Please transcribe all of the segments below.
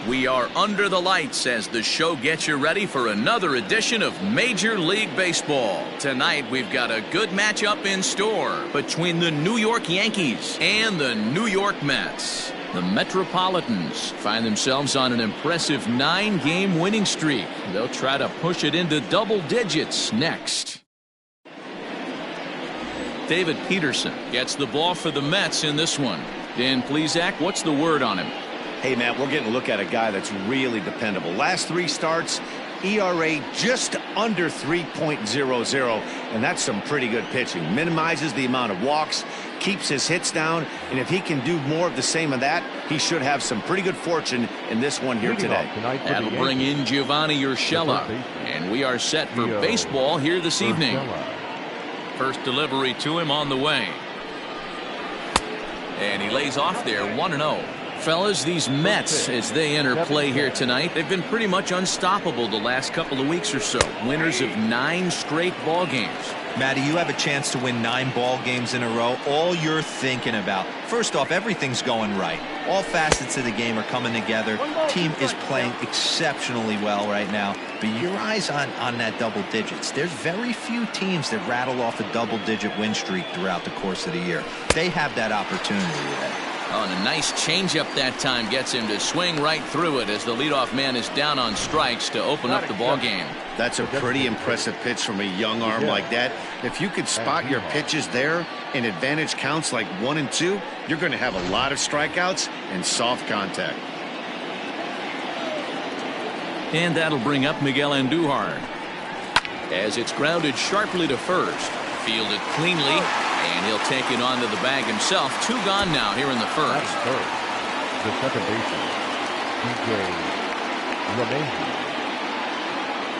We are under the lights as the show gets you ready for another edition of Major League Baseball. Tonight, we've got a good matchup in store between the New York Yankees and the New York Mets. The Metropolitans find themselves on an impressive 9-game winning streak. They'll try to push it into double digits next. David Peterson gets the ball for the Mets in this one. Dan Plesac, what's the word on him? Hey, Matt, we're getting a look at a guy that's really dependable. Last 3 starts, ERA just under 3.00, and that's some pretty good pitching. Minimizes the amount of walks, keeps his hits down, and if he can do more of the same of that, he should have some pretty good fortune in this one here today. That'll bring in Giovanni Urshela, and we are set for baseball here this evening. First delivery to him on the way. And he lays off there 1-0. Fellas, these Mets, as they enter play here tonight, they've been pretty much unstoppable the last couple of weeks or so. Winners of 9 straight ball games. Matty, you have a chance to win 9 ball games in a row. All you're thinking about, first off, everything's going right. All facets of the game are coming together. Team is playing exceptionally well right now. But your eyes on that double digits. There's very few teams that rattle off a double-digit win streak throughout the course of the year. They have that opportunity today. Oh, and a nice changeup that time gets him to swing right through it as the leadoff man is down on strikes to open up the ball game. That's a pretty impressive pitch from a young arm like that. If you could spot your pitches there in advantage counts like 1 and 2, you're going to have a lot of strikeouts and soft contact. And that'll bring up Miguel Andujar. As it's grounded sharply to first. Fielded cleanly, and he'll take it onto the bag himself. 2 gone now here in the first. The second baseman, DJ LeMahieu.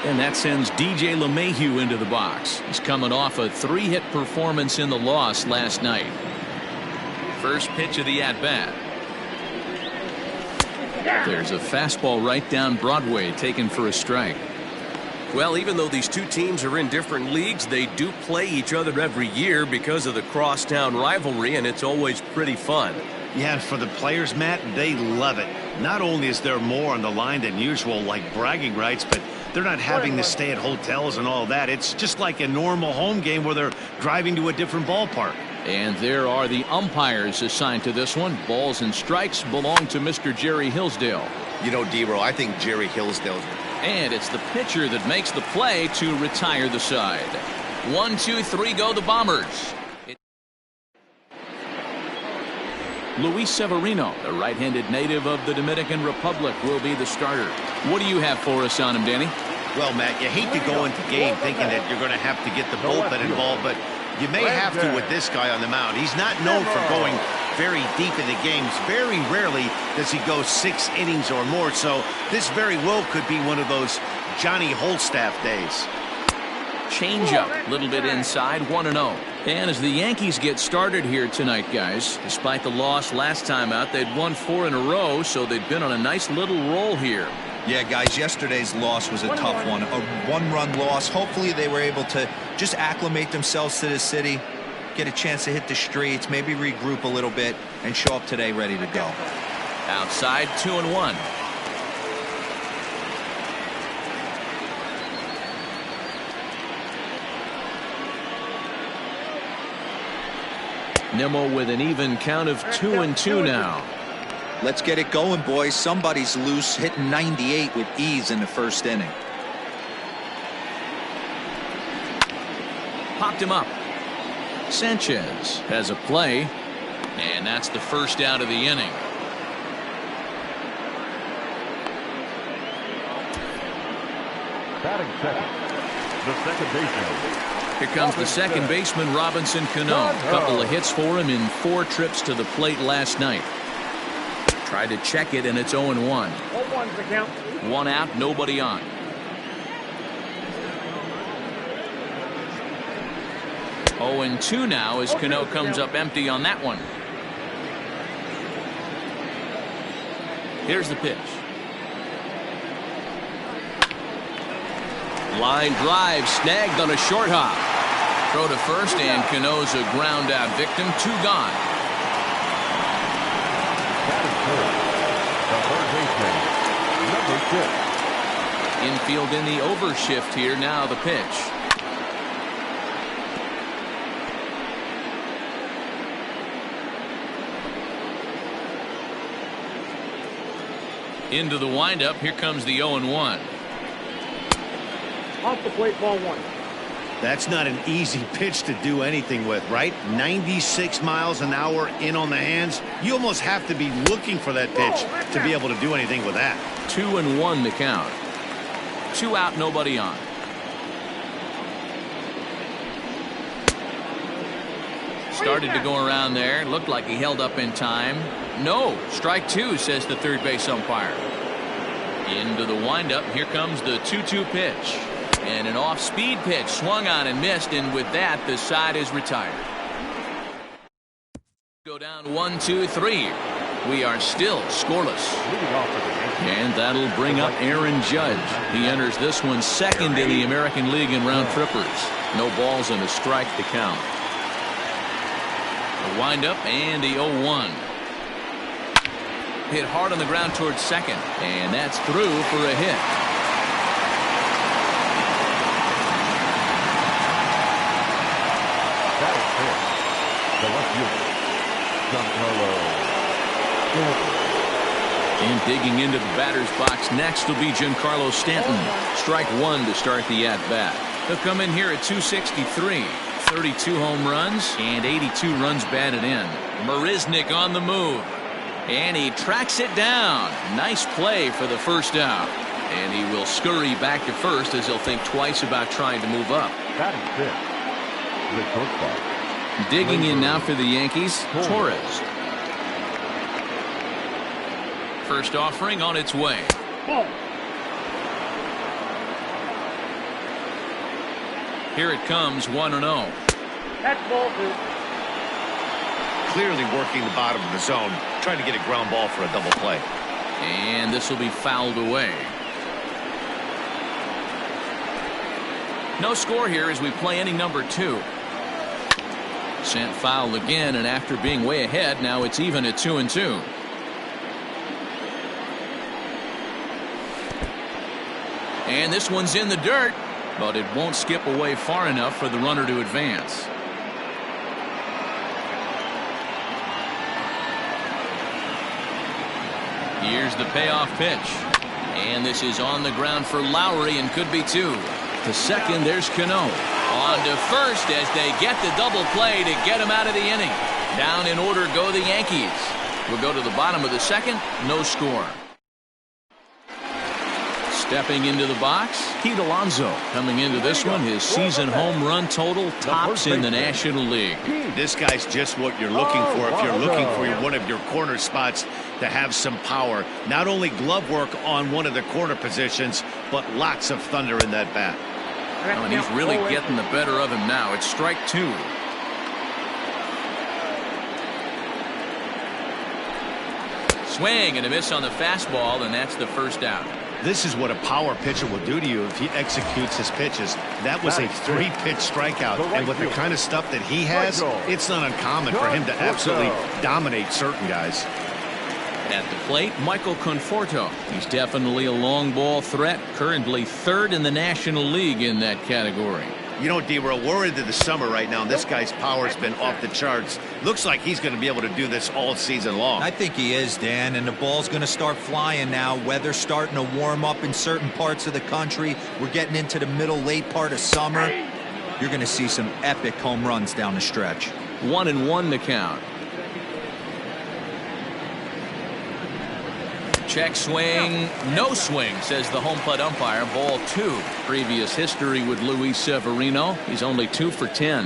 And that sends DJ LeMahieu into the box. He's coming off a 3-hit performance in the loss last night. First pitch of the at-bat. There's a fastball right down Broadway taken for a strike. Well, even though these 2 teams are in different leagues, they do play each other every year because of the crosstown rivalry, and it's always pretty fun. Yeah, and for the players, Matt, they love it. Not only is there more on the line than usual, like bragging rights, but they're not having to stay at hotels and all that. It's just like a normal home game where they're driving to a different ballpark. And there are the umpires assigned to this one. Balls and strikes belong to Mr. Jerry Hillsdale. You know, D-Row, I think Jerry Hillsdale. And it's the pitcher that makes the play to retire the side. 1, 2, 3 go the Bombers. Luis Severino, the right-handed native of the Dominican Republic, will be the starter. What do you have for us on him, Danny? Well, Matt, you hate to go into game thinking that you're going to have to get the bullpen involved, but you may have to with this guy on the mound. He's not known for going very deep in the games. Very rarely does he go 6 innings or more, so this very well could be one of those Johnny Holstaff days. Changeup, a little bit inside, 1-0. And as the Yankees get started here tonight, guys, despite the loss last time out, they'd won 4 in a row, so they've been on a nice little roll here. Yeah, guys, yesterday's loss was a tough one. A 1-run loss. Hopefully they were able to just acclimate themselves to the city, get a chance to hit the streets, maybe regroup a little bit, and show up today ready to go. Outside, 2-1. Nimmo with an even count of 2-2 now. Let's get it going, boys. Somebody's loose, hitting 98 with ease in the first inning. Popped him up. Sanchez has a play, and that's the first out of the inning. Batting second, the second baseman. Here comes the second baseman, Robinson Cano. A couple of hits for him in 4 trips to the plate last night. Tried to check it, and it's 0-1. 1 out, nobody on. Oh, and 2 now as Cano comes up empty on that one. Here's the pitch. Line drive snagged on a short hop. Throw to first, and Cano's a ground out victim. 2 gone. That is third. The third baseman, pitch. Infield in the overshift here. Now the pitch. Into the windup. Here comes the 0-1. Off the plate, ball 1. That's not an easy pitch to do anything with, right? 96 miles an hour in on the hands. You almost have to be looking for that pitch to be able to do anything with that. 2-1 to count. 2 out, nobody on. Started to go around there. Looked like he held up in time. No, strike 2, says the third base umpire. Into the windup. Here comes the 2-2 pitch. And an off-speed pitch swung on and missed, and with that, the side is retired. Go down 1, 2, 3. We are still scoreless. And that'll bring up Aaron Judge. He enters this one second in the American League in round trippers. No balls and a strike to count. The windup and the 0-1. Hit hard on the ground towards second, and that's through for a hit. That is it. The left fielder, Giancarlo. And digging into the batter's box next will be Giancarlo Stanton. Strike 1 to start the at-bat. He'll come in here at 263. 32 home runs and 82 runs batted in. Marisnick on the move. And he tracks it down. Nice play for the first out. And he will scurry back to first as he'll think twice about trying to move up. Batting fifth, the shortstop. Digging in now for the Yankees, Torres. First offering on its way. Here it comes, 1-0. That's ball 2. Clearly working the bottom of the zone, trying to get a ground ball for a double play. And this will be fouled away. No score here as we play inning number 2. Sent foul again, and after being way ahead, now it's even at 2-2. And this one's in the dirt, but it won't skip away far enough for the runner to advance. Here's the payoff pitch. And this is on the ground for Lowry and could be 2. To second, there's Cano. On to first as they get the double play to get him out of the inning. Down in order go the Yankees. We'll go to the bottom of the second. No score. Stepping into the box, Pete Alonso. Coming into this one, his season home run total tops in the National League. This guy's just what you're looking for if you're looking for one of your corner spots to have some power. Not only glove work on one of the corner positions, but lots of thunder in that bat. And he's really getting the better of him now. It's strike 2. Swing and a miss on the fastball, and that's the first out. This is what a power pitcher will do to you if he executes his pitches. That was a 3-pitch strikeout, and with the kind of stuff that he has, it's not uncommon for him to absolutely dominate certain guys. At the plate, Michael Conforto. He's definitely a long ball threat, currently 3rd in the National League in that category. You know, D-Row, we're into the summer right now, and this guy's power's been off the charts. Looks like he's going to be able to do this all season long. I think he is, Dan, and the ball's going to start flying now. Weather's starting to warm up in certain parts of the country. We're getting into the middle, late part of summer. You're going to see some epic home runs down the stretch. 1-1 to count. Check swing, no swing, says the home plate umpire. Ball 2. Previous history with Luis Severino. He's only 2 for 10.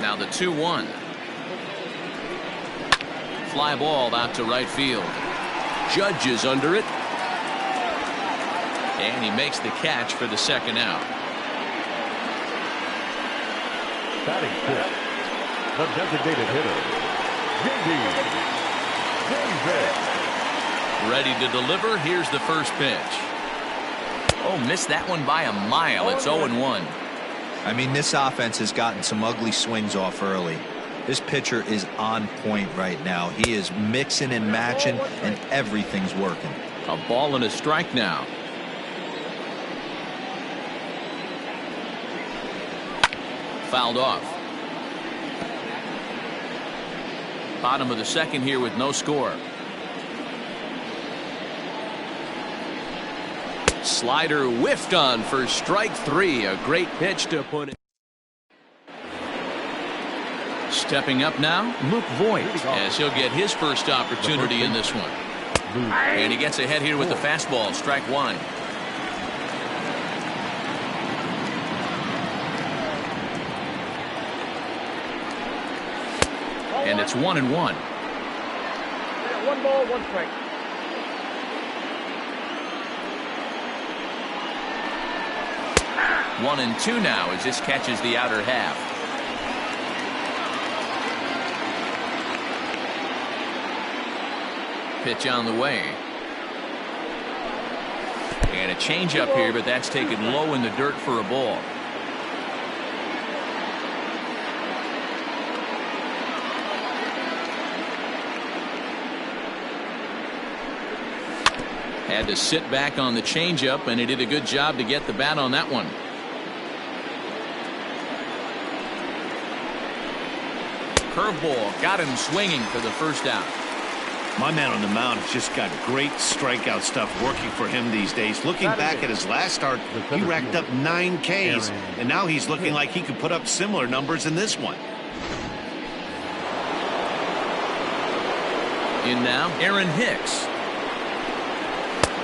Now the 2-1. Fly ball out to right field. Judge is under it. And he makes the catch for the second out. Batting fifth, the designated hitter, JD. Ready to deliver. Here's the first pitch. Oh, missed that one by a mile. It's 0-1. I mean, this offense has gotten some ugly swings off early. This pitcher is on point right now. He is mixing and matching, and everything's working. A ball and a strike now. Fouled off. Bottom of the second here with no score. Slider whiffed on for strike 3. A great pitch to put it. Stepping up now, Luke Voigt, as he'll get his first opportunity in this one. And he gets ahead here with the fastball, strike 1. And it's 1-1. 1 ball, 1 strike. One and 2 now as this catches the outer half. Pitch on the way. And a changeup here, but that's taken low in the dirt for a ball. Had to sit back on the changeup, and he did a good job to get the bat on that one. Curveball got him swinging for the first out. My man on the mound has just got great strikeout stuff working for him these days. Looking back at his last start, he racked up 9 Ks, and now he's looking like he could put up similar numbers in this one. In now, Aaron Hicks.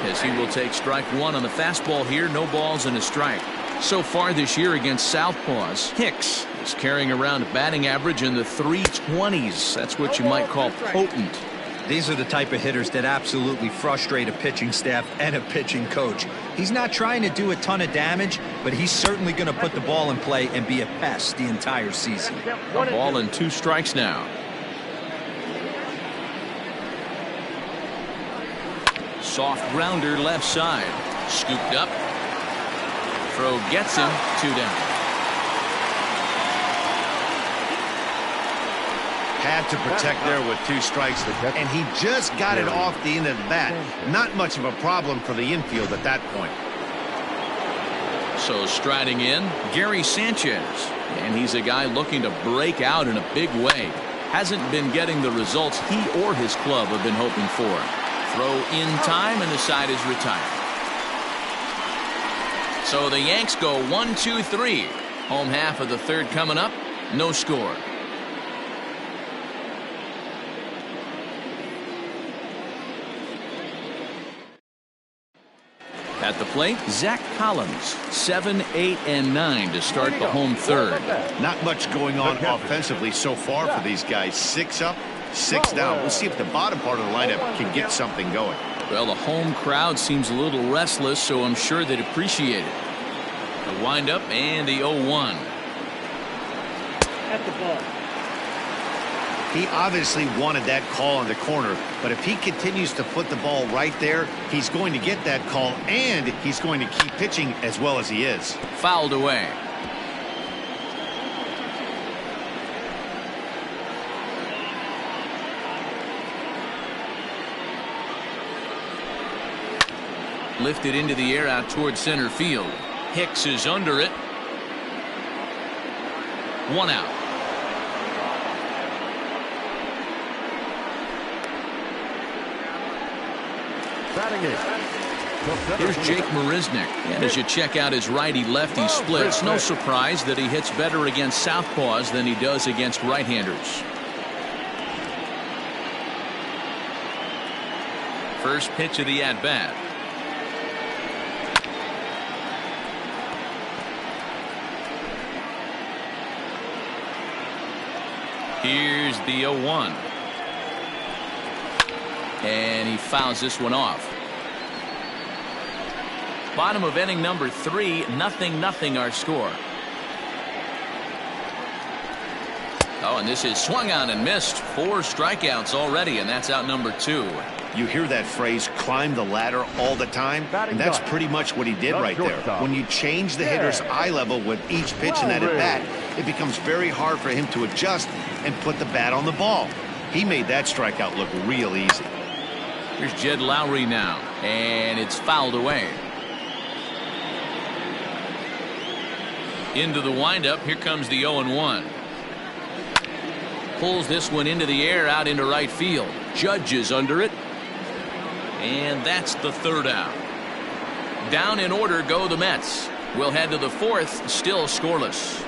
As he will take strike 1 on the fastball here. No balls and a strike. So far this year against Southpaws, Hicks is carrying around a batting average in the 320s. That's what you might call potent. These are the type of hitters that absolutely frustrate a pitching staff and a pitching coach. He's not trying to do a ton of damage, but he's certainly going to put the ball in play and be a pest the entire season. A ball and 2 strikes now. Soft grounder left side. Scooped up. Throw gets him. 2 down. Had to protect there with 2 strikes, and he just got it off the end of the bat. Not much of a problem for the infield at that point. So striding in, Gary Sanchez. And he's a guy looking to break out in a big way. Hasn't been getting the results he or his club have been hoping for. Throw in time, and the side is retired. So the Yanks go 1-2-3. Home half of the third coming up. No score. At the plate, Zach Collins, 7, 8, and 9 to start the home third. Not much going on offensively so far for these guys. 6 up, 6 down. We'll see if the bottom part of the lineup can get something going. Well, the home crowd seems a little restless, so I'm sure they'd appreciate it. The windup and the 0-1. At the ball. He obviously wanted that call in the corner, but if he continues to put the ball right there, he's going to get that call, and he's going to keep pitching as well as he is. Fouled away. Lifted into the air out toward center field. Hicks is under it. 1 out. Here's Jake Marisnick. And as you check out his righty-lefty splits, no surprise that he hits better against southpaws than he does against right-handers. First pitch of the at-bat. Here's the 0-1. And he fouls this one off. Bottom of inning number 3, 0-0 our score. Oh, and this is swung on and missed. 4 strikeouts already, and that's out number 2. You hear that phrase, climb the ladder, all the time, and that's pretty much what he did right there. When you change the hitter's eye level with each pitch in that at-bat, it becomes very hard for him to adjust and put the bat on the ball. He made that strikeout look real easy. Here's Jed Lowry now, and it's fouled away. Into the windup, here comes the 0-1. Pulls this one into the air out into right field. Judge is under it. And that's the third out. Down in order go the Mets. We'll head to the fourth, still scoreless.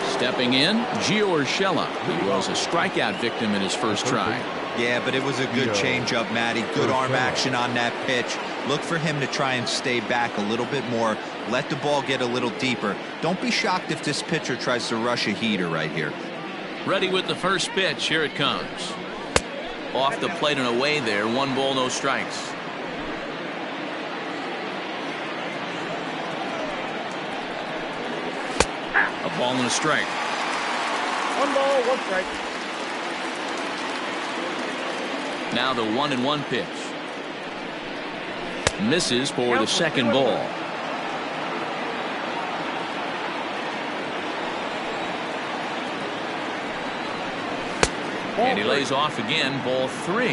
Stepping in, Gio Urshela. He was a strikeout victim in his first try. Yeah, but it was a good changeup, Matty. Good arm action on that pitch. Look for him to try and stay back a little bit more. Let the ball get a little deeper. Don't be shocked if this pitcher tries to rush a heater right here. Ready with the first pitch. Here it comes. Off the plate and away there. 1 ball, no strikes. A ball and a strike. 1 ball, 1 strike. Now the 1-1 pitch. Misses for the second ball. And he lays off again, ball 3.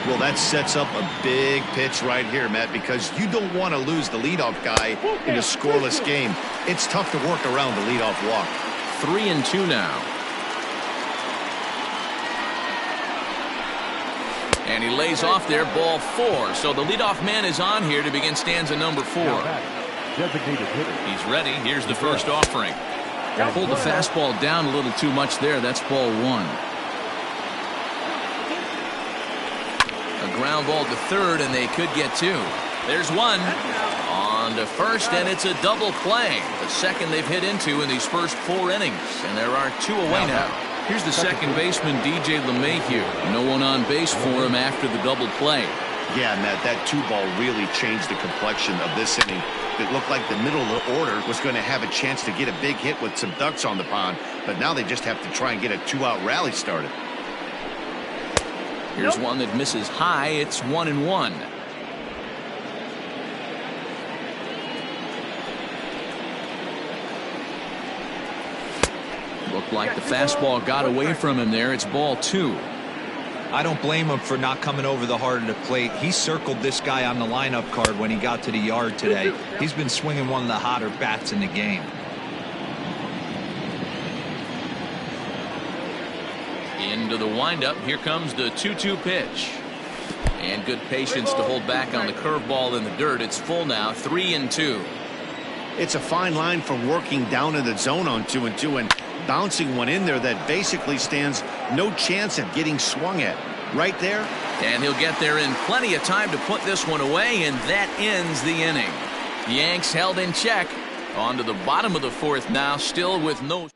Well, that sets up a big pitch right here, Matt, because you don't want to lose the leadoff guy in a scoreless game. It's tough to work around the leadoff walk. 3-2 now. And he lays off there, ball 4. So the leadoff man is on here to begin stanza number 4. He's ready. Here's the first offering. Pulled the fastball down a little too much there. That's ball 1. A ground ball to third, and they could get 2. There's 1. On to first, and it's a double play. The second they've hit into in these first 4 innings. And there are 2 away now. Here's the second baseman, DJ LeMahieu. No one on base for him after the double play. Yeah, Matt, that 2-ball really changed the complexion of this inning. It looked like the middle of the order was going to have a chance to get a big hit with some ducks on the pond, but now they just have to try and get a 2-out rally started. Here's one that misses high. It's 1-1. Looked like the fastball got away from him there. It's ball 2. I don't blame him for not coming over the heart of the plate. He circled this guy on the lineup card when he got to the yard today. He's been swinging one of the hotter bats in the game. Into the windup. Here comes the 2-2 pitch. And good patience to hold back on the curveball in the dirt. It's full now, 3-2. It's a fine line from working down in the zone on 2-2 and bouncing one in there that basically stands no chance at getting swung at. Right there. And he'll get there in plenty of time to put this one away, and that ends the inning. Yanks held in check. On to the bottom of the 4th now, still with no.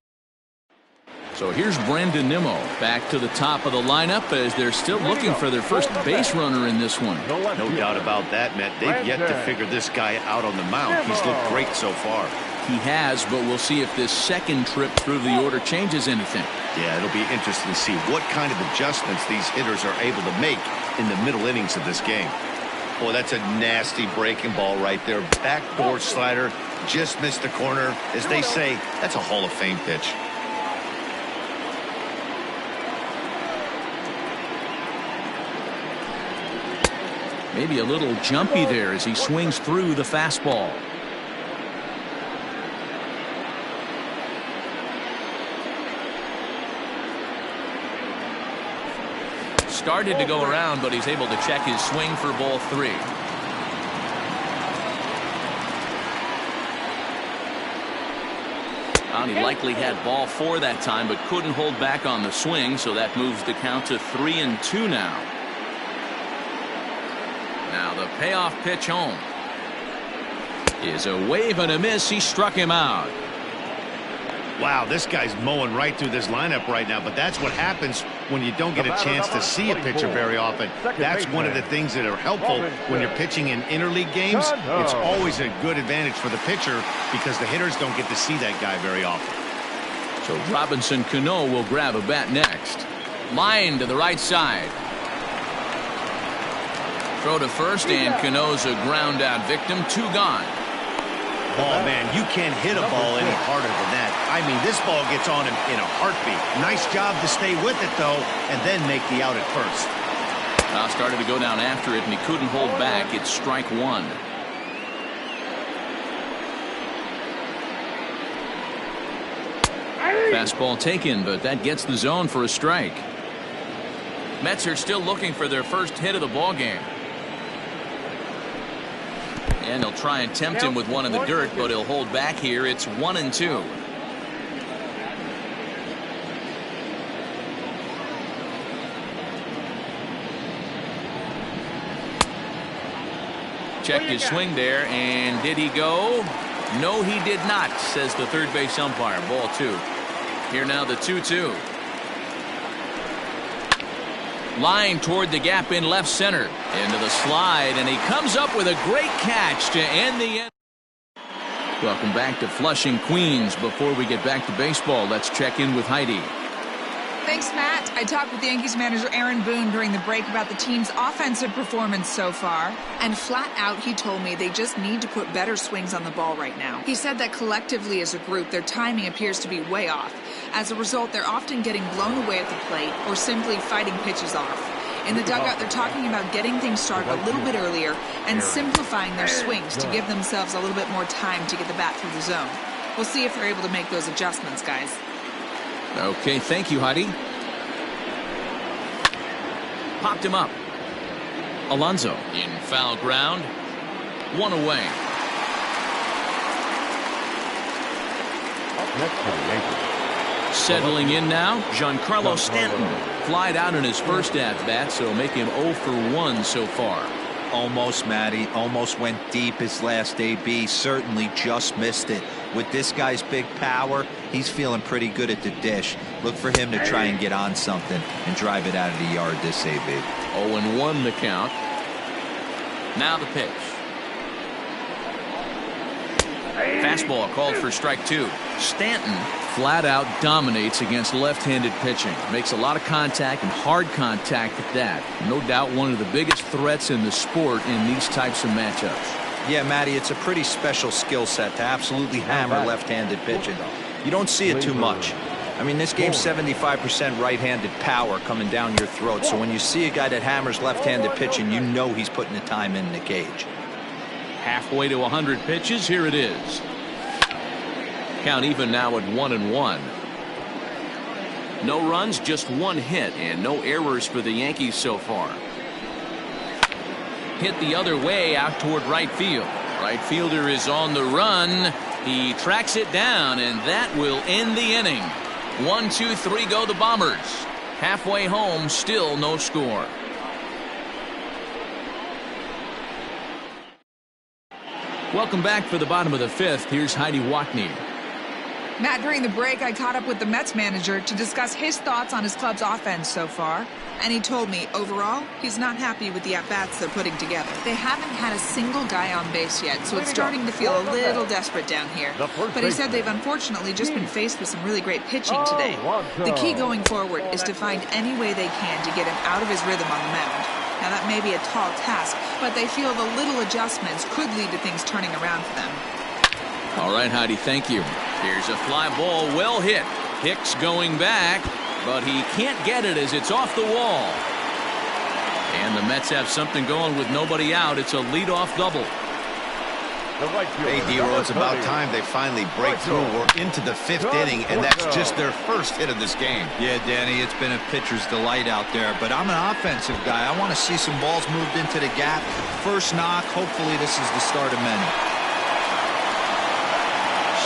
So here's Brandon Nimmo back to the top of the lineup as they're still looking for their first base runner in this one. No doubt about that, Matt. They've yet to figure this guy out on the mound. He's looked great so far. He has, but we'll see if this second trip through the order changes anything. Yeah, it'll be interesting to see what kind of adjustments these hitters are able to make in the middle innings of this game. Boy, that's a nasty breaking ball right there. Backdoor slider, just missed the corner. As they say, that's a Hall of Fame pitch. Maybe a little jumpy there as he swings through the fastball. Started to go around, but he's able to check his swing for ball 3. He likely had ball 4 that time, but couldn't hold back on the swing, so that moves the count to 3-2 now. Now the payoff pitch home is a wave and a miss. He struck him out. Wow, this guy's mowing right through this lineup right now, but that's what happens when you don't get a chance to see a pitcher very often. That's one of the things that are helpful when you're pitching in interleague games. It's always a good advantage for the pitcher because the hitters don't get to see that guy very often. So Robinson Cano will grab a bat next. Line to the right side. Throw to first, and Cano's a ground out victim. 2 gone. Oh, man, you can't hit a ball any harder than that. I mean, this ball gets on him in a heartbeat. Nice job to stay with it, though, and then make the out at first. Started to go down after it, and he couldn't hold back. It's strike 1. Fastball taken, but that gets the zone for a strike. Mets are still looking for their first hit of the ball game. And they'll try and tempt him with one in the dirt, but he'll hold back here. It's 1-2. Checked his swing there, and did he go? No, he did not, says the third base umpire. Ball 2. Here now the 2-2. Line toward the gap in left center. Into the slide, and he comes up with a great catch to end the end. Welcome back to Flushing, Queens. Before we get back to baseball, let's check in with Heidi. Thanks, Matt. I talked with Yankees manager Aaron Boone during the break about the team's offensive performance so far. And flat out, he told me they just need to put better swings on the ball right now. He said that collectively as a group, their timing appears to be way off. As a result, they're often getting blown away at the plate or simply fighting pitches off. In the dugout, they're talking about getting things started a little bit earlier and simplifying their swings to give themselves a little bit more time to get the bat through the zone. We'll see if they're able to make those adjustments, guys. Okay, thank you, Heidi. Popped him up. Alonso in foul ground. 1 away. Settling in now, Giancarlo Stanton. Flied out in his first at-bat, so make him 0 for 1 so far. Almost, Matty. Almost went deep his last AB. Certainly just missed it. With this guy's big power, he's feeling pretty good at the dish. Look for him to try and get on something and drive it out of the yard this AB. 0-1 the count. Now the pitch. Fastball called for strike 2. Stanton flat out dominates against left-handed pitching. Makes a lot of contact and hard contact at that. No doubt one of the biggest threats in the sport in these types of matchups. Yeah, Matty, it's a pretty special skill set to absolutely hammer left-handed pitching. You don't see it too much. I mean, this game's 75% right-handed power coming down your throat. So when you see a guy that hammers left-handed pitching, you know he's putting the time in the cage. Halfway to 100 pitches. Here it is. Count even now at 1-1. No runs, just 1 hit, and no errors for the Yankees so far. Hit the other way out toward right field. Right fielder is on the run. He tracks it down, and that will end the inning. 1, 2, 3 go the Bombers. Halfway home, still no score. Welcome back for the bottom of the 5th. Here's Heidi Watney. Matt, during the break, I caught up with the Mets manager to discuss his thoughts on his club's offense so far. And he told me, overall, he's not happy with the at-bats they're putting together. They haven't had a single guy on base yet, so it's starting to feel a little desperate down here. But he said they've unfortunately just been faced with some really great pitching today. The key going forward is to find any way they can to get him out of his rhythm on the mound. Now, that may be a tall task, but they feel the little adjustments could lead to things turning around for them. All right, Heidi, thank you. Here's a fly ball, well hit. Hicks going back, but he can't get it as it's off the wall. And the Mets have something going with nobody out. It's a leadoff double. Hey, D-Roll, it's about time they finally break through. We're into the 5th inning, and that's just their first hit of this game. Yeah, Danny, it's been a pitcher's delight out there, but I'm an offensive guy. I want to see some balls moved into the gap. First knock, hopefully this is the start of many.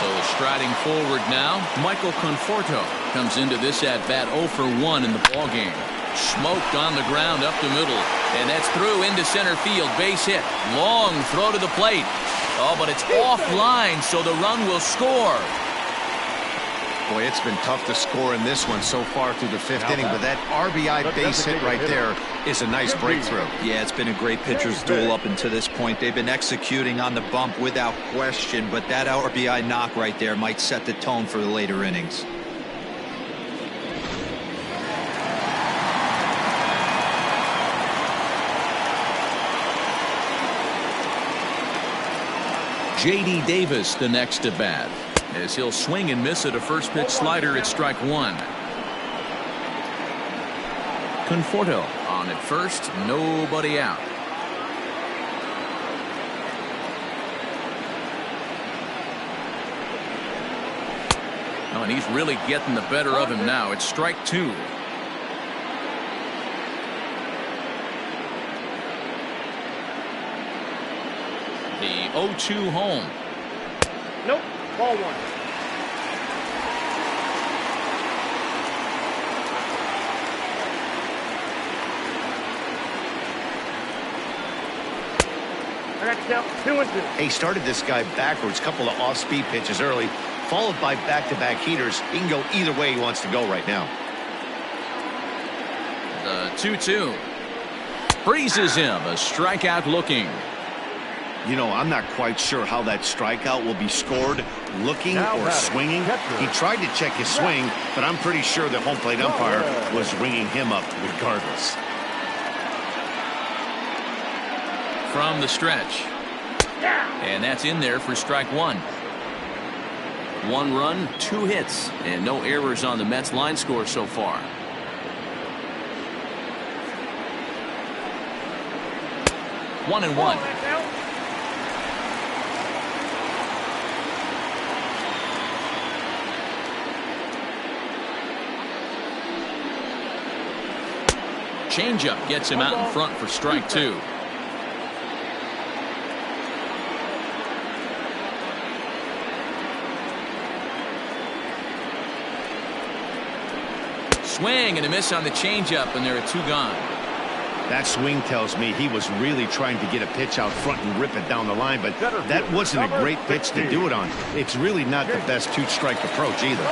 So striding forward now, Michael Conforto comes into this at-bat 0 for 1 in the ballgame. Smoked on the ground up the middle, and that's through into center field. Base hit. Long throw to the plate. Oh, but it's offline, so the run will score. Boy, it's been tough to score in this one so far through the fifth inning, but that RBI base hit right there is a nice breakthrough. Yeah, it's been a great pitcher's duel up until this point. They've been executing on the bump without question, but that RBI knock right there might set the tone for the later innings. J.D. Davis the next to bat, as he'll swing and miss at a first pitch slider at strike one. Conforto on at first, nobody out. Oh, and he's really getting the better of him now. It's strike two. The 0-2 home. Nope. Ball one. I got to count 2-2. He started this guy backwards, couple of off-speed pitches early, followed by back-to-back heaters. He can go either way he wants to go right now. The 2-2. Freezes him. A strikeout looking. You know, I'm not quite sure how that strikeout will be scored, looking or swinging. He tried to check his swing, but I'm pretty sure the home plate umpire was ringing him up regardless. From the stretch. And that's in there for strike one. 1 run, 2 hits, and no errors on the Mets line score so far. One and one. Changeup gets him out in front for strike two. Swing and a miss on the changeup, and there are 2 gone. That swing tells me he was really trying to get a pitch out front and rip it down the line, but that wasn't a great pitch to do it on. It's really not the best 2-strike approach either.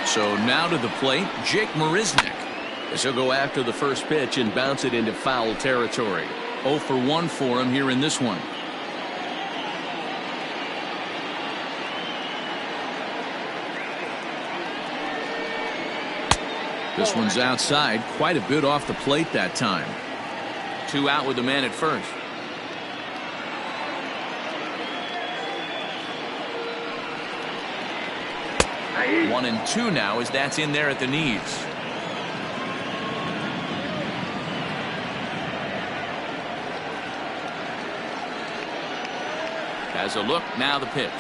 So now to the plate, Jake Marisnick, as he'll go after the first pitch and bounce it into foul territory. 0 for 1 for him here in this one. This one's outside, quite a bit off the plate that time. 2 out with the man at first. One and 2 now, as that's in there at the knees. Has a look, now the pitch.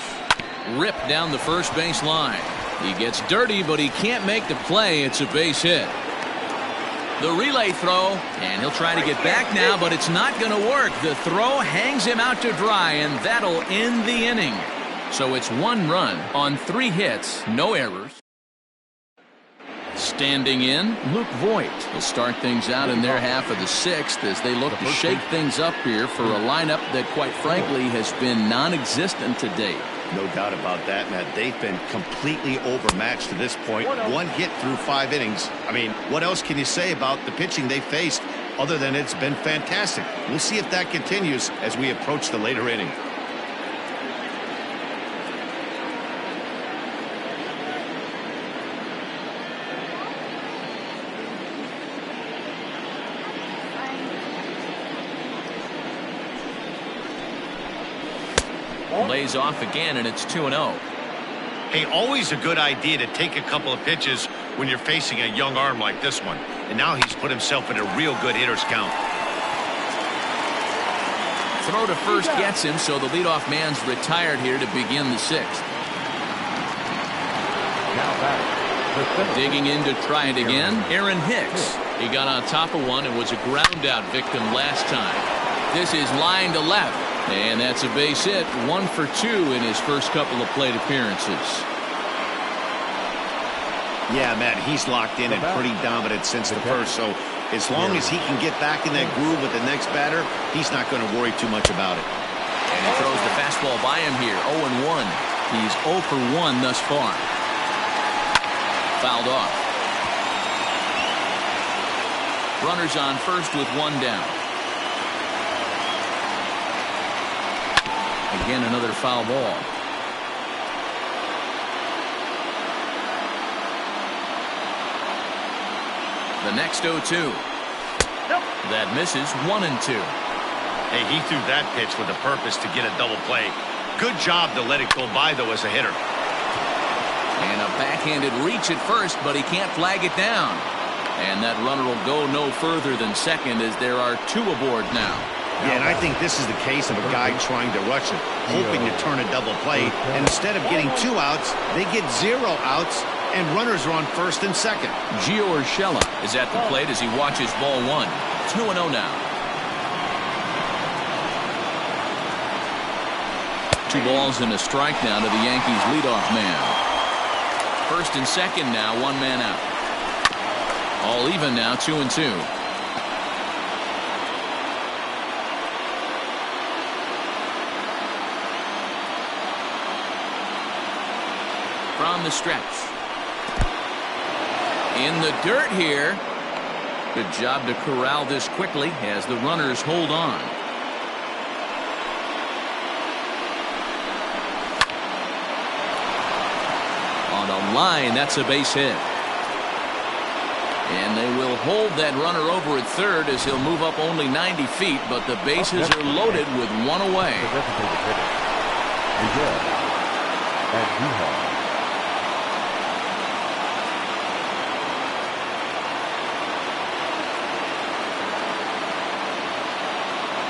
Ripped down the first base line. He gets dirty, but he can't make the play. It's a base hit. The relay throw, and he'll try to get back now, but it's not going to work. The throw hangs him out to dry, and that'll end the inning. So it's 1 run on 3 hits, no errors. Standing in, Luke Voigt will start things out in their half of the 6th as they look to shake things up here for a lineup that, quite frankly, has been non-existent to date. No doubt about that, Matt. They've been completely overmatched to this point. 1 hit through 5 innings. I mean, what else can you say about the pitching they faced other than it's been fantastic? We'll see if that continues as we approach the later inning. Lays off again, and it's 2-0. Hey, always a good idea to take a couple of pitches when you're facing a young arm like this one. And now he's put himself in a real good hitter's count. Throw to first gets him, so the leadoff man's retired here to begin the 6th. Digging in to try it again, Aaron Hicks. He got on top of one and was a ground out victim last time. This is line to left. And that's a base hit, 1 for 2 in his first couple of plate appearances. Yeah, Matt, he's locked in and pretty dominant since the first, so as long as he can get back in that groove with the next batter, he's not going to worry too much about it. And he throws the fastball by him here. 0-1. He's 0 for 1 thus far. Fouled off. Runners on first with 1 down. Again, another foul ball. The next 0-2. That misses. 1-2. Hey, he threw that pitch with a purpose to get a double play. Good job to let it go by, though, as a hitter. And a backhanded reach at first, but he can't flag it down. And that runner will go no further than second as there are 2 aboard now. Yeah, and I think this is the case of a guy trying to rush it, hoping to turn a double play. And instead of getting 2 outs, they get 0 outs, and runners are on first and second. Gio Urshela is at the plate as he watches ball 1. 2-0 now. 2 balls and a strike now to the Yankees leadoff man. First and second now, 1 man out. All even now, 2-2. From the stretch. In the dirt here. Good job to corral this quickly as the runners hold on. On a line, that's a base hit. And they will hold that runner over at third as he'll move up only 90 feet, but the bases are loaded with 1 away.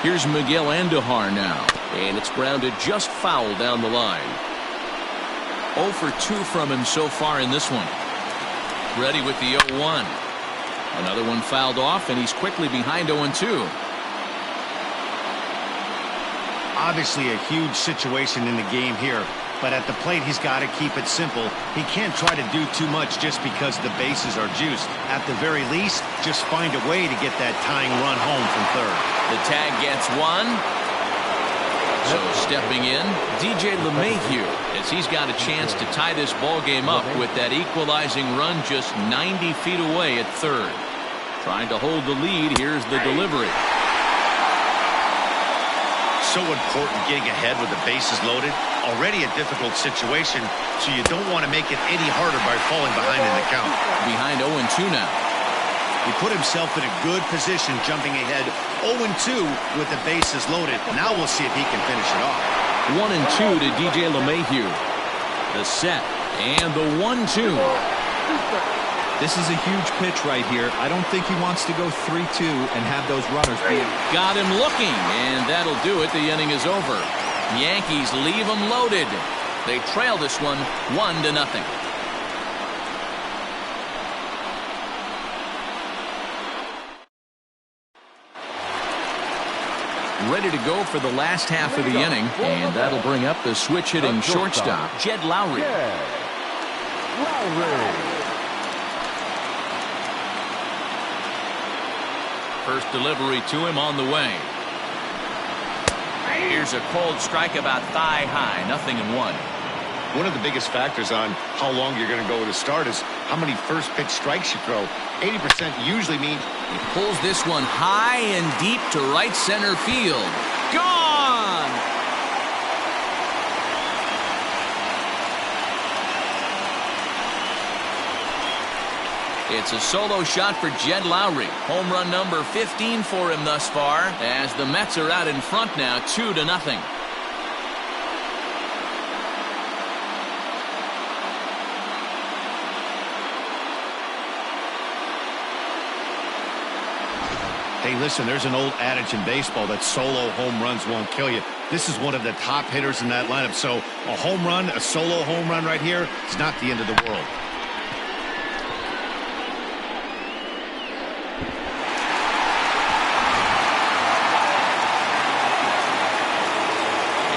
Here's Miguel Andujar now, and it's grounded just foul down the line. 0 for 2 from him so far in this one. Ready with the 0-1. Another one fouled off, and he's quickly behind 0-2. Obviously a huge situation in the game here, but at the plate he's got to keep it simple. He can't try to do too much just because the bases are juiced. At the very least, just find a way to get that tying run home from third. The tag gets 1. So stepping in, DJ LeMahieu, as he's got a chance to tie this ball game up with that equalizing run just 90 feet away at third. Trying to hold the lead. Here's the delivery. So important getting ahead with the bases loaded. Already a difficult situation, so you don't want to make it any harder by falling behind in the count. Behind 0-2 now. He put himself in a good position jumping ahead 0-2 with the bases loaded. Now we'll see if he can finish it off. 1-2 to DJ LeMahieu. The set and the 1-2. This is a huge pitch right here. I don't think he wants to go 3-2 and have those runners be. Got him looking, and that'll do it. The inning is over. Yankees leave them loaded. They trail this one 1-0. Ready to go for the last half of the inning, and that'll bring up the switch-hitting shortstop, Jed Lowry. First delivery to him on the way. Here's a cold strike about thigh high, 0-1. One of the biggest factors on how long you're going to go to start is how many first pitch strikes you throw. 80% usually means he pulls this one high and deep to right center field. Gone! It's a solo shot for Jed Lowry. Home run number 15 for him thus far, as the Mets are out in front now, 2-0. Hey, listen, there's an old adage in baseball that solo home runs won't kill you. This is one of the top hitters in that lineup. So a home run, a solo home run right here, it's not the end of the world.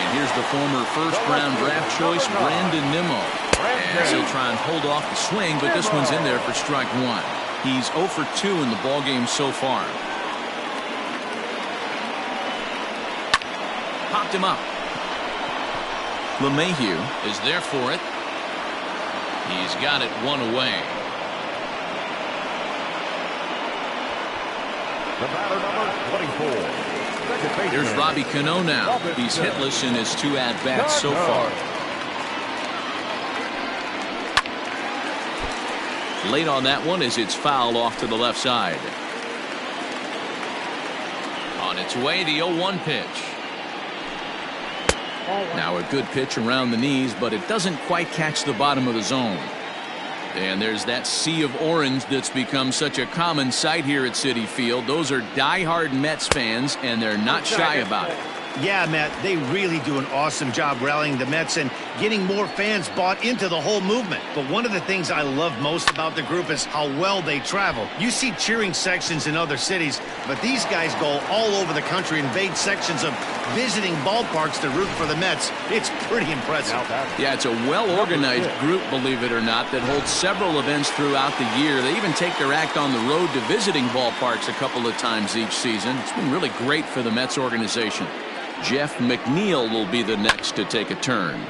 And here's the former first-round draft choice, Brandon Nimmo. As he'll try and hold off the swing, but this one's in there for strike 1. He's 0 for 2 in the ballgame so far. Popped him up. LeMahieu is there for it. He's got it one away. The batter, number 24. Here's Robbie Cano now. He's hitless in his 2 at-bats so far. Late on that one as it's fouled off to the left side. On its way, the 0-1 pitch. Now a good pitch around the knees, but it doesn't quite catch the bottom of the zone. And there's that sea of orange that's become such a common sight here at Citi Field. Those are diehard Mets fans, and they're not shy about it. Yeah, Matt, they really do an awesome job rallying the Mets and getting more fans bought into the whole movement. But one of the things I love most about the group is how well they travel. You see cheering sections in other cities, but these guys go all over the country, invade sections of visiting ballparks to root for the Mets. It's pretty impressive. Yeah, it's a well-organized group, believe it or not, that holds several events throughout the year. They even take their act on the road to visiting ballparks a couple of times each season. It's been really great for the Mets organization. Jeff McNeil will be the next to take a turn.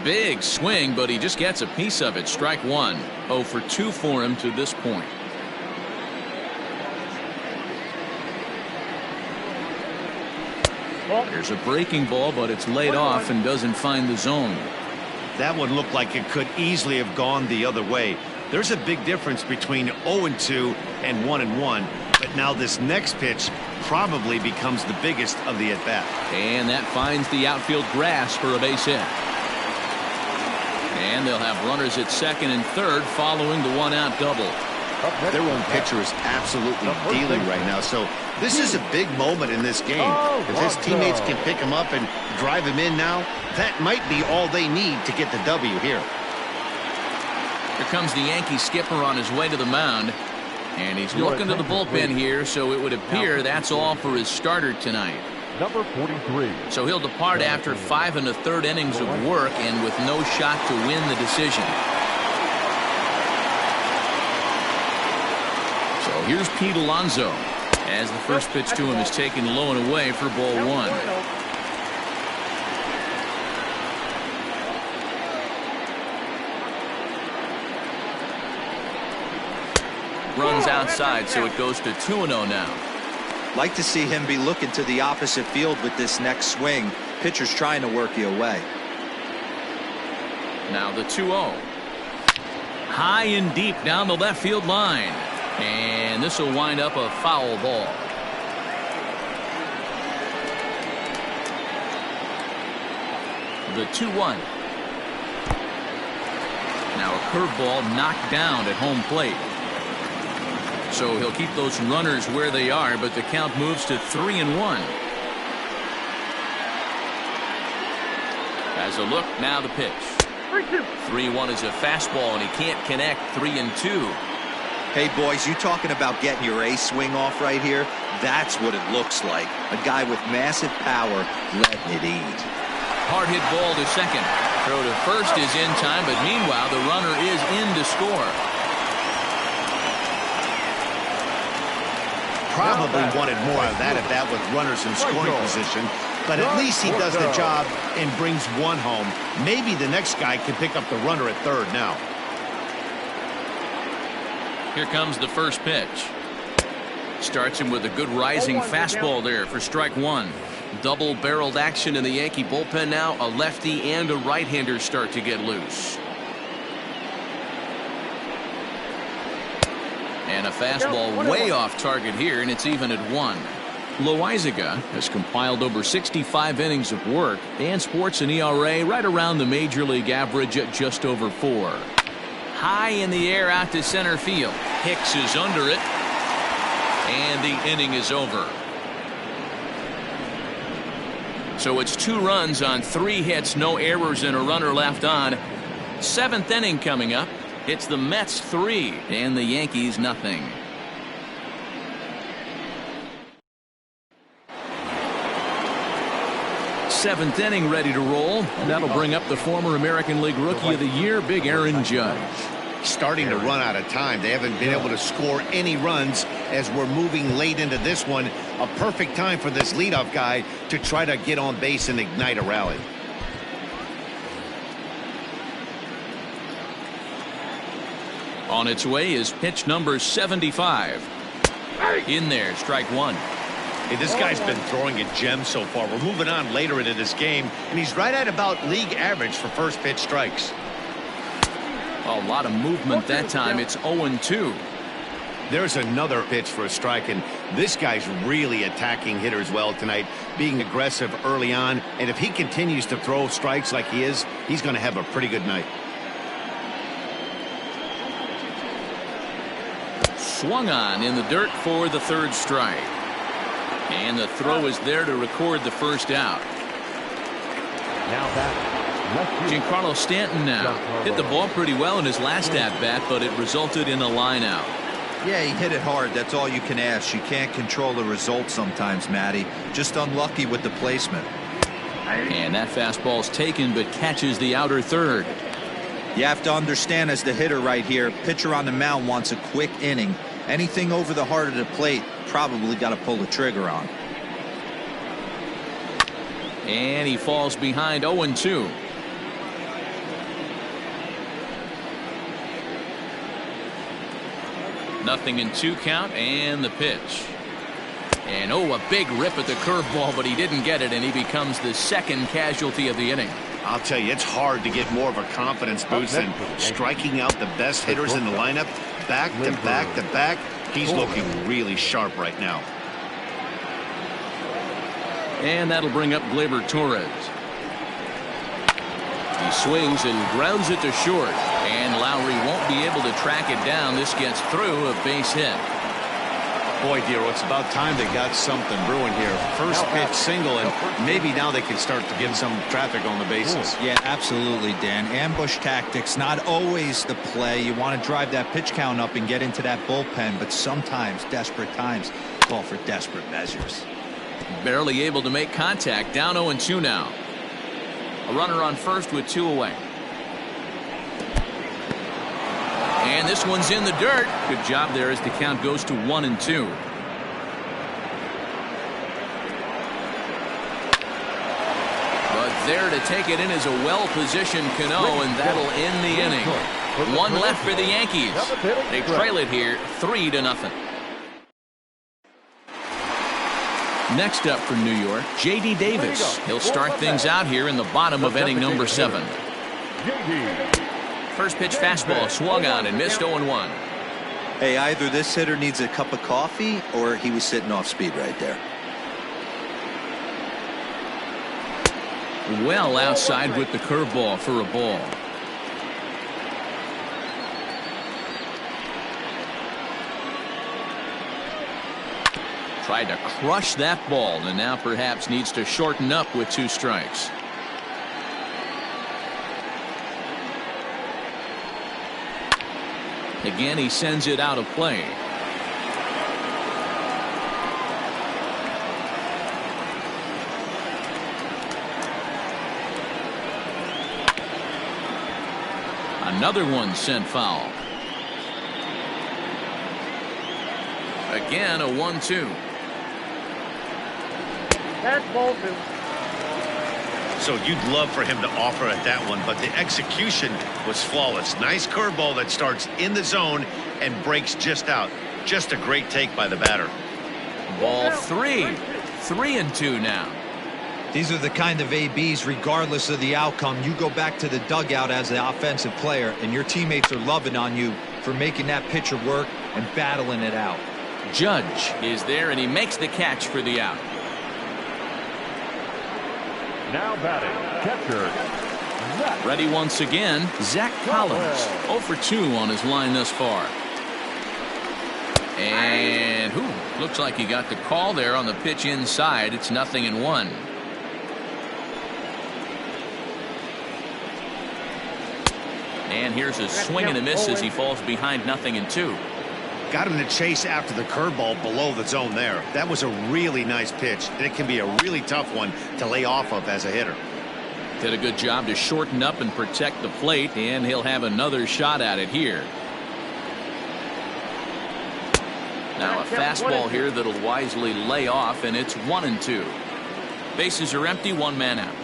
Big swing, but he just gets a piece of it. Strike one. 0 for 2 for him to this point. Here's a breaking ball, but it's laid off and doesn't find the zone. That one looked like it could easily have gone the other way. There's a big difference between 0-2 and 1-1. But now this next pitch probably becomes the biggest of the at-bat. And that finds the outfield grass for a base hit. And they'll have runners at second and third following the 1-out double. Their own pitcher is absolutely dealing right now, so this is a big moment in this game. If his teammates can pick him up and drive him in now, that might be all they need to get the W here. Here comes the Yankee skipper on his way to the mound. And he's looking to the bullpen here, so it would appear that's all for his starter tonight. Number 43. So he'll depart after 5 1/3 innings of work and with no shot to win the decision. So here's Pete Alonso as the first pitch to him is taken low and away for ball 1. Runs outside, so it goes to 2-0 now. Like to see him be looking to the opposite field with this next swing. Pitcher's trying to work you away. Now the 2-0. High and deep down the left field line. And this will wind up a foul ball. The 2-1. Now a curveball knocked down at home plate. So he'll keep those runners where they are, but the count moves to 3-1. As a look, now the pitch. 3-1 is a fastball, and he can't connect. 3-2. Hey, boys, you talking about getting your A swing off right here? That's what it looks like. A guy with massive power letting it eat. Hard hit ball to second. Throw to first is in time, but meanwhile, the runner is in to score. Probably wanted more out of that at bat with runners in scoring position, but at least he does the job and brings one home. Maybe the next guy can pick up the runner at third now. Here comes the first pitch. Starts him with a good rising fastball there for strike one. Double-barreled action in the Yankee bullpen now. A lefty and a right-hander start to get loose. And a fastball way off target here, and it's even at 1. Loaizaga has compiled over 65 innings of work and sports an ERA right around the major league average at just over 4. High in the air out to center field. Hicks is under it, and the inning is over. So it's 2 runs on 3 hits, no errors, and a runner left on. 7th inning coming up. It's the Mets 3 and the Yankees nothing. Seventh inning ready to roll, and that'll bring up the former American League Rookie of the Year, Big Aaron Judge. Starting to run out of time. They haven't been able to score any runs as we're moving late into this one. A perfect time for this leadoff guy to try to get on base and ignite a rally. On its way is pitch number 75. In there, strike one. Hey, this guy's been throwing a gem so far. We're moving on later into this game, and he's right at about league average for first pitch strikes. A lot of movement that time. It's 0-2. There's another pitch for a strike, and this guy's really attacking hitters well tonight, being aggressive early on, and if he continues to throw strikes like he is, he's going to have a pretty good night. Swung on in the dirt for the third strike. And the throw is there to record the first out. Now back. Giancarlo Stanton now hit the ball pretty well in his last at-bat, but it resulted in a line out. Yeah, he hit it hard. That's all you can ask. You can't control the result sometimes, Matty. Just unlucky with the placement. And that fastball's taken, but catches the outer third. You have to understand, as the hitter right here, pitcher on the mound wants a quick inning. Anything over the heart of the plate, probably got to pull the trigger on. And he falls behind 0-2. Nothing in 2 count, and the pitch. And a big rip at the curveball, but he didn't get it, and he becomes the second casualty of the inning. I'll tell you, it's hard to get more of a confidence boost than striking out the best hitters in the lineup back to back to back. He's looking really sharp right now. And that'll bring up Gleyber Torres. He swings and grounds it to short. And Lowry won't be able to track it down. This gets through, a base hit. Boy, Dero, it's about time they got something brewing here. First pitch single, and maybe now they can start to get some traffic on the bases. Yeah, absolutely, Dan. Ambush tactics, not always the play. You want to drive that pitch count up and get into that bullpen, but sometimes, desperate times, call for desperate measures. Barely able to make contact. Down 0-2 now. A runner on first with 2 away. And this one's in the dirt. Good job there as the count goes to 1-2. But there to take it in is a well-positioned Cano, and that'll end the inning. 1 left for the Yankees. They trail it here 3-0. Next up for New York, J.D. Davis. He'll start things out here in the bottom of inning number 7. First pitch fastball swung on and missed 0-1. Hey, either this hitter needs a cup of coffee or he was sitting off speed right there. Well outside with the curveball for a ball. Tried to crush that ball, and now perhaps needs to shorten up with 2 strikes. Again, he sends it out of play. Another one sent foul. Again, a 1-2. That's ball 2. So you'd love for him to offer at that one, but the execution was flawless. Nice curveball that starts in the zone and breaks just out. Just a great take by the batter. Ball 3. 3-2 now. These are the kind of ABs, regardless of the outcome, you go back to the dugout as the offensive player, and your teammates are loving on you for making that pitcher work and battling it out. Judge is there, and he makes the catch for the out. Now batting, catcher. Ready once again, Zach Collins. 0 for 2 on his line thus far. And looks like he got the call there on the pitch inside. It's 0-1. And here's a swing and a miss as he falls behind 0-2. Got him to chase after the curveball below the zone there. That was a really nice pitch, and it can be a really tough one to lay off of as a hitter. Did a good job to shorten up and protect the plate, and he'll have another shot at it here. Now a fastball here that'll wisely lay off, and it's 1-2. Bases are empty, 1 man out.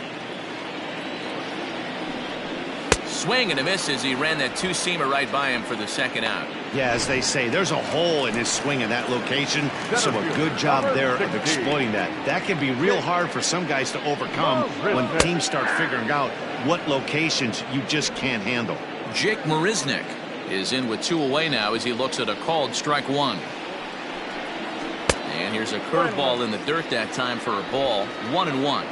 Swing and a miss as he ran that two-seamer right by him for the second out. Yeah, as they say, there's a hole in his swing in that location, so a good job there of exploiting that. That can be real hard for some guys to overcome when teams start figuring out what locations you just can't handle. Jake Marisnik is in with 2 away now as he looks at a called strike 1. And here's a curveball in the dirt that time for a ball. 1-1.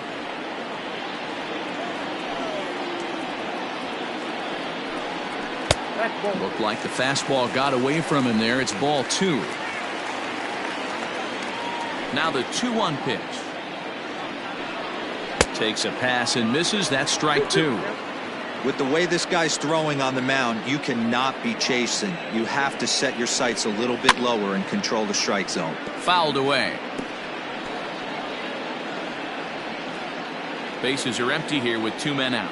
Looked like the fastball got away from him there. It's ball 2. Now the 2-1 pitch. Takes a pass and misses. That's strike 2. With the way this guy's throwing on the mound, you cannot be chasing. You have to set your sights a little bit lower and control the strike zone. Fouled away. Bases are empty here with 2 men out.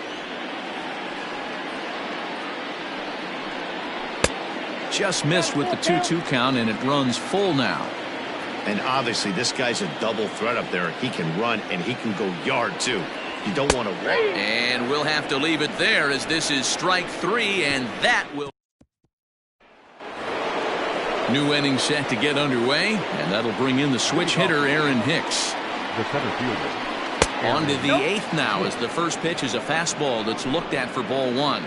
Just missed with the 2-2 count, and it runs full now. And obviously this guy's a double threat up there. He can run and he can go yard too. You don't want to walk. And we'll have to leave it there as this is strike 3, and that will. New inning set to get underway, and that'll bring in the switch hitter Aaron Hicks. The center fielder. On to the 8th now as the first pitch is a fastball that's looked at for ball 1.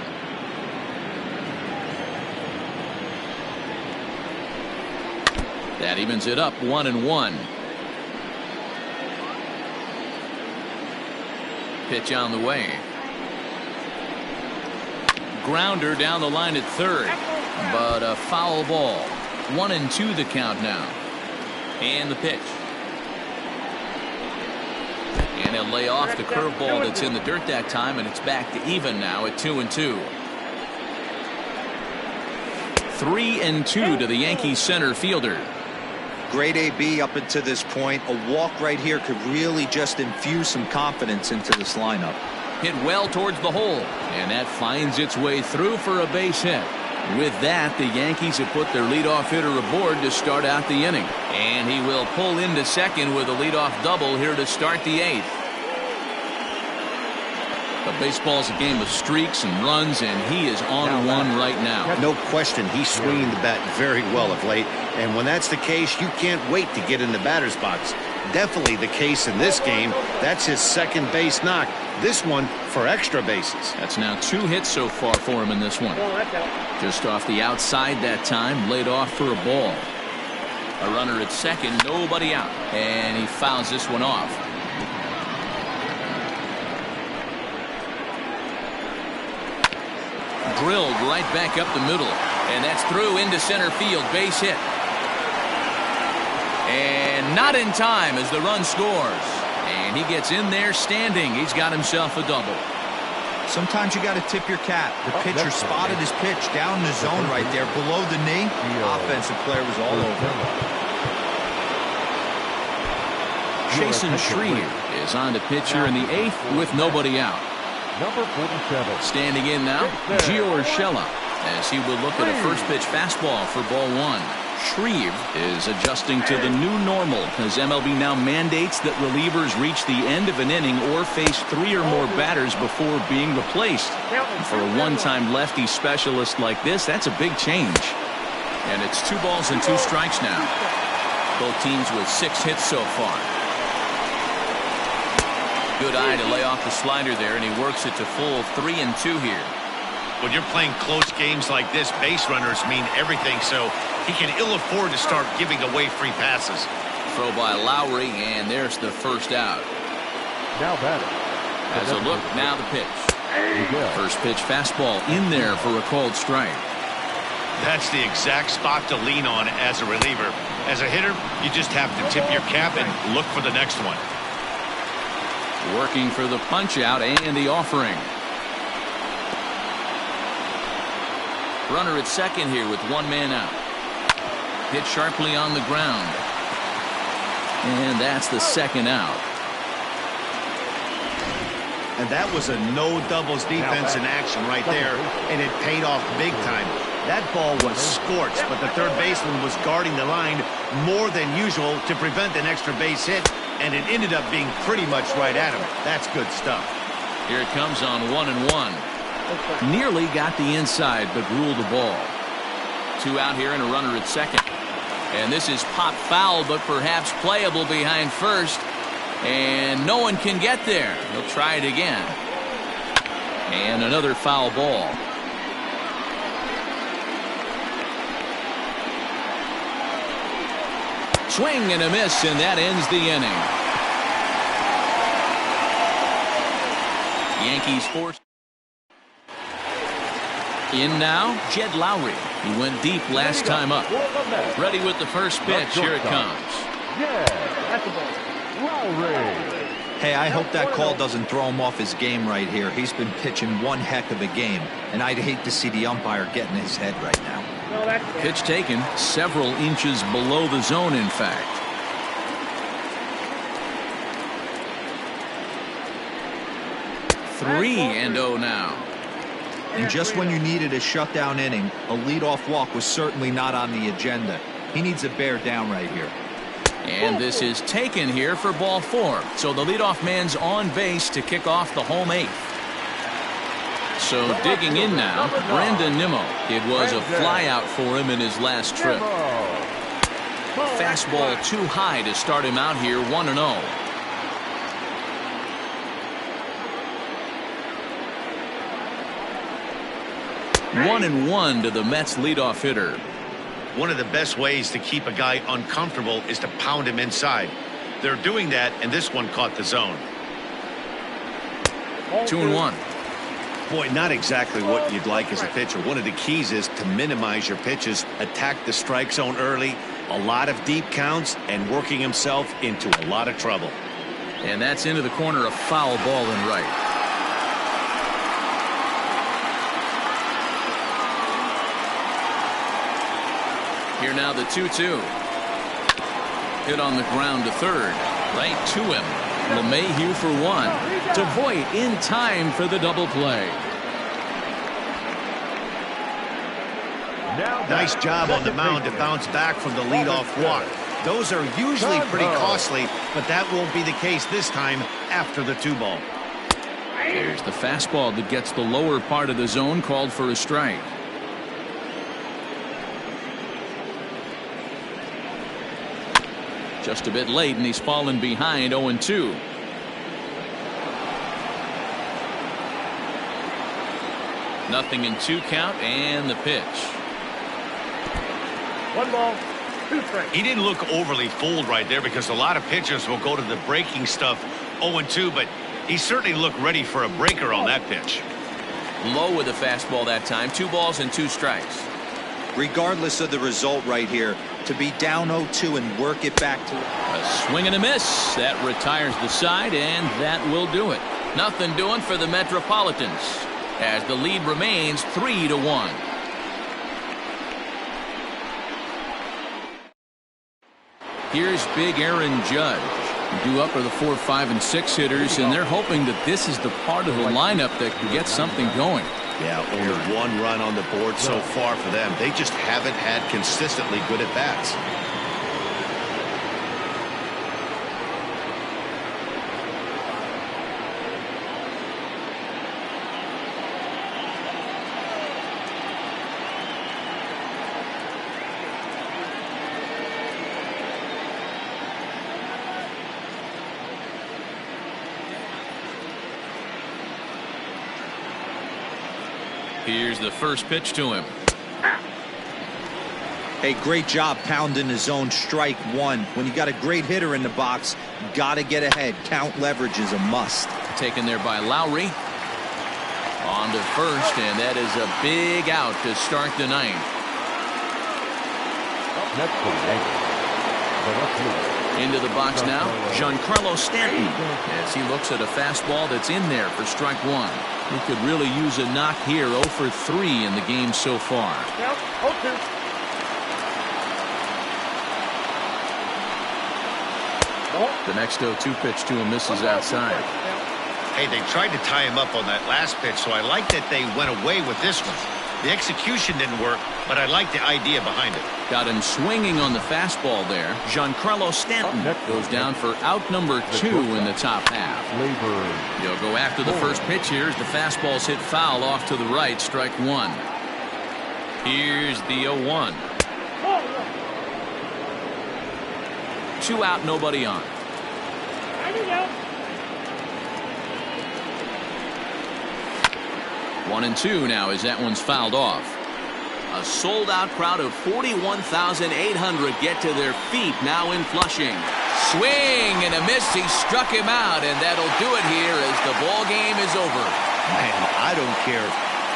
That evens it up 1-1. Pitch on the way. Grounder down the line at third, but a foul ball. 1-2 the count now. And the pitch. And he'll lay off the curveball that's in the dirt that time, and it's back to even now at 2-2. 3-2 to the Yankees center fielder. Great AB up until this point. A walk right here could really just infuse some confidence into this lineup. Hit well towards the hole, and that finds its way through for a base hit. With that, the Yankees have put their leadoff hitter aboard to start out the inning. And he will pull into second with a leadoff double here to start the 8th. But baseball's a game of streaks and runs, and he is on one right now. No question, he's swinging the bat very well of late. And when that's the case, you can't wait to get in the batter's box. Definitely the case in this game. That's his second base knock. This one for extra bases. That's now 2 hits so far for him in this one. Just off the outside that time, laid off for a ball. A runner at second, nobody out. And he fouls this one off. Drilled right back up the middle, and that's through into center field. Base hit, and not in time as the run scores, and he gets in there standing. He's got himself a double. Sometimes you got to tip your cap. The pitcher spotted his pitch down in the zone right there below the knee. The offensive player was all over. Jason Shreve is on to pitcher in the 8th with nobody out. Number 47. Standing in now, Gio Urshela, as he will look at a first pitch fastball for ball 1. Shreve is adjusting to the new normal as MLB now mandates that relievers reach the end of an inning or face 3 or more batters before being replaced. And for a one-time lefty specialist like this, that's a big change. And it's 2 balls and 2 strikes now. Both teams with 6 hits so far. Good eye to lay off the slider there, and he works it to full 3-2 here. When you're playing close games like this, base runners mean everything, so he can ill afford to start giving away free passes. Throw by Lowry, and there's the first out. Now batting. As a look, now the pitch. First pitch fastball in there for a called strike. That's the exact spot to lean on as a reliever. As a hitter, you just have to tip your cap and look for the next one. Working for the punch out and the offering. Runner at second here with 1 man out. Hit sharply on the ground. And that's the second out. And that was a no doubles defense in action right there, and it paid off big time. That ball was scorched, but the third baseman was guarding the line more than usual to prevent an extra base hit, and it ended up being pretty much right at him. That's good stuff. Here it comes on 1-1. Nearly got the inside, but ruled the ball. 2 out here and a runner at second. And this is pop foul, but perhaps playable behind first. And no one can get there. He'll try it again. And another foul ball. Swing and a miss, and that ends the inning. Yankees force. In now, Jed Lowry. He went deep last time up. Ready with the first pitch. Here it comes. Hey, I hope that call doesn't throw him off his game right here. He's been pitching one heck of a game, and I'd hate to see the umpire get in his head right now. Pitch taken several inches below the zone, in fact. Three and 0 now. And just when you needed a shutdown inning, a leadoff walk was certainly not on the agenda. He needs to bear down right here. And this is taken here for ball 4. So the leadoff man's on base to kick off the home 8th. So digging in now, Brandon Nimmo. It was a flyout for him in his last trip. Fastball too high to start him out here 1-0. One and 1 to the Mets leadoff hitter. One of the best ways to keep a guy uncomfortable is to pound him inside. They're doing that, and this one caught the zone. 2-1. Boy, not exactly what you'd like as a pitcher. One of the keys is to minimize your pitches, attack the strike zone early, a lot of deep counts, and working himself into a lot of trouble. And that's into the corner, a foul ball and right. Here now the 2-2. Hit on the ground to third. Right to him. LeMahieu for 1. To Voit in time for the double play. Nice job on the mound to bounce back from the leadoff walk. Those are usually pretty costly, but that won't be the case this time after the 2-ball. There's the fastball that gets the lower part of the zone, called for a strike. Just a bit late, and he's fallen behind 0-2. Nothing in 2 count, and the pitch. 1 ball, 2 strikes. He didn't look overly fooled right there because a lot of pitchers will go to the breaking stuff 0-2, but he certainly looked ready for a breaker on that pitch. Low with the fastball that time. 2 balls and 2 strikes. Regardless of the result right here, to be down 0-2 and work it back to a swing and a miss. That retires the side, and that will do it. Nothing doing for the Metropolitans as the lead remains 3-1. Here's big Aaron Judge. Due up are the 4, 5, and 6 hitters, and they're hoping that this is the part of the lineup that can get something going. Yeah, only 1 run on the board so far for them. They just haven't had consistently good at-bats. Here's the first pitch to him. Hey, great job pounding the zone. Strike 1. When you got a great hitter in the box, got to get ahead. Count leverage is a must. Taken there by Lowry. On to first, and that is a big out to start the 9th. Next for the Yankees, the left fielder. Into the box now, Giancarlo Stanton, as he looks at a fastball that's in there for strike 1. He could really use a knock here. 0 for 3 in the game so far. The next 0-2 pitch to him misses outside. Hey, they tried to tie him up on that last pitch, so I like that they went away with this one. The execution didn't work, but I like the idea behind it. Got him swinging on the fastball there. Giancarlo Stanton goes down for out number 2 in the top half. He'll go after the first pitch here as the fastball's hit foul off to the right, strike 1. Here's the 0-1. 2 out, nobody on. 1-2 now as that one's fouled off. A sold-out crowd of 41,800 get to their feet now in Flushing. Swing and a miss. He struck him out, and that'll do it here as the ball game is over. Man, I don't care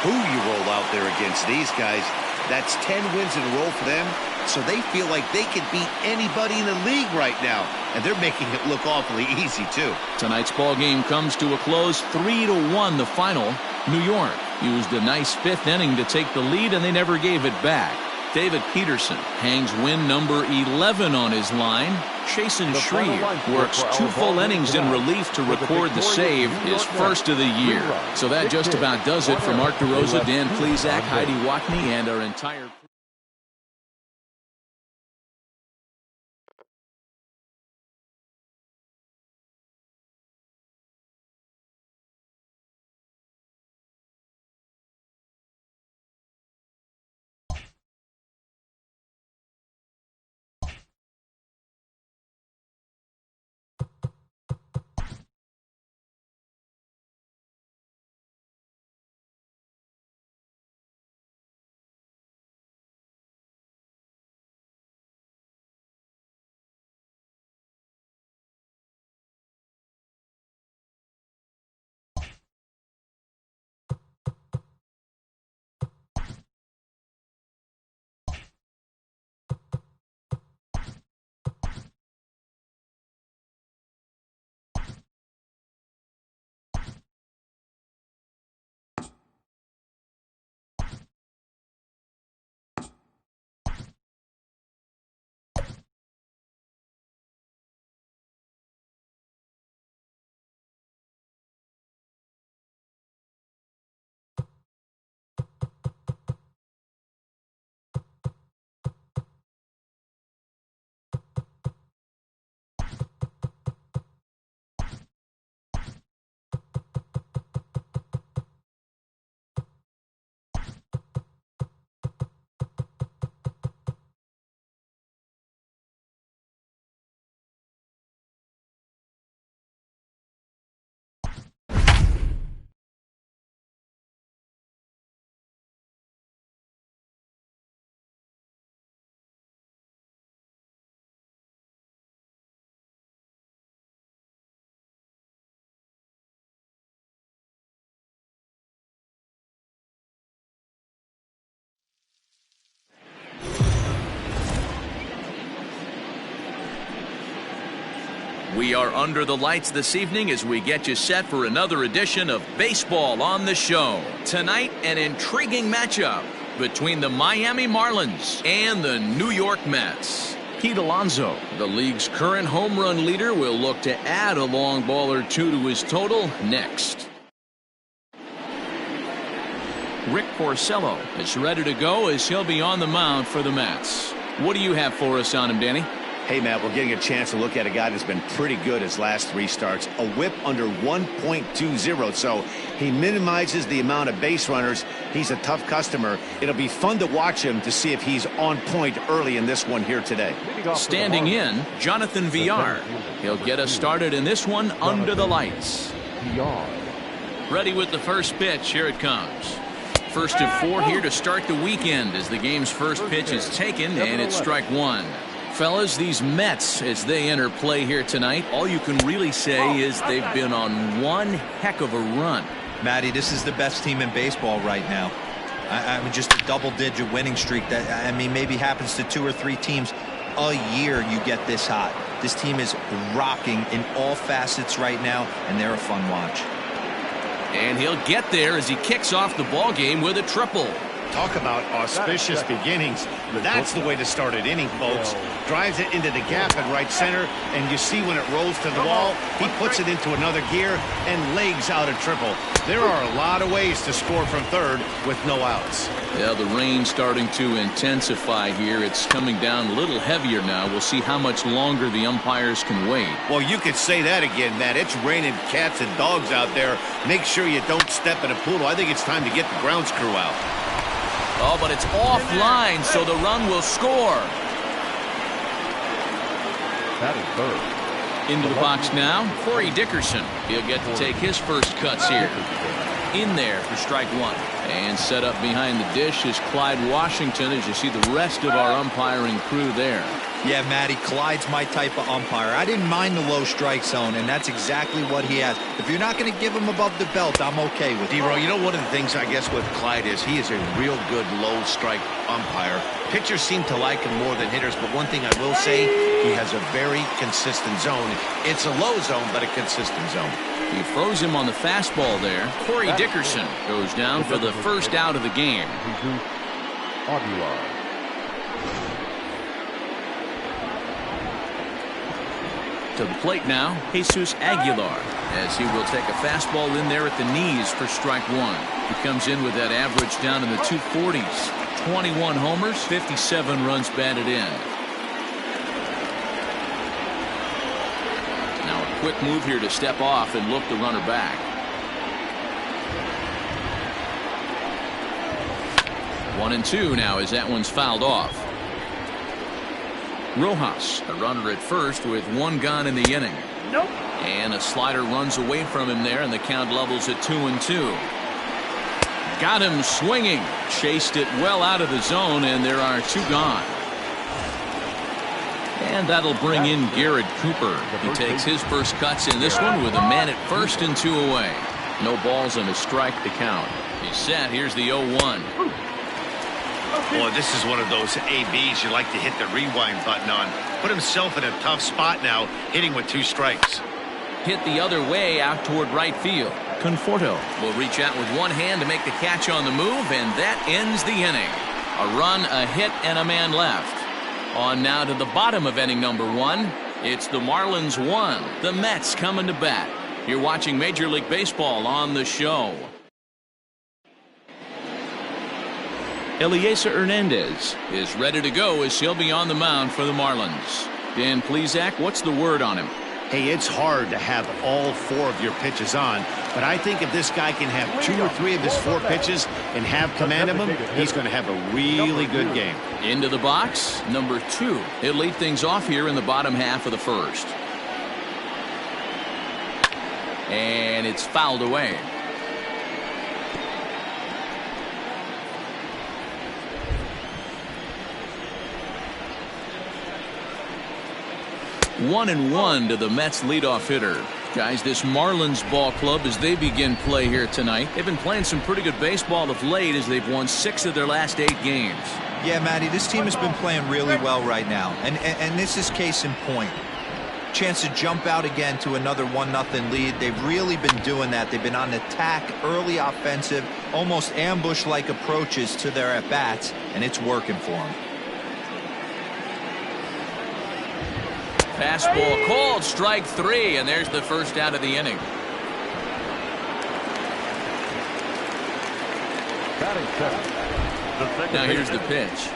who you roll out there against these guys. That's 10 wins in a row for them, so they feel like they can beat anybody in the league right now, and they're making it look awfully easy, too. Tonight's ball game comes to a close, 3-1 the final. New York used a nice 5th inning to take the lead, and they never gave it back. David Peterson hangs win number 11 on his line. Chasen Shreve works 2 full innings in relief to record the save, his first of the year. So that just about does it for Mark DeRosa, Dan Plesac, Heidi Watney, and our entire... We are under the lights this evening as we get you set for another edition of Baseball on the Show. Tonight, an intriguing matchup between the Miami Marlins and the New York Mets. Pete Alonso, the league's current home run leader, will look to add a long ball or 2 to his total next. Rick Porcello is ready to go as he'll be on the mound for the Mets. What do you have for us on him, Danny? Hey, Matt, we're getting a chance to look at a guy that's been pretty good his last 3 starts. A whip under 1.20, so he minimizes the amount of base runners. He's a tough customer. It'll be fun to watch him to see if he's on point early in this one here today. Standing in, Jonathan Villar. He'll get us started in this one under the lights. Ready with the first pitch. Here it comes. First of 4 here to start the weekend as the game's first pitch is taken, and it's strike 1. Fellas, these Mets, as they enter play here tonight, all you can really say is they've been on one heck of a run. Matty, this is the best team in baseball right now. I mean, just a double-digit winning streak that, I mean, maybe happens to 2 or 3 teams a year. You get this hot. This team is rocking in all facets right now, and they're a fun watch. And he'll get there as he kicks off the ball game with a triple. Talk about auspicious beginnings. That's the way to start an inning, folks. Drives it into the gap at right center, and you see when it rolls to the wall, he puts it into another gear and legs out a triple. There are a lot of ways to score from third with no outs. Yeah, the rain's starting to intensify here. It's coming down a little heavier now. We'll see how much longer the umpires can wait. Well, you could say that again, Matt. It's raining cats and dogs out there. Make sure you don't step in a poodle. I think it's time to get the grounds crew out. Oh, but it's offline, so the run will score. That is third. Into the box now, Corey Dickerson. He'll get to take his first cuts here. In there for strike one. And set up behind the dish is Clyde Washington, as you see the rest of our umpiring crew there. Yeah, Matty, Clyde's my type of umpire. I didn't mind the low strike zone, and that's exactly what he has. If you're not going to give him above the belt, I'm okay with it. D-Row, you know, one of the things I guess with Clyde is he is a real good low strike umpire. Pitchers seem to like him more than hitters, but one thing I will say, he has a very consistent zone. It's a low zone, but a consistent zone. He froze him on the fastball there. Corey Dickerson goes down for the first out of the game. To the plate now, Jesus Aguilar, as he will take a fastball in there at the knees for strike one. He comes in with that average down in the 240s. 21 homers, 57 runs batted in. Now a quick move here to step off and look the runner back. 1-2 now as that one's fouled off. Rojas, a runner at first with one gone in the inning. Nope. And a slider runs away from him there, and the count levels at 2-2. Got him swinging. Chased it well out of the zone, and there are two gone. And that'll bring in Garrett Cooper. He takes his first cuts in this one with a man at first and two away. No balls and a strike to count. He's set. Here's the 0-1. Boy, this is one of those ABs you like to hit the rewind button on. Put himself in a tough spot now, hitting with two strikes. Hit the other way out toward right field. Conforto will reach out with one hand to make the catch on the move, and that ends the inning. A run, a hit, and a man left. On now to the bottom of inning number one. It's the Marlins 1, the Mets coming to bat. You're watching Major League Baseball on the show. Elieser Hernandez is ready to go as he'll be on the mound for the Marlins. Dan Plesac, what's the word on him? Hey, it's hard to have all four of your pitches on, but I think if this guy can have 2 or 3 of his 4 pitches and have command of them, he's going to have a really good game. Into the box, number 2. He'll lead things off here in the bottom half of the first. And it's fouled away. One and one to the Mets leadoff hitter. Guys, this Marlins ball club, as they begin play here tonight, they've been playing some pretty good baseball of late as they've won 6 of their last 8 games. Yeah, Matty, this team has been playing really well right now, and this is case in point. Chance to jump out again to another 1-0 lead. They've really been doing that. They've been on attack, early offensive, almost ambush-like approaches to their at-bats, and it's working for them. Fastball called, strike 3, and there's the first out of the inning. Now here's the pitch.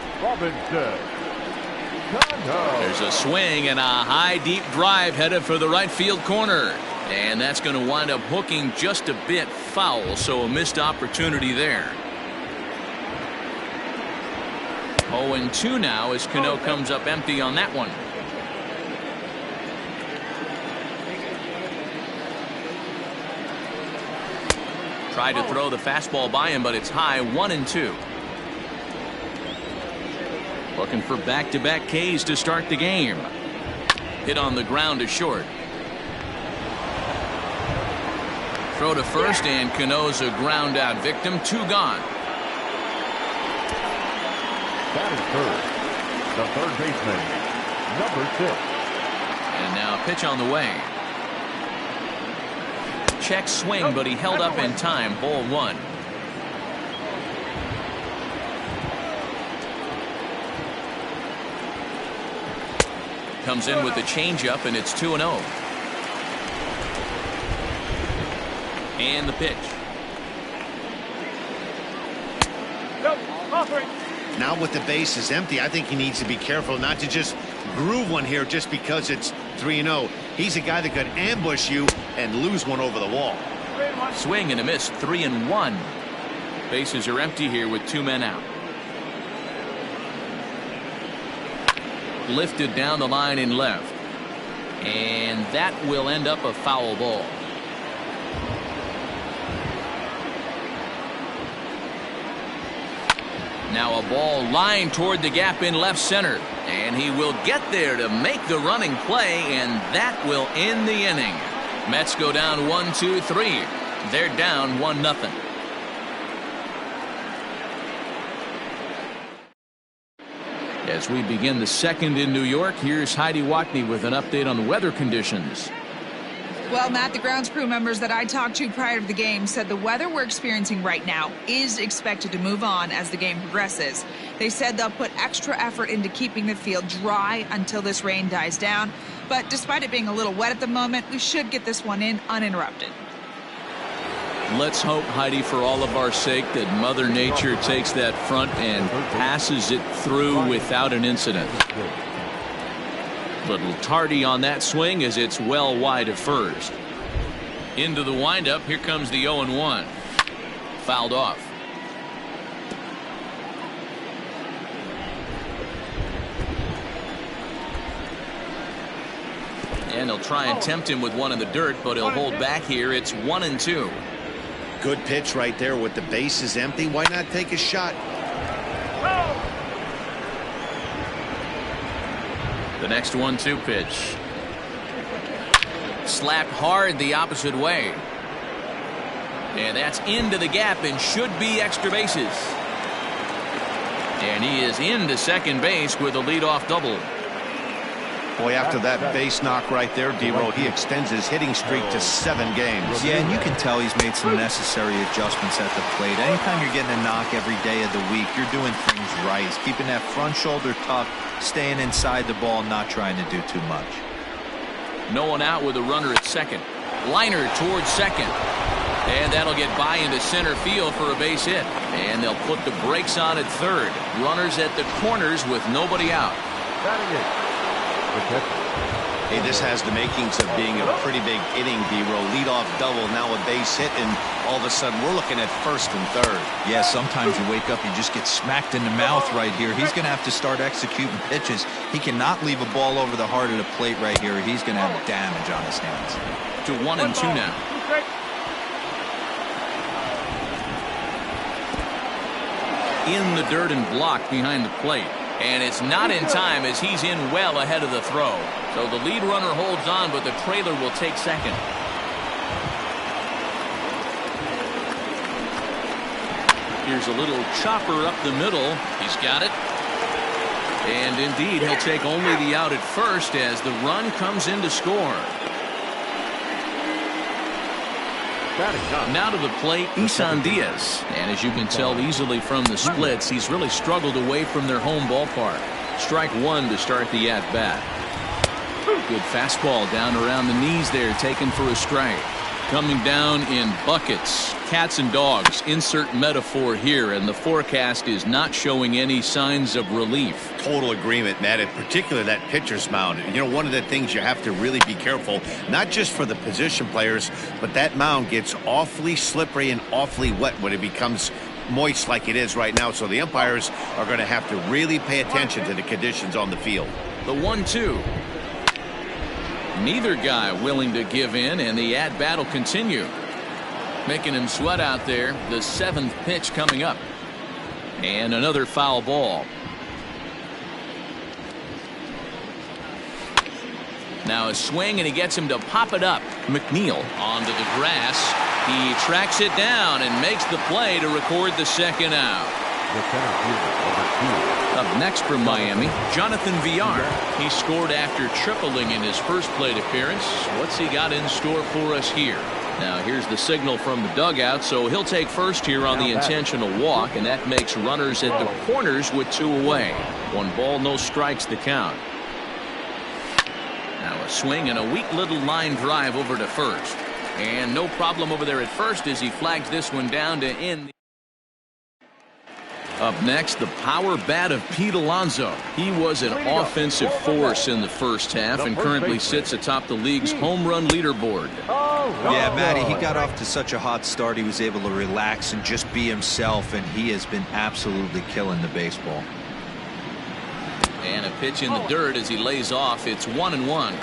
There's a swing and a high deep drive headed for the right field corner, and that's going to wind up hooking just a bit foul, so a missed opportunity there. 0-2 now as Cano comes up empty on that one. Tried to throw the fastball by him, but it's high. 1-2. Looking for back-to-back Ks to start the game. Hit on the ground to short. Throw to first, and Cano's a ground-out victim. 2 gone. That is third. The third baseman, number 6. And now a pitch on the way. Check swing, but he held up in time. Ball 1. comes in with the changeup, and it's 2-0. And the pitch. Now with the base is empty, I think he needs to be careful not to just groove one here just because it's 3-0. He's a guy that could ambush you and lose one over the wall. Swing and a miss, 3-1. Bases are empty here with 2 men out. Lifted down the line in left. And that will end up a foul ball. Now a ball lined toward the gap in left center. And he will get there to make the running play, and that will end the inning. Mets go down 1-2-3. They're down 1-0. As we begin the second in New York, here's Heidi Wackney with an update on the weather conditions. Well, Matt, the grounds crew members that I talked to prior to the game said the weather we're experiencing right now is expected to move on as the game progresses. They said they'll put extra effort into keeping the field dry until this rain dies down. But despite it being a little wet at the moment, we should get this one in uninterrupted. Let's hope, Heidi, for all of our sake, that Mother Nature takes that front and passes it through without an incident. Little tardy on that swing as it's well wide of first. Into the windup. Here comes the 0-1. Fouled off. And he'll try and tempt him with one in the dirt, but he'll hold back here. It's 1-2. Good pitch right there with the bases empty. Why not take a shot? The next 1-2 pitch. Slapped hard the opposite way. And that's into the gap and should be extra bases. And he is into second base with a leadoff double. Boy, after that base knock right there, D-Roll, he extends his hitting streak to 7 games. Yeah, and you can tell he's made some necessary adjustments at the plate. Anytime you're getting a knock every day of the week, you're doing things right. He's keeping that front shoulder tucked, staying inside the ball, not trying to do too much. No one out with a runner at second. Liner towards second. And that'll get by into center field for a base hit. And they'll put the brakes on at third. Runners at the corners with nobody out. Hey, this has the makings of being a pretty big inning, D-Roll. Leadoff double, now a base hit, and all of a sudden we're looking at first and third. Yeah, sometimes you wake up, you just get smacked in the mouth right here. He's going to have to start executing pitches. He cannot leave a ball over the heart of the plate right here. He's going to have damage on his hands. To 1-2 now. In the dirt and blocked behind the plate. And it's not in time as he's in well ahead of the throw. So the lead runner holds on, but the trailer will take second. Here's a little chopper up the middle. He's got it. And indeed, he'll take only the out at first as the run comes in to score. Now to the plate, Isan Diaz. And as you can tell easily from the splits, he's really struggled away from their home ballpark. Strike one to start the at-bat. Good fastball down around the knees there, taken for a strike. Coming down in buckets. Cats and dogs, insert metaphor here, and the forecast is not showing any signs of relief. Total agreement, Matt, in particular that pitcher's mound. You know, one of the things you have to really be careful, not just for the position players, but that mound gets awfully slippery and awfully wet when it becomes moist like it is right now. So the umpires are going to have to really pay attention to the conditions on the field. The 1-2. Neither guy willing to give in, and the at-bat will continue. Making him sweat out there. The 7th pitch coming up. And another foul ball. Now a swing, and he gets him to pop it up. McNeil onto the grass. He tracks it down and makes the play to record the second out. Up next from Miami, Jonathan Villar. He scored after tripling in his first plate appearance. What's he got in store for us here? Now here's the signal from the dugout, so he'll take first here on the intentional walk, and that makes runners at the corners with 2 away. 1 ball, no strikes to count. Now a swing and a weak little line drive over to first. And no problem over there at first as he flags this one down to end. Up next, the power bat of Pete Alonso. He was an offensive force in the first half and currently sits atop the league's home run leaderboard. Yeah, Matty, he got off to such a hot start. He was able to relax and just be himself, and he has been absolutely killing the baseball. And a pitch in the dirt as he lays off. It's 1-1.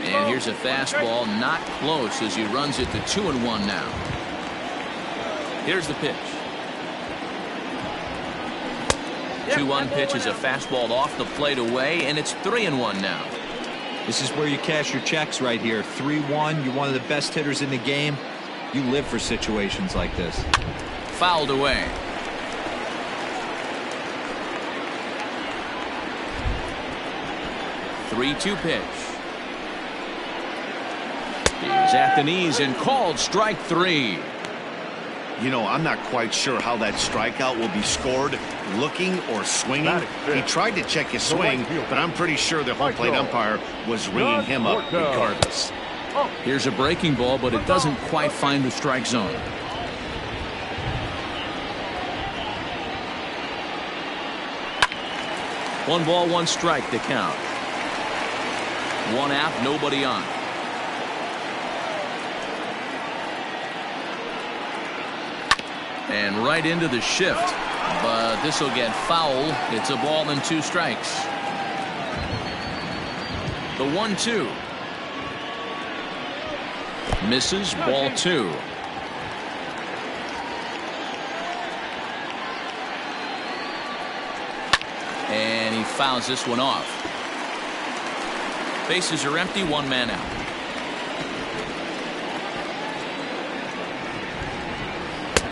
And here's a fastball, not close, as he runs it to 2-1 now. Here's the pitch. 2-1 pitch is a fastball off the plate away, and it's 3-1 now. This is where you cash your checks right here. 3-1. You're one of the best hitters in the game. You live for situations like this. Fouled away. Three-two pitch. He's at the knees and called strike three. You know, I'm not quite sure how that strikeout will be scored, looking or swinging. He tried to check his swing, but I'm pretty sure the home plate umpire was ringing him up regardless. Here's a breaking ball, but it doesn't quite find the strike zone. One ball, one strike to count. One out, nobody on. And right into the shift, but this will get foul. It's a ball and two strikes. The 1-2 misses, ball two. And he fouls this one off. Bases are empty, one man out.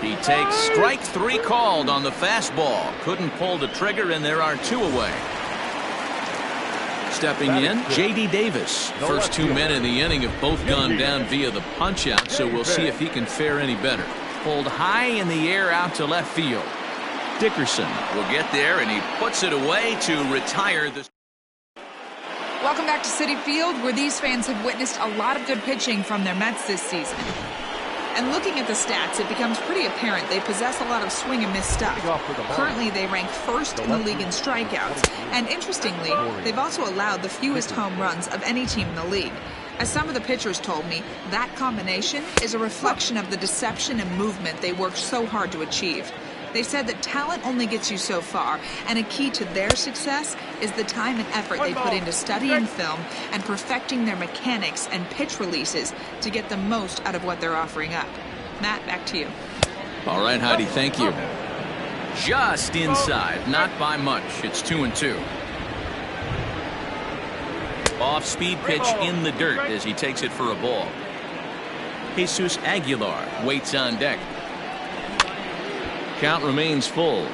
He takes strike three called on the fastball. Couldn't pull the trigger, and there are two away. Stepping in, J.D. Davis. First 2 men in the inning have both gone down via the punch-out, so we'll see if he can fare any better. Pulled high in the air out to left field. Dickerson will get there, and he puts it away to retire the... Welcome back to Citi Field, where these fans have witnessed a lot of good pitching from their Mets this season. And looking at the stats, it becomes pretty apparent they possess a lot of swing and miss stuff. Currently, they rank first in the league in strikeouts. And interestingly, they've also allowed the fewest home runs of any team in the league. As some of the pitchers told me, that combination is a reflection of the deception and movement they worked so hard to achieve. They said that talent only gets you so far, and a key to their success is the time and effort they put into studying film and perfecting their mechanics and pitch releases to get the most out of what they're offering up. Matt, back to you. All right, Heidi, thank you. Just inside, not by much. It's 2-2. Off-speed pitch in the dirt as he takes it for a ball. Jesus Aguilar waits on deck. Count remains full.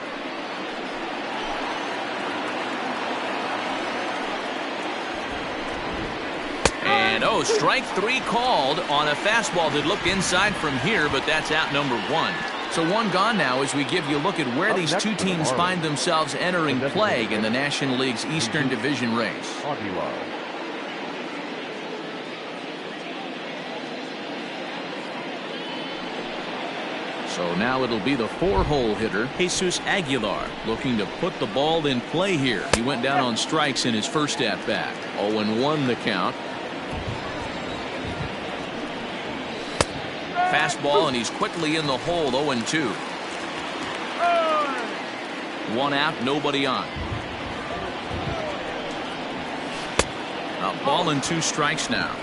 And strike three called on a fastball that looked inside from here, but that's out number one. So one gone now as we give you a look at where these two teams find themselves entering play in the National League's Eastern Division race. So now it'll be the four-hole hitter, Jesus Aguilar, looking to put the ball in play here. He went down on strikes in his first at-bat. 0-1 the count. Fastball, and he's quickly in the hole, 0-2. One out, nobody on. A ball and two strikes now.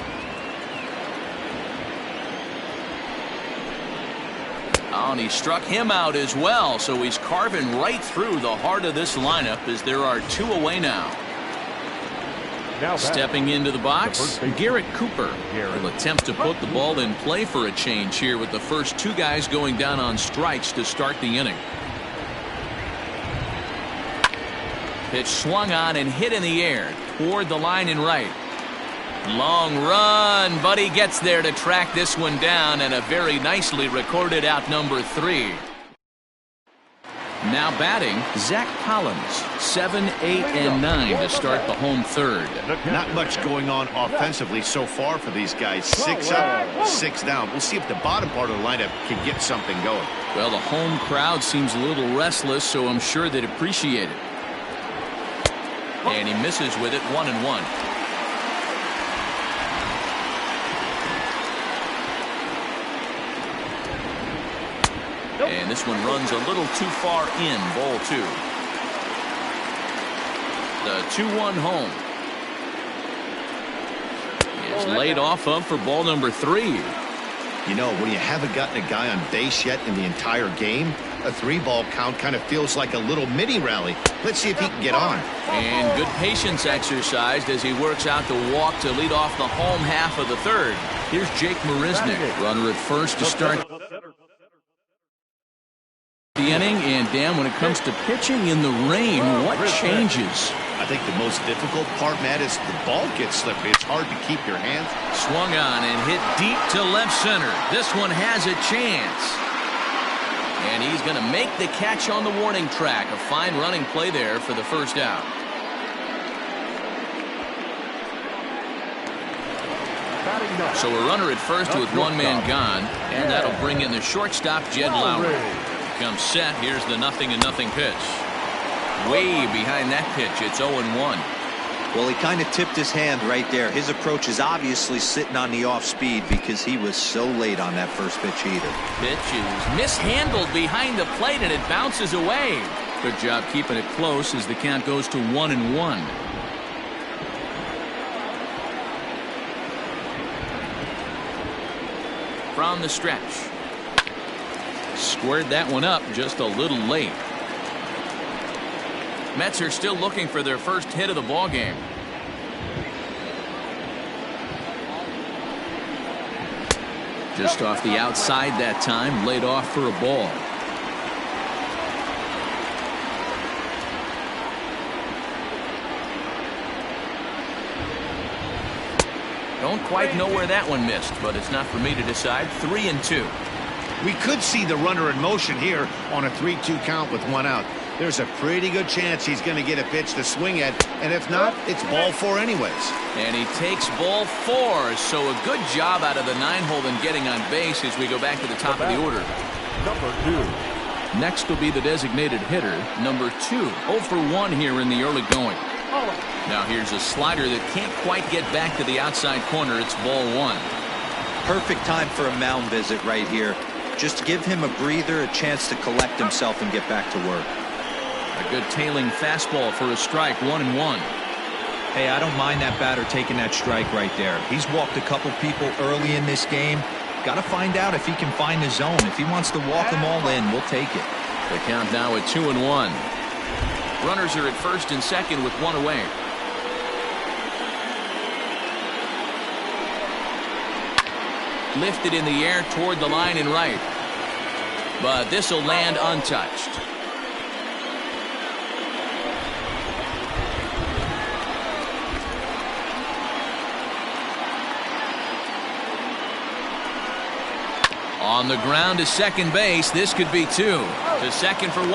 And he struck him out as well, so he's carving right through the heart of this lineup as there are two away now. Stepping into the box, Garrett Cooper will attempt to put the ball in play for a change here with the first two guys going down on strikes to start the inning. Pitch swung on and hit in the air toward the line and right. Long run, but he gets there to track this one down, and a very nicely recorded out number three. Now batting, Zach Collins, 7, 8, and 9 to start the home third. Not much going on offensively so far for these guys. 6 up, 6 down. We'll see if the bottom part of the lineup can get something going. Well, the home crowd seems a little restless, so I'm sure they'd appreciate it. And he misses with it, 1-1. And this one runs a little too far in, ball 2. The 2-1 home. Is laid off of for ball number 3. You know, when you haven't gotten a guy on base yet in the entire game, a 3-ball count kind of feels like a little mini rally. Let's see if he can get on. And good patience exercised as he works out the walk to lead off the home half of the third. Here's Jake Marisnick, runner at first to start the inning. And Dan, when it comes to pitching in the rain, what changes? I think the most difficult part, Matt, is the ball gets slippery. It's hard to keep your hands. Swung on and hit deep to left center. This one has a chance. And he's going to make the catch on the warning track. A fine running play there for the first out. So a runner at first with one man gone. And that'll bring in the shortstop, Jed Lowry. Comes set. Here's the 0-0 pitch. Way behind that pitch. It's 0-1. Well, he kind of tipped his hand right there. His approach is obviously sitting on the off speed because he was so late on that first pitch heater. Pitch is mishandled behind the plate and it bounces away. Good job keeping it close as the count goes to 1-1. From the stretch. Squared that one up just a little late. Mets are still looking for their first hit of the ball game. Just off the outside that time, laid off for a ball. Don't quite know where that one missed, but it's not for me to decide. 3-2. We could see the runner in motion here on a 3-2 count with 1 out. There's a pretty good chance he's going to get a pitch to swing at, and if not, it's ball 4 anyways. And he takes ball 4, so a good job out of the 9-hole in getting on base as we go back to the top of the order. Number 2. Next will be the designated hitter, number 2. 0 for 1 here in the early going. Now here's a slider that can't quite get back to the outside corner. It's ball 1. Perfect time for a mound visit right here. Just give him a breather, a chance to collect himself and get back to work. A good tailing fastball for a strike, 1-1. Hey, I don't mind that batter taking that strike right there. He's walked a couple people early in this game. Got to find out if he can find the zone. If he wants to walk them all in, we'll take it. The count now at 2-1. Runners are at first and second with 1 away. Lifted in the air toward the line and right. But this will land untouched. On the ground to second base. This could be 2. To second for 1.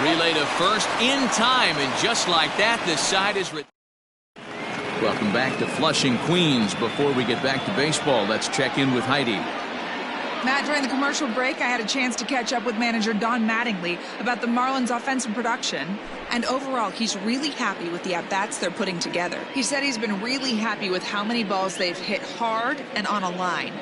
Relay to first in time. And just like that, the side is... Welcome back to Flushing, Queens. Before we get back to baseball, let's check in with Heidi. Matt, during the commercial break, I had a chance to catch up with manager Don Mattingly about the Marlins' offensive production. And overall, he's really happy with the at-bats they're putting together. He said he's been really happy with how many balls they've hit hard and on a line.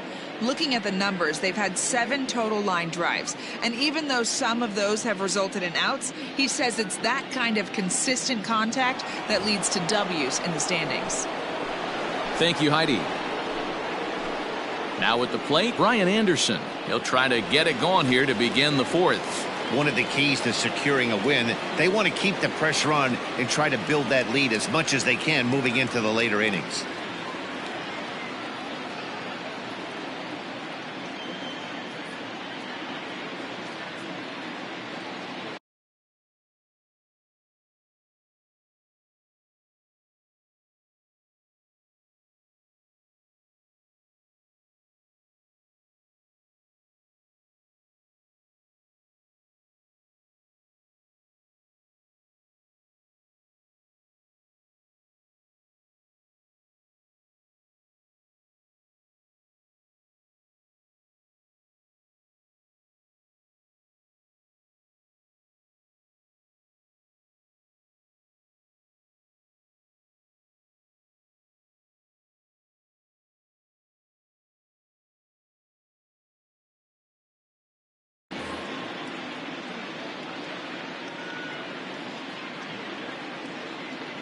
Looking at the numbers, they've had 7 total line drives. And even though some of those have resulted in outs, he says it's that kind of consistent contact that leads to W's in the standings. Thank you, Heidi. Now at the plate, Brian Anderson. He'll try to get it going here to begin the 4th. One of the keys to securing a win, they want to keep the pressure on and try to build that lead as much as they can moving into the later innings.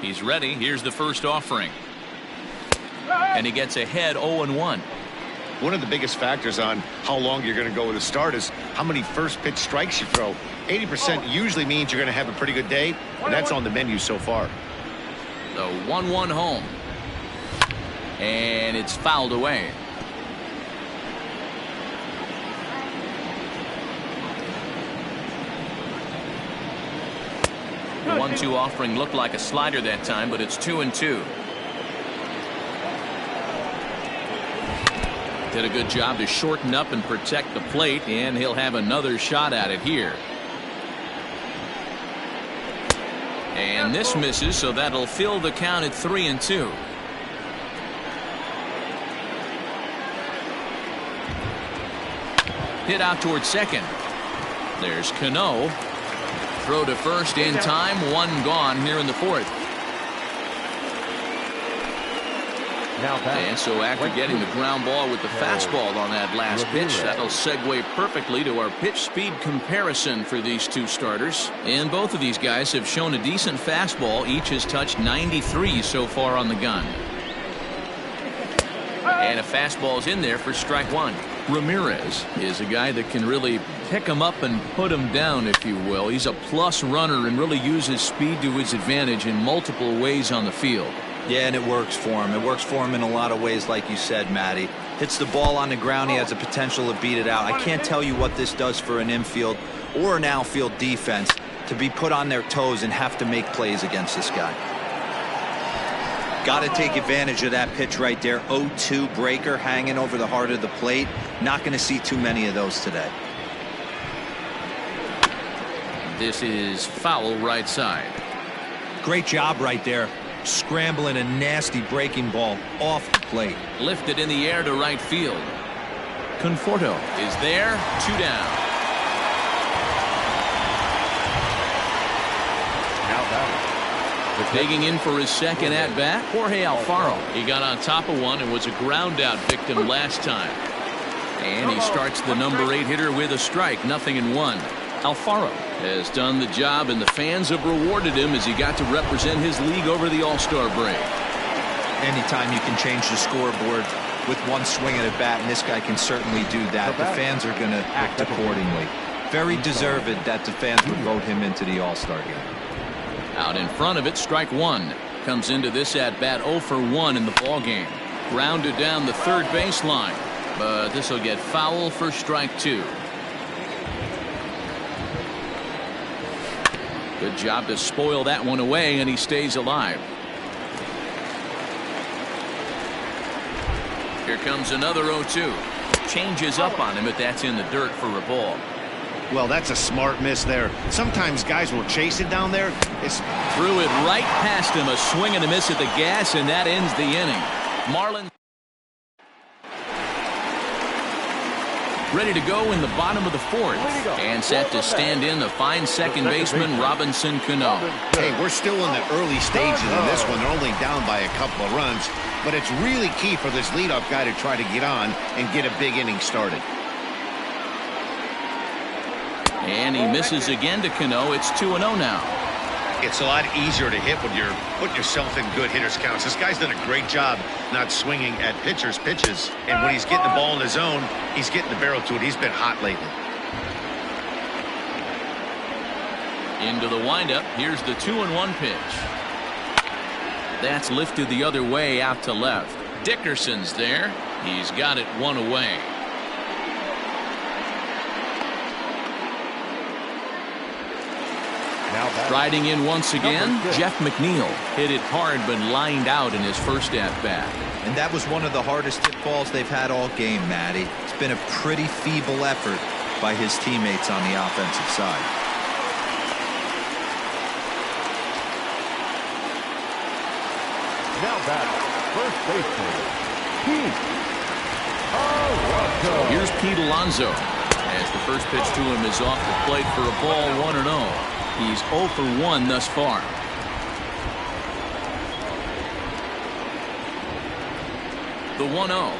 He's ready. Here's the first offering. And he gets ahead 0-1. One of the biggest factors on how long you're going to go with a start is how many first pitch strikes you throw. 80% usually means you're going to have a pretty good day, and that's on the menu so far. The 1-1 home. And it's fouled away. The 1-2 offering looked like a slider that time, but it's 2-2. Did a good job to shorten up and protect the plate, and he'll have another shot at it here. And this misses, so that'll fill the count at 3-2. Hit out towards second. There's Cano. Throw to first in time. One gone here in the fourth. And so after getting the ground ball with the fastball on that last pitch, that'll segue perfectly to our pitch speed comparison for these two starters. And both of these guys have shown a decent fastball. Each has touched 93 so far on the gun. And a fastball's in there for strike one. Ramirez is a guy that can really pick him up and put him down, if you will. He's a plus runner and really uses speed to his advantage in multiple ways on the field. Yeah, and it works for him. It works for him in a lot of ways, like you said, Matty. Hits the ball on the ground. He has the potential to beat it out. I can't tell you what this does for an infield or an outfield defense to be put on their toes and have to make plays against this guy. Got to take advantage of that pitch right there. 0-2 breaker hanging over the heart of the plate. Not going to see too many of those today. This is foul right side. Great job right there. Scrambling a nasty breaking ball off the plate. Lifted in the air to right field. Conforto is there. 2 down. Digging in for his second at-bat, Jorge Alfaro. He got on top of one and was a ground-out victim last time. And he starts the number 8 hitter with a strike, 0-1. Alfaro has done the job, and the fans have rewarded him as he got to represent his league over the All-Star break. Anytime you can change the scoreboard with one swing at a bat, and this guy can certainly do that, the fans are going to act accordingly. Very deserved that the fans would vote him into the All-Star game. Out in front of it, strike one. Comes into this at-bat 0-for-1 in the ballgame. Grounded down the third baseline, but this will get foul for strike 2. Good job to spoil that one away, and he stays alive. Here comes another 0-2. Changes up on him, but that's in the dirt for a ball. Well, that's a smart miss there. Sometimes guys will chase it down there. Threw it right past him. A swing and a miss at the gas, and that ends the inning. Marlin ready to go in the bottom of the fourth, and set to stand in the fine second baseman Robinson Cano. Hey, we're still in the early stages of this one. They're only down by a couple of runs, but it's really key for this leadoff guy to try to get on and get a big inning started. And he misses again to Cano. It's 2-0 now. It's a lot easier to hit when you're putting yourself in good hitters counts. This guy's done a great job not swinging at pitchers' pitches. And when he's getting the ball in his zone, he's getting the barrel to it. He's been hot lately. Into the windup. Here's the 2-1 pitch. That's lifted the other way out to left. Dickerson's there. He's got it one away. Riding in once again, Jeff McNeil. Hit it hard but lined out in his first at-bat. And that was one of the hardest hit balls they've had all game, Matty. It's been a pretty feeble effort by his teammates on the offensive side. Now back, first baseman, Pete Alonso. Here's Pete Alonso, as the first pitch to him is off the plate for a ball, 1-0. He's 0-for-1 thus far. The 1-0.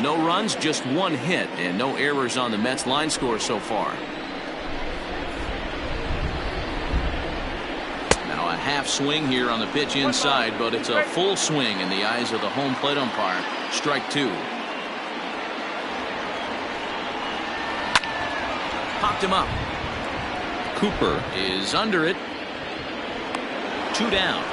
No runs, just one hit, and no errors on the Mets line score so far. half swing here on the pitch inside, but it's a full swing in the eyes of the home plate umpire. Strike two. Popped him up. Cooper is under it. 2 down.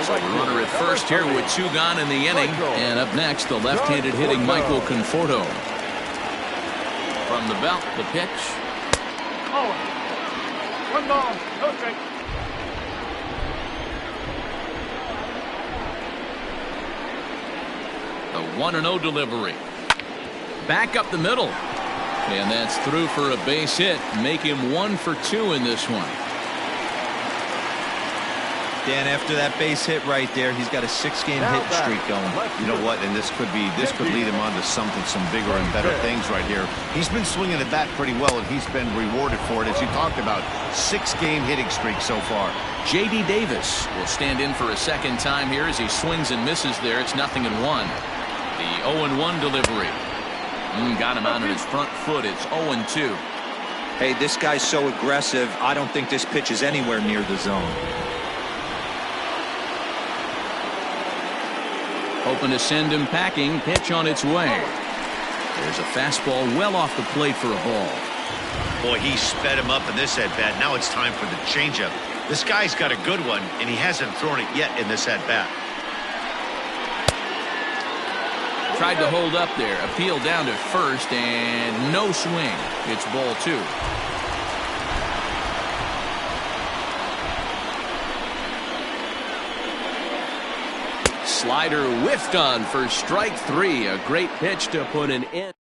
So runner at first here with 2 gone in the inning. And up next, the left-handed hitting Michael Conforto. From the belt, the pitch. Oh, 1 ball, no strike. The 1-0 delivery. Back up the middle. And that's through for a base hit. Make him 1 for 2 in this one. Dan, after that base hit right there, he's got a 6-game hit streak going. You know what? And this could lead him on to some bigger and better things right here. He's been swinging the bat pretty well, and he's been rewarded for it, as you talked about. 6-game hitting streak so far. J.D. Davis will stand in for a second time here as he swings and misses there. It's 0-1. The 0-1 delivery. Got him out on his front foot. It's 0-2. Hey, this guy's so aggressive. I don't think this pitch is anywhere near the zone. Hoping to send him packing. Pitch on its way. There's a fastball well off the plate for a ball. Boy, he sped him up in this at-bat. Now it's time for the changeup. This guy's got a good one, and he hasn't thrown it yet in this at-bat. Tried to hold up there. Appeal down to first, and no swing. It's ball 2. Slider whiffed on for strike 3. A great pitch to put an end.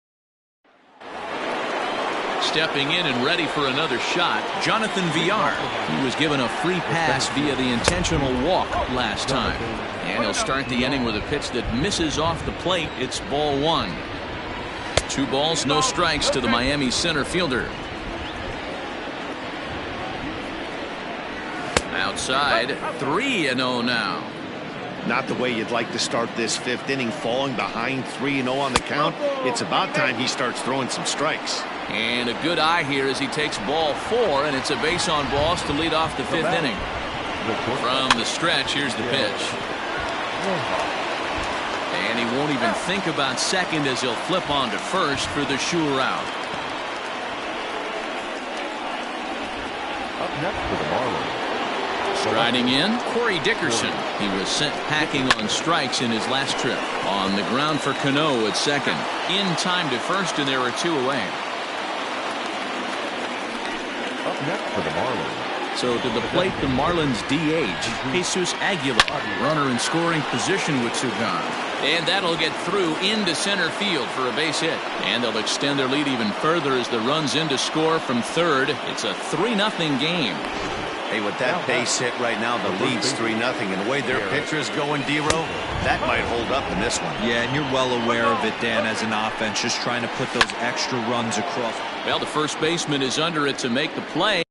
Stepping in and ready for another shot, Jonathan Villar. He was given a free pass via the intentional walk last time. And he'll start the inning with a pitch that misses off the plate. It's ball 1. 2 balls, no strikes to the Miami center fielder. Outside, 3-0 now. Not the way you'd like to start this 5th inning, falling behind 3-0 on the count. It's about time he starts throwing some strikes. And a good eye here as he takes ball 4, and it's a base on balls to lead off the 5th inning. From the stretch, here's the pitch. And he won't even think about second as he'll flip on to first for the sure out. Up next for the Marlins. Striding in, Corey Dickerson. He was sent packing on strikes in his last trip. On the ground for Cano at second. In time to first, and there are 2 away. Up next for the Marlins. So to the plate, the Marlins DH, Jesus Aguilar. Runner in scoring position with 2 gone. And that'll get through into center field for a base hit. And they'll extend their lead even further as the run's in to score from third. It's a 3-0 game. Hey, with that base hit right now, the lead's 3-0. And the way their pitcher's going, D-Row, that might hold up in this one. Yeah, and you're well aware of it, Dan, as an offense, just trying to put those extra runs across. Well, the first baseman is under it to make the play.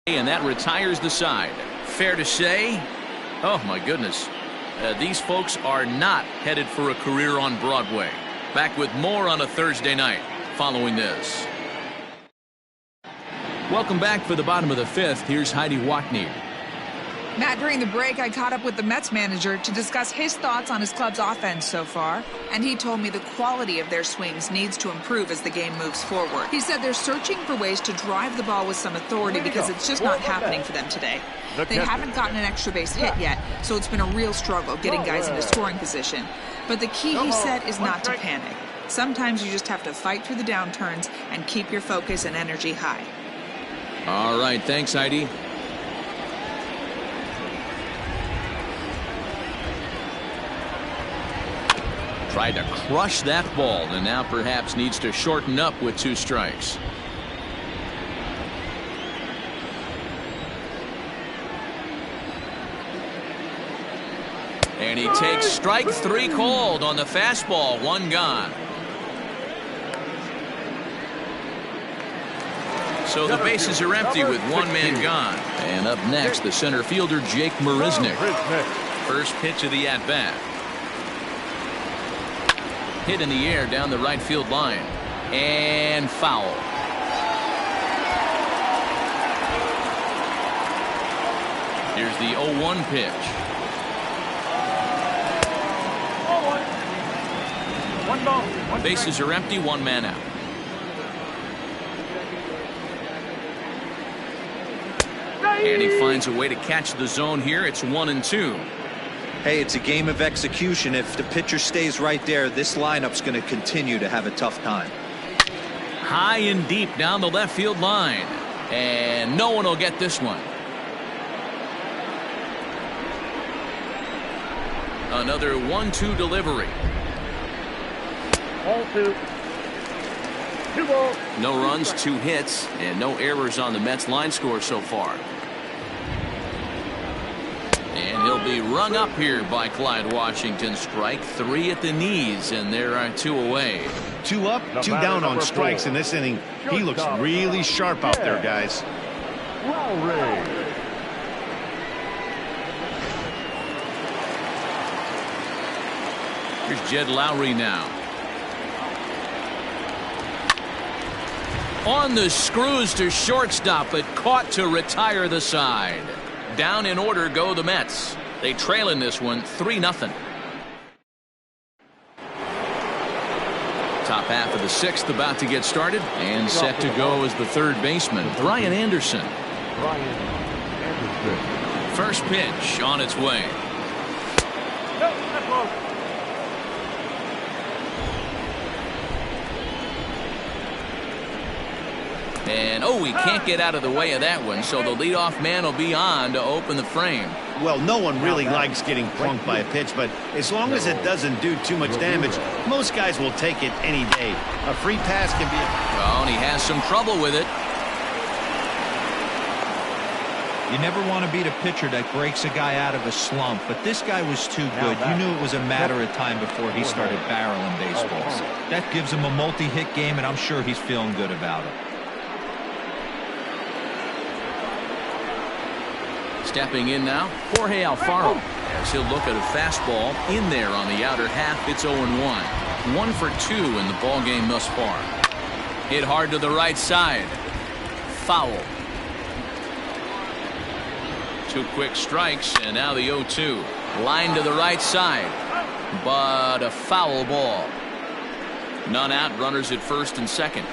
And that retires the side. Fair to say, oh my goodness, these folks are not headed for a career on Broadway. Back with more on a Thursday night following this. Welcome back for the bottom of the fifth. Here's Heidi Watney. Matt, during the break, I caught up with the Mets manager to discuss his thoughts on his club's offense so far, and he told me the quality of their swings needs to improve as the game moves forward. He said they're searching for ways to drive the ball with some authority because it's just not happening for them today. They haven't gotten an extra base hit yet, so it's been a real struggle getting guys into scoring position. But the key, he said, is not to panic. Sometimes you just have to fight through the downturns and keep your focus and energy high. All right, thanks, Heidi. Tried to crush that ball, and now perhaps needs to shorten up with 2 strikes. And he takes strike 3 called on the fastball. 1 gone. So the bases are empty with 1 man gone. And up next, the center fielder, Jake Marisnick. First pitch of the at-bat. Hit in the air down the right field line. And foul. Here's the 0-1 pitch. 1 ball. Bases are empty, 1 man out. And he finds a way to catch the zone here. It's 1-2. Hey, it's a game of execution. If the pitcher stays right there, this lineup's going to continue to have a tough time. High and deep down the left field line. And no one will get this one. Another 1-2 delivery. Ball 2. 2 balls. No runs, 2 hits, and no errors on the Mets line score so far. And he'll be rung up here by Clyde Washington. Strike 3 at the knees, and there are 2 away. 2 up, 2 down on strikes in this inning. He looks really sharp out there, guys. Lowry. Here's Jed Lowry now. On the screws to shortstop, but caught to retire the side. Down in order go the Mets. They trail in this one 3-0. Top half of the 6th about to get started, and set to go is the third baseman, Brian Anderson. First pitch on its way. And oh, he can't get out of the way of that one, so the leadoff man will be on to open the frame. Well, no one really likes getting plunked by a pitch, but as long as it doesn't do too much damage, most guys will take it any day. A free pass can be... Well, and he has some trouble with it. You never want to beat a pitcher that breaks a guy out of a slump, but this guy was too good. You knew it was a matter of time before he started barreling baseballs. That gives him a multi-hit game, and I'm sure he's feeling good about it. Stepping in now, Jorge Alfaro, as he'll look at a fastball in there on the outer half. It's 0-1. 1 for 2 in the ball game thus far. Hit hard to the right side. Foul. 2 quick strikes, and now the 0-2. Line to the right side, but a foul ball. None out, runners at first and second.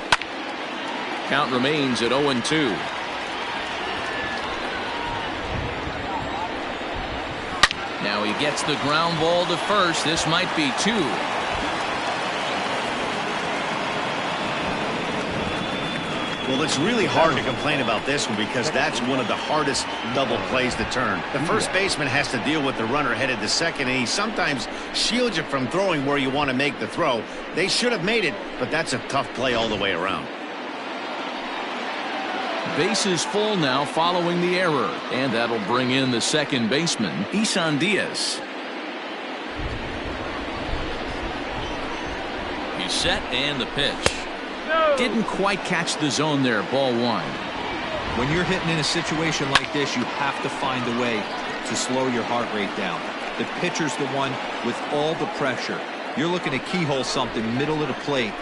Count remains at 0-2. Now he gets the ground ball to first. This might be 2. Well, it's really hard to complain about this one because that's one of the hardest double plays to turn. The first baseman has to deal with the runner headed to second, and he sometimes shields you from throwing where you want to make the throw. They should have made it, but that's a tough play all the way around. Bases full now following the error, and that'll bring in the second baseman, Isan Diaz. He's set, and the pitch. Didn't quite catch the zone there. Ball 1. When you're hitting in a situation like this, you have to find a way to slow your heart rate down. The pitcher's the one with all the pressure. You're looking to keyhole something middle of the plate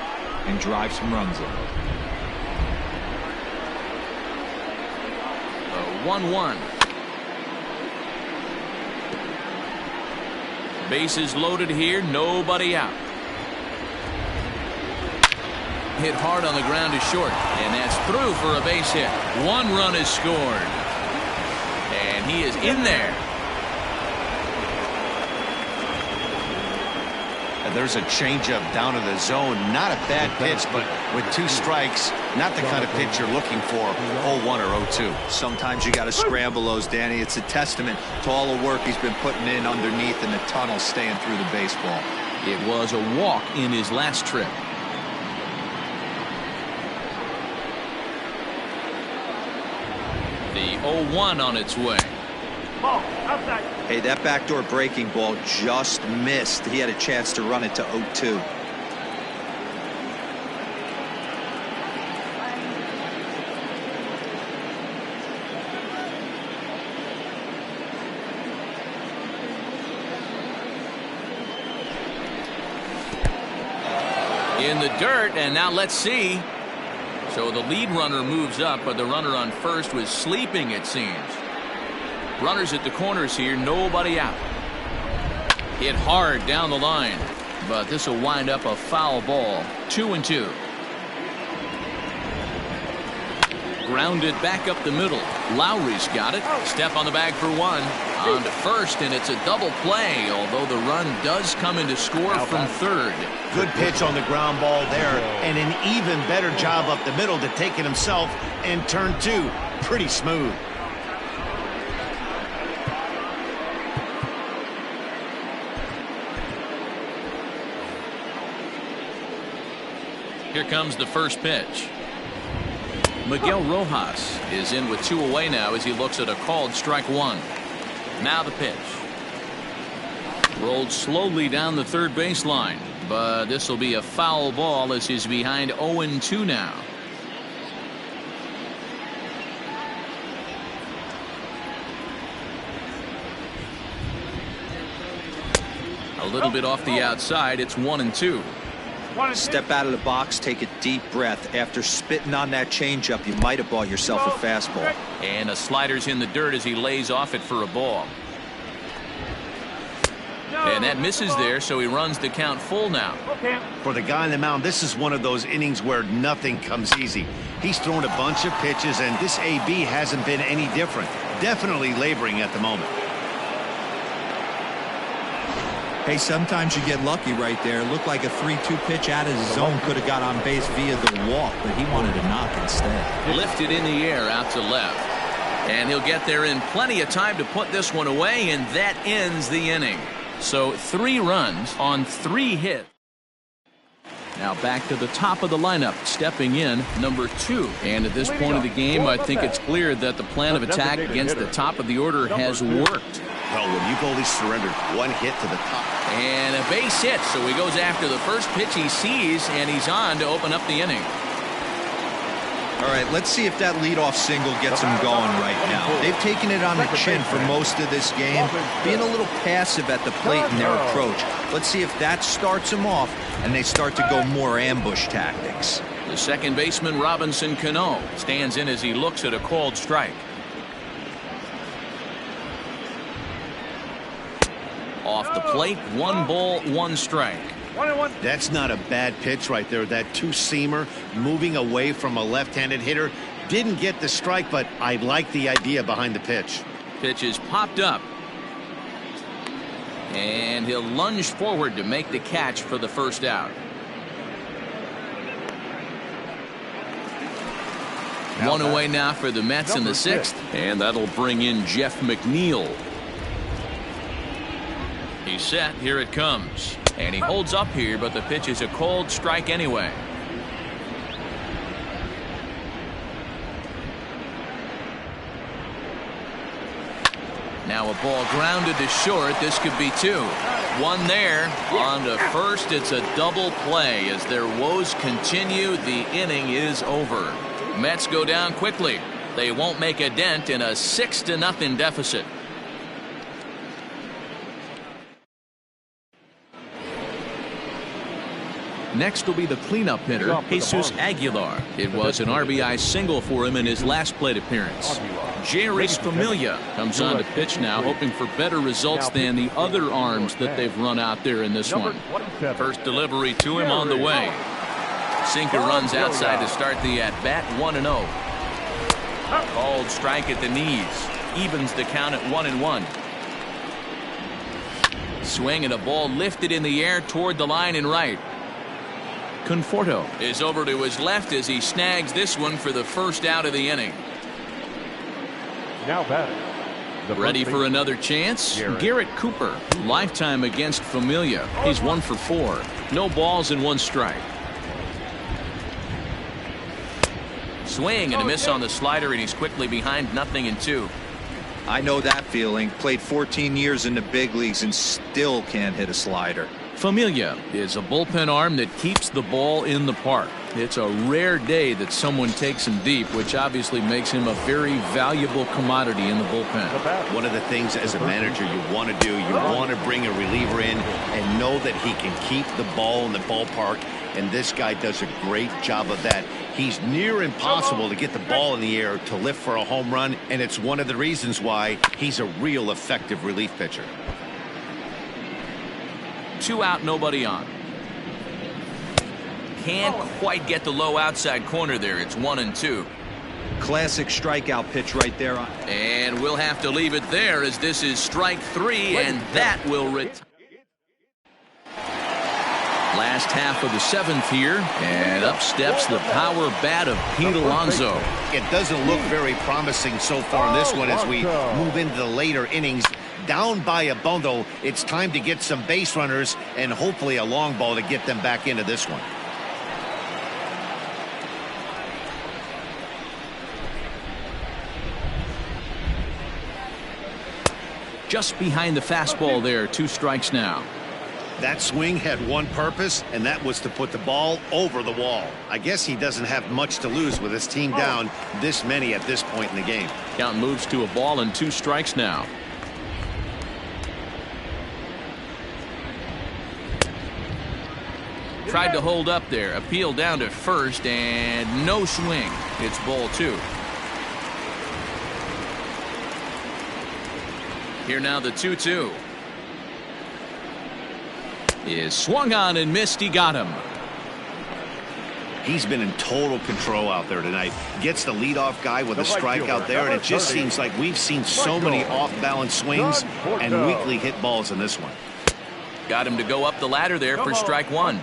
and drive some runs in. 1-1. Bases loaded here, nobody out. Hit hard on the ground to short, and that's through for a base hit. 1 run is scored, and he is in there. There's a changeup down in the zone. Not a bad pitch, but with 2 strikes, not the kind of pitch you're looking for. 0-1 or 0-2. Sometimes you got to scramble those, Danny. It's a testament to all the work he's been putting in underneath in the tunnel, staying through the baseball. It was a walk in his last trip. The 0-1 on its way. Hey, that backdoor breaking ball just missed. He had a chance to run it to 0-2. In the dirt, and now let's see. So the lead runner moves up, but the runner on first was sleeping, it seems. Runners at the corners here, nobody out. Hit hard down the line, but this will wind up a foul ball. 2-2. Grounded back up the middle. Lowry's got it. Step on the bag for 1. On to first, and it's a double play, although the run does come in to score from third. Good pitch on the ground ball there, and an even better job up the middle to take it himself and turn 2. Pretty smooth. Here comes the first pitch. Miguel Rojas is in with 2 away now as he looks at a called strike 1. Now the pitch. Rolled slowly down the third baseline, but this will be a foul ball as he's behind 0-2 now. A little bit off the outside. It's 1-2. Step out of the box, take a deep breath. After spitting on that changeup, you might have bought yourself a fastball. And a slider's in the dirt as he lays off it for a ball. And that misses there, so he runs the count full now. For the guy on the mound, this is one of those innings where nothing comes easy. He's thrown a bunch of pitches, and this AB hasn't been any different. Definitely laboring at the moment. Hey, sometimes you get lucky right there. Looked like a 3-2 pitch out of his zone. Could have got on base via the walk, but he wanted to knock instead. Lifted in the air out to left. And he'll get there in plenty of time to put this one away, and that ends the inning. So 3 runs on 3 hits. Now back to the top of the lineup, stepping in number 2. And at this point of the game, I think it's clear that the plan of attack against the top of the order has worked. Well, when you've only surrendered 1 hit to the top. And a base hit, so he goes after the first pitch he sees, and he's on to open up the inning. All right, let's see if that leadoff single gets him going right now. They've taken it on the chin for most of this game, being a little passive at the plate in their approach. Let's see if that starts them off and they start to go more ambush tactics. The second baseman, Robinson Cano, stands in as he looks at a called strike. Off the plate, 1 ball, 1 strike. That's not a bad pitch right there. That 2-seamer moving away from a left-handed hitter. Didn't get the strike, but I like the idea behind the pitch. Pitch is popped up. And he'll lunge forward to make the catch for the first out. One away now for the Mets in the 6th. And that'll bring in Jeff McNeil. He's set. Here it comes. And he holds up here, but the pitch is a called strike anyway. Now a ball grounded to short. This could be 2. 1 there. On to first. It's a double play. As their woes continue, the inning is over. Mets go down quickly. They won't make a dent in a 6-0 deficit. Next will be the cleanup hitter, Jesus Aguilar. It was an RBI single for him in his last plate appearance. Jerry Familia comes on to pitch now, hoping for better results than the other arms that they've run out there in this one. First delivery to him on the way. Sinker runs outside to start the at-bat, 1-0. Called strike at the knees. Evens the count at 1-1. Swing and a ball lifted in the air toward the line and right. Conforto is over to his left as he snags this one for the first out of the inning. Now batting. Ready for another chance? Garrett Cooper. Lifetime against Familia. He's 1 for 4. No balls and 1 strike. Swing and a miss on the slider, and he's quickly behind 0-2. I know that feeling. Played 14 years in the big leagues and still can't hit a slider. Familia is a bullpen arm that keeps the ball in the park. It's a rare day that someone takes him deep, which obviously makes him a very valuable commodity in the bullpen. One of the things as a manager you want to do, you want to bring a reliever in and know that he can keep the ball in the ballpark, and this guy does a great job of that. He's near impossible to get the ball in the air to lift for a home run, and it's one of the reasons why he's a real effective relief pitcher. 2 out, nobody on. Can't quite get the low outside corner there. It's 1-2. Classic strikeout pitch right there. And we'll have to leave it there as this is strike 3, and that will retire. Last half of the 7th here, and up steps the power bat of Pete Alonso. It doesn't look very promising so far in this one as we move into the later innings. Down by a bundle, it's time to get some base runners and hopefully a long ball to get them back into this one. Just behind the fastball there, 2 strikes now. That swing had one purpose, and that was to put the ball over the wall. I guess he doesn't have much to lose with his team down this many at this point in the game. Count moves to a ball and 2 strikes now. Tried to hold up there, appeal down to first, and no swing. It's ball 2. Here now the 2-2. Is swung on and missed. He got him. He's been in total control out there tonight. Gets the leadoff guy with a strikeout there, and it just seems like we've seen so many off-balance swings and weakly hit balls in this one. Got him to go up the ladder there for strike 1.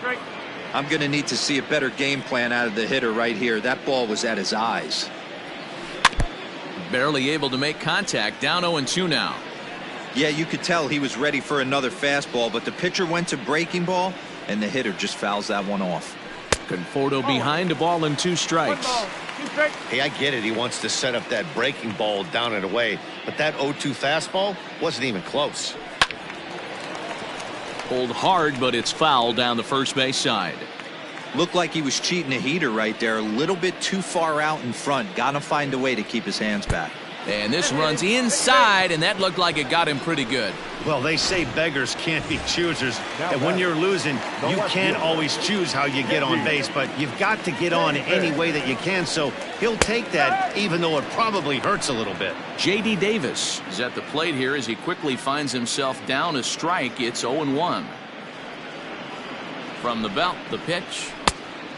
I'm going to need to see a better game plan out of the hitter right here. That ball was at his eyes. Barely able to make contact. Down 0-2 now. Yeah, you could tell he was ready for another fastball, but the pitcher went to breaking ball, and the hitter just fouls that one off. Conforto behind a ball and 2 strikes. Hey, I get it. He wants to set up that breaking ball down and away, but that 0-2 fastball wasn't even close. Pulled hard, but it's foul down the first base side. Looked like he was cheating a heater right there, a little bit too far out in front. Got to find a way to keep his hands back. And this runs inside, and that looked like it got him pretty good. Well, they say beggars can't be choosers, and when you're losing, you can't always choose how you get on base, but you've got to get on any way that you can, so he'll take that, even though it probably hurts a little bit. J.D. Davis is at the plate here as he quickly finds himself down a strike. It's 0-1. From the belt, the pitch.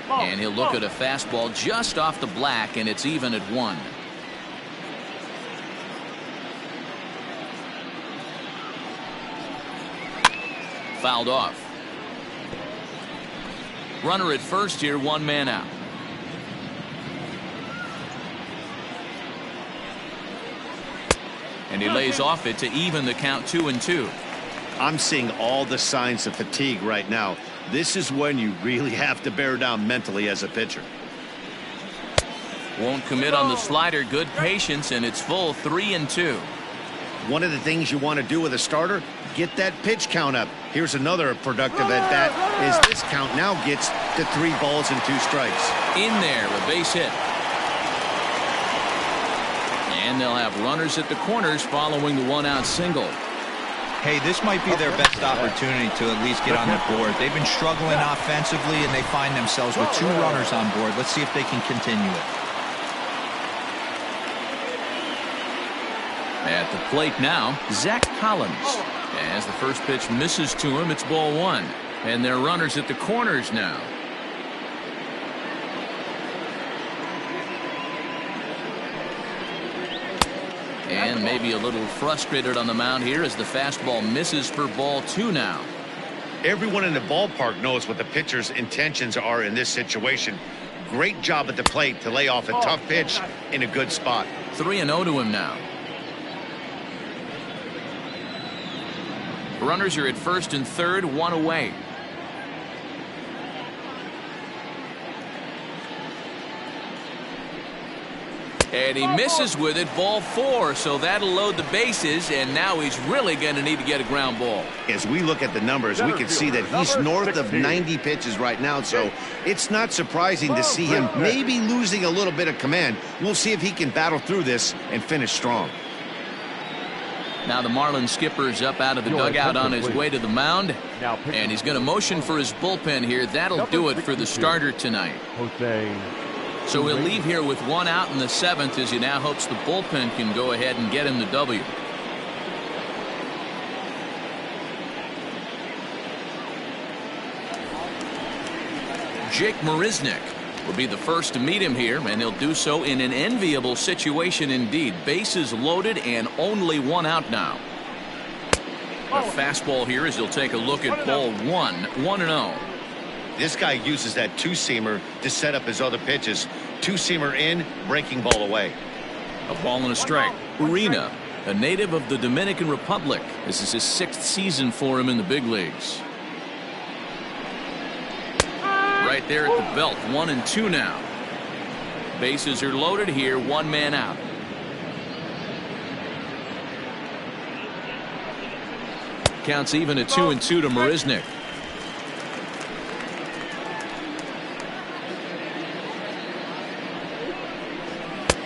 And he'll look at a fastball just off the black, and it's even at 1. Fouled off. Runner at first here, 1 man out. And he lays off it to even the count 2-2. I'm seeing all the signs of fatigue right now. This is when you really have to bear down mentally as a pitcher. Won't commit on the slider. Good patience, and it's full 3-2. One of the things you want to do with a starter, get that pitch count up. Here's another productive at bat as this count now gets to 3 balls and 2 strikes. In there, a base hit. And they'll have runners at the corners following the one-out single. Hey, this might be their best opportunity to at least get on the board. They've been struggling offensively, and they find themselves with 2 runners on board. Let's see if they can continue it. At the plate now, Zach Collins. As the first pitch misses to him, it's ball 1. And they're runners at the corners now. And maybe a little frustrated on the mound here as the fastball misses for ball 2 now. Everyone in the ballpark knows what the pitcher's intentions are in this situation. Great job at the plate to lay off a tough pitch in a good spot. 3-0 to him now. Runners are at first and third, 1 away. And he misses with it, ball 4, so that'll load the bases, and now he's really going to need to get a ground ball. As we look at the numbers, we can see that he's north of 90 pitches right now, so it's not surprising to see him maybe losing a little bit of command. We'll see if he can battle through this and finish strong. Now the Marlins skipper's up out of the dugout on his way to the mound, and he's going to motion for his bullpen here. That'll do it for the starter tonight. So he'll leave here with 1 out in the 7th as he now hopes the bullpen can go ahead and get him the W. Jake Marisnick will be the first to meet him here, and he'll do so in an enviable situation indeed. Bases loaded and only 1 out now. A fastball here as he'll take a look at ball 1, 1-0. This guy uses that 2-seamer to set up his other pitches. 2-seamer in, breaking ball away. A ball and a strike. Urena, a native of the Dominican Republic. This is his 6th season for him in the big leagues. Right there at the belt, 1-2 now. Bases are loaded here, 1 man out. Counts even at 2-2 to Marisnick.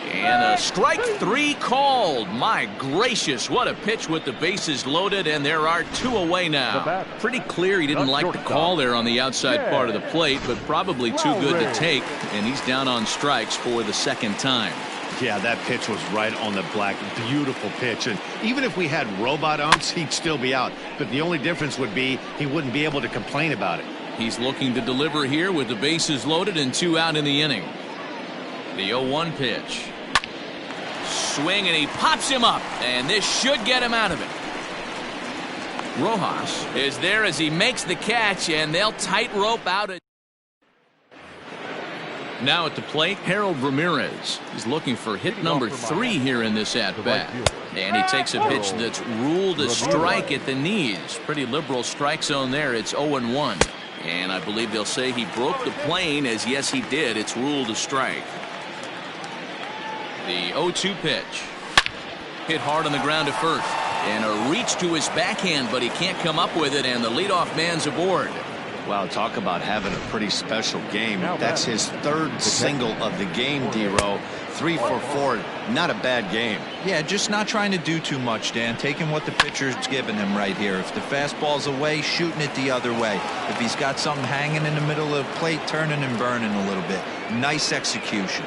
And a strike 3 called. My gracious, what a pitch with the bases loaded, and there are 2 away now. Pretty clear he didn't like the call there on the outside part of the plate, but probably too good to take, and he's down on strikes for the 2nd time. Yeah, that pitch was right on the black. Beautiful pitch. And even if we had robot umps, he'd still be out. But the only difference would be he wouldn't be able to complain about it. He's looking to deliver here with the bases loaded and 2 out in the inning. The 0-1 pitch. Swing, and he pops him up, and this should get him out of it. Rojas is there as he makes the catch, and they'll tightrope out it. Now at the plate, Harold Ramirez is looking for hit number 3 here in this at-bat. And he takes a pitch that's ruled a strike at the knees. Pretty liberal strike zone there. It's 0-1. And I believe they'll say he broke the plane, as yes he did. It's ruled a strike. The 0-2 pitch. Hit hard on the ground to first. And a reach to his backhand, but he can't come up with it, and the leadoff man's aboard. Wow, talk about having a pretty special game. That's his 3rd single of the game, D-Row. 3 for 4. Not a bad game. Yeah, just not trying to do too much, Dan. Taking what the pitcher's giving him right here. If the fastball's away, shooting it the other way. If he's got something hanging in the middle of the plate, turning and burning a little bit. Nice execution.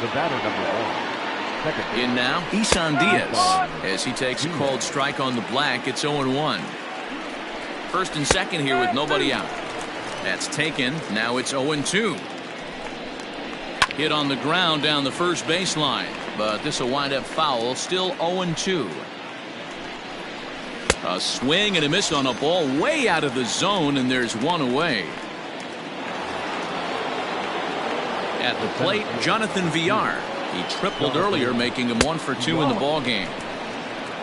The batter, number 1. In now, Isan Diaz. As he takes a called strike on the black, it's 0-1. First and second here with nobody out. That's taken. Now it's 0-2. Hit on the ground down the first baseline, but this will wind up foul. Still 0-2. A swing and a miss on a ball way out of the zone, and there's 1 away. At the plate, Jonathan Villar. He tripled earlier, making him 1 for 2 in the ball game.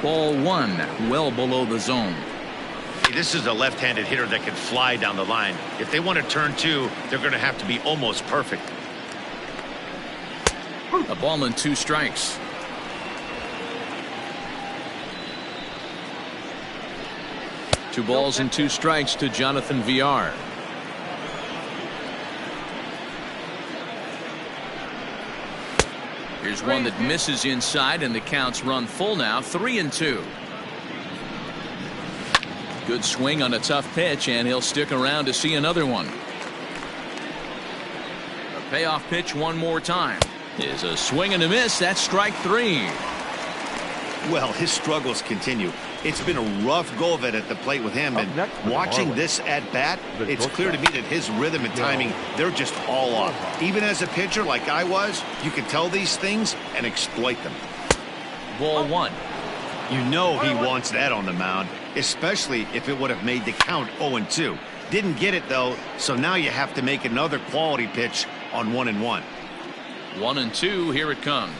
Ball 1, well below the zone. Hey, this is a left-handed hitter that can fly down the line. If they want to turn 2, they're going to have to be almost perfect. A ball and 2 strikes. Two balls and 2 strikes to Jonathan Villar. Here's Here's one that misses inside, and the count's run full now, 3-2. Good swing on a tough pitch, and he'll stick around to see another one. A payoff pitch one more time. Is a swing and a miss. That's strike 3. Well, his struggles continue. It's been a rough go of it at the plate with him, and watching this at bat, it's clear to me that his rhythm and timing, they're just all off. Even as a pitcher like I was, you can tell these things and exploit them. Ball 1. You know he wants that on the mound, especially if it would have made the count 0-2. Didn't get it though, so now you have to make another quality pitch on 1-1. 1-2, here it comes.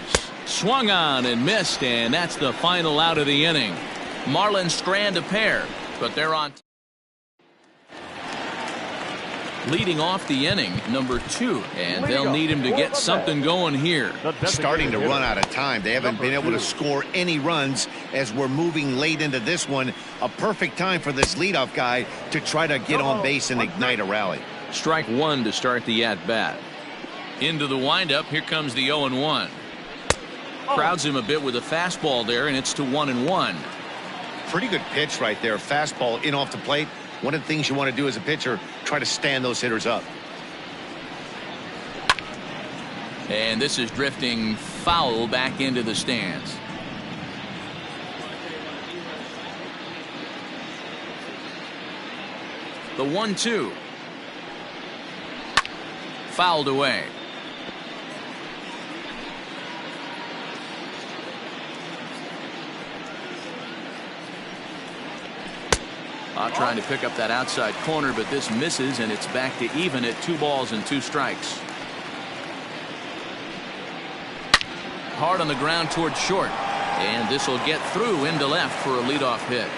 Swung on and missed, and that's the final out of the inning. Marlins strand a pair, but they're on. Leading off the inning, number 2, and they'll need him to get something going here. Starting to run out of time. They haven't been able to score any runs as we're moving late into this one. A perfect time for this leadoff guy to try to get on base and ignite a rally. Strike 1 to start the at-bat. Into the windup, here comes the 0-1. Crowds him a bit with a fastball there, and it's to 1-1. Pretty good pitch right there. Fastball in off the plate. One of the things you want to do as a pitcher, try to stand those hitters up. And this is drifting foul back into the stands. The 1-2. Fouled away. Trying to pick up that outside corner, but this misses, and it's back to even at 2 balls and 2 strikes. Hard on the ground towards short, and this will get through into left for a leadoff hit.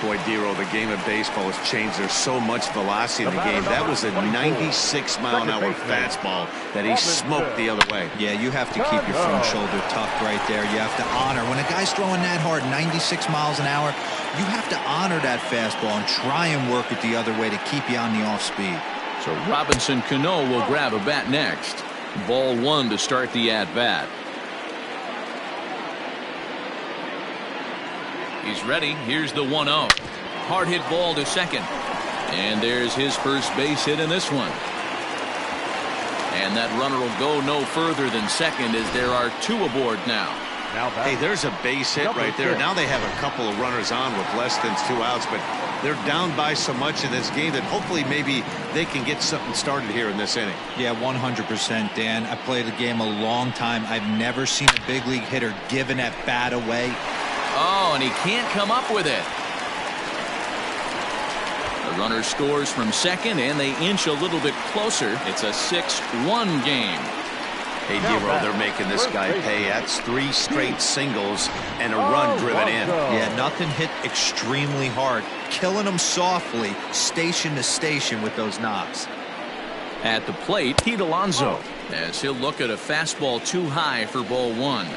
Boy, Dero, the game of baseball has changed. There's so much velocity in the game. That was a 96-mile-an-hour fastball that he smoked the other way. Yeah, you have to keep your front shoulder tucked right there. You have to honor. When a guy's throwing that hard, 96 miles an hour, you have to honor that fastball and try and work it the other way to keep you on the off speed. So Robinson Cano will grab a bat next. Ball 1 to start the at-bat. He's ready. Here's the 1-0. Hard hit ball to second. And there's his first base hit in this one. And that runner will go no further than second as there are 2 aboard now. Hey, there's a base hit right there. Now they have a couple of runners on with less than 2 outs, but they're down by so much in this game that hopefully maybe they can get something started here in this inning. Yeah, 100%, Dan. I played the game a long time. I've never seen a big league hitter giving that bat away. Oh, and he can't come up with it. The runner scores from second, and they inch a little bit closer. It's a 6-1 game. Hey, Dero, they're making this guy pay. That's 3 straight singles and a run driven in. Yeah, nothing hit extremely hard. Killing them softly, station to station with those knocks. At the plate, Pete Alonso, as he'll look at a fastball too high for ball 1.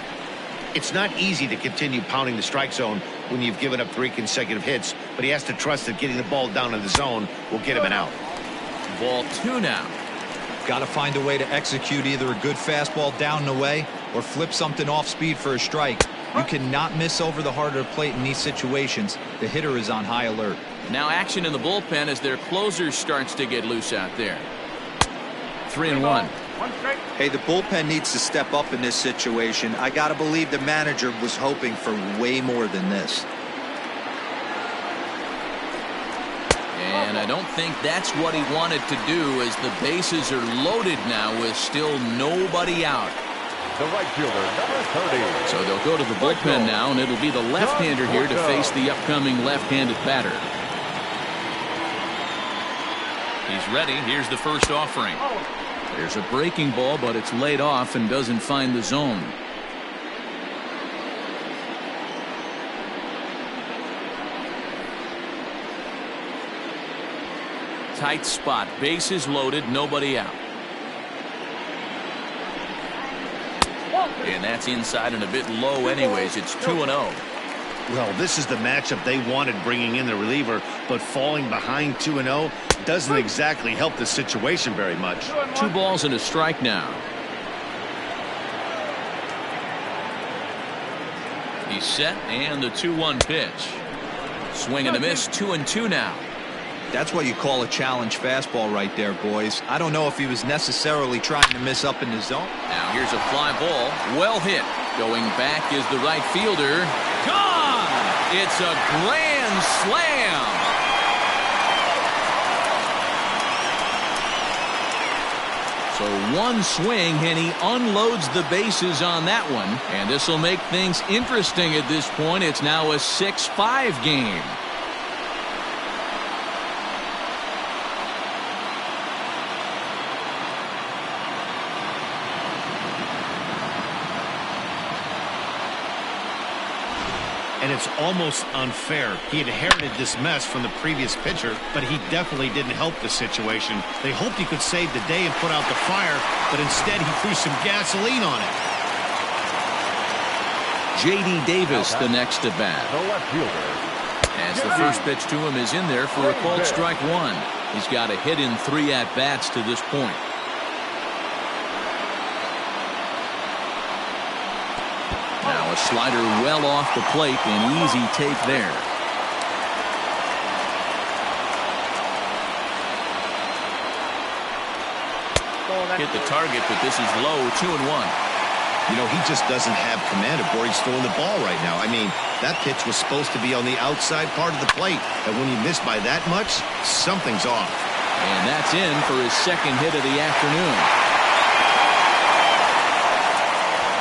It's not easy to continue pounding the strike zone when you've given up 3 consecutive hits, but he has to trust that getting the ball down in the zone will get him an out. Ball 2 now. Got to find a way to execute either a good fastball down and away or flip something off speed for a strike. You cannot miss over the heart of the plate in these situations. The hitter is on high alert. Now action in the bullpen as their closer starts to get loose out there. 3-1. Hey, the bullpen needs to step up in this situation. I got to believe the manager was hoping for way more than this. And I don't think that's what he wanted to do, as the bases are loaded now with still nobody out. The right fielder, number 30. So they'll go to the bullpen now, and it'll be the left-hander here to face the upcoming left-handed batter. He's ready. Here's the first offering. There's a breaking ball, but it's laid off and doesn't find the zone. Tight spot. Bases loaded. Nobody out. And that's inside and a bit low anyways. It's 2-0. Well, this is the matchup they wanted, bringing in the reliever, but falling behind 2-0 doesn't exactly help the situation very much. 2 balls and a strike now. He's set, and the 2-1 pitch. Swing and a miss, 2-2 now. That's what you call a challenge fastball right there, boys. I don't know if he was necessarily trying to miss up in the zone. Now here's a fly ball. Well hit. Going back is the right fielder. Gone! It's a grand slam. So one swing, and he unloads the bases on that one. And this will make things interesting at this point. It's now a 6-5 game. And it's almost unfair. He inherited this mess from the previous pitcher, but he definitely didn't help the situation. They hoped he could save the day and put out the fire, but instead he threw some gasoline on it. J.D. Davis, the next at bat. The left fielder. As the first pitch to him is in there for a called strike 1. He's got a hit in 3 at-bats to this point. Now a slider well off the plate, an easy take there. Hit the target, but this is low, 2-1. You know, he just doesn't have command of where he's throwing the ball right now. I mean, that pitch was supposed to be on the outside part of the plate, and when you miss by that much, something's off. And that's in for his second hit of the afternoon.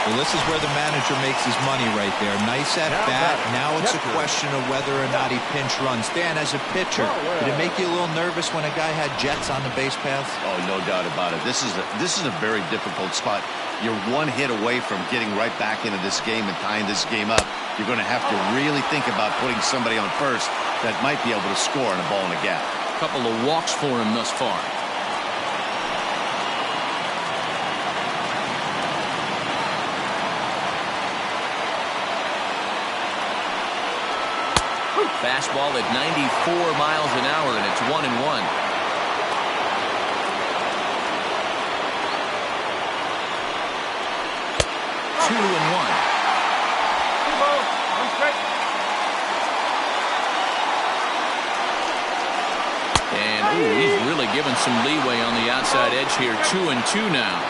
Well, this is where the manager makes his money right there. Nice at bat. Now it's a question of whether or not he pinch runs. Dan, as a pitcher, did it make you a little nervous when a guy had jets on the base paths? Oh, no doubt about it. This is a very difficult spot. You're one hit away from getting right back into this game and tying this game up. You're going to have to really think about putting somebody on first that might be able to score on a ball in the gap. A couple of walks for him thus far. Fastball at 94 miles an hour, and it's 1-1. Two and one. And he's really given some leeway on the outside edge here. 2-2 now.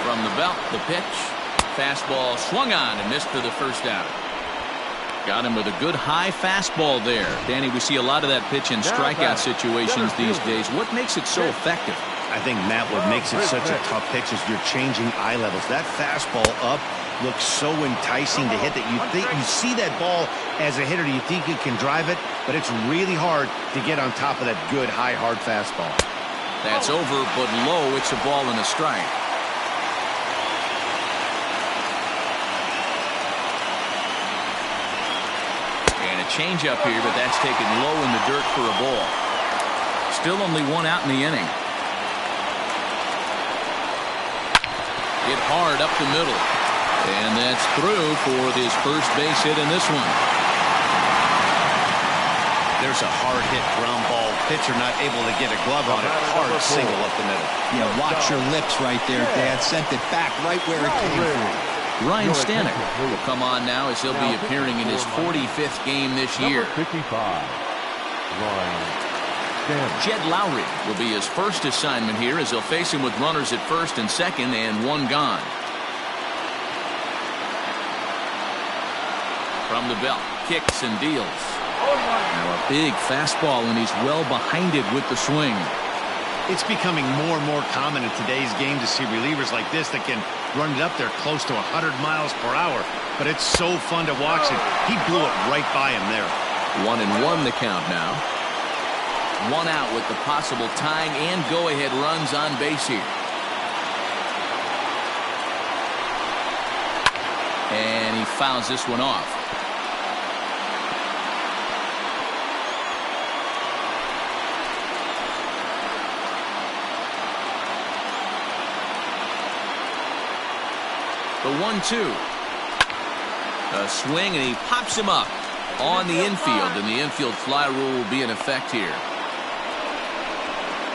From the belt, the pitch. Fastball swung on and missed for the first out. Got him with a good high fastball there. Danny, we see a lot of that pitch in strikeout situations these days. What makes it so effective? I think, Matt, what makes it such a tough pitch is you're changing eye levels. That fastball up looks so enticing to hit that you think you see that ball as a hitter, you think you can drive it, but it's really hard to get on top of that good high hard fastball. That's over, but low. It's a ball and a strike. Change up here, but that's taken low in the dirt for a ball. Still only 1 out in the inning. Hit hard up the middle, and that's through for his first base hit in this one. There's a hard hit ground ball. Pitcher not able to get a glove on it. Hard single up the middle. Yeah, watch your lips right there, Dad. Sent it back right where it came from. Ryan Stanek will come on now as he'll be appearing in his 45th game this year. 55, Ryan Stanek. Jed Lowry will be his first assignment here as they'll face him with runners at first and second and 1 gone. From the belt, kicks and deals. Now a big fastball, and he's well behind it with the swing. It's becoming more and more common in today's game to see relievers like this that can run it up there close to 100 miles per hour. But it's so fun to watch it. He blew it right by him there. 1-1 the count now. 1 out with the possible tying and go-ahead runs on base here. And he fouls this one off. The 1-2. A swing, and he pops him up on the infield, and the infield fly rule will be in effect here.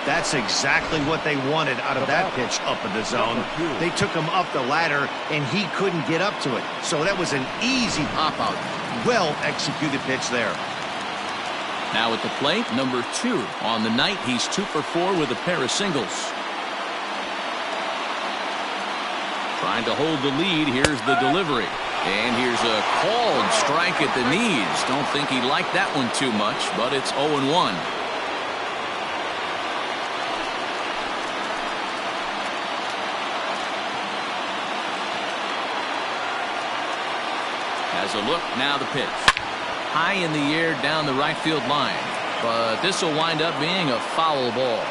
That's exactly what they wanted out of that pitch up in the zone. They took him up the ladder, and he couldn't get up to it. So that was an easy pop-out. Well-executed pitch there. Now at the plate, number 2. On the night, he's 2 for 4 with a pair of singles. Trying to hold the lead. Here's the delivery. And here's a called strike at the knees. Don't think he liked that one too much, but it's 0-1. Has a look, now the pitch. High in the air down the right field line. But this will wind up being a foul ball.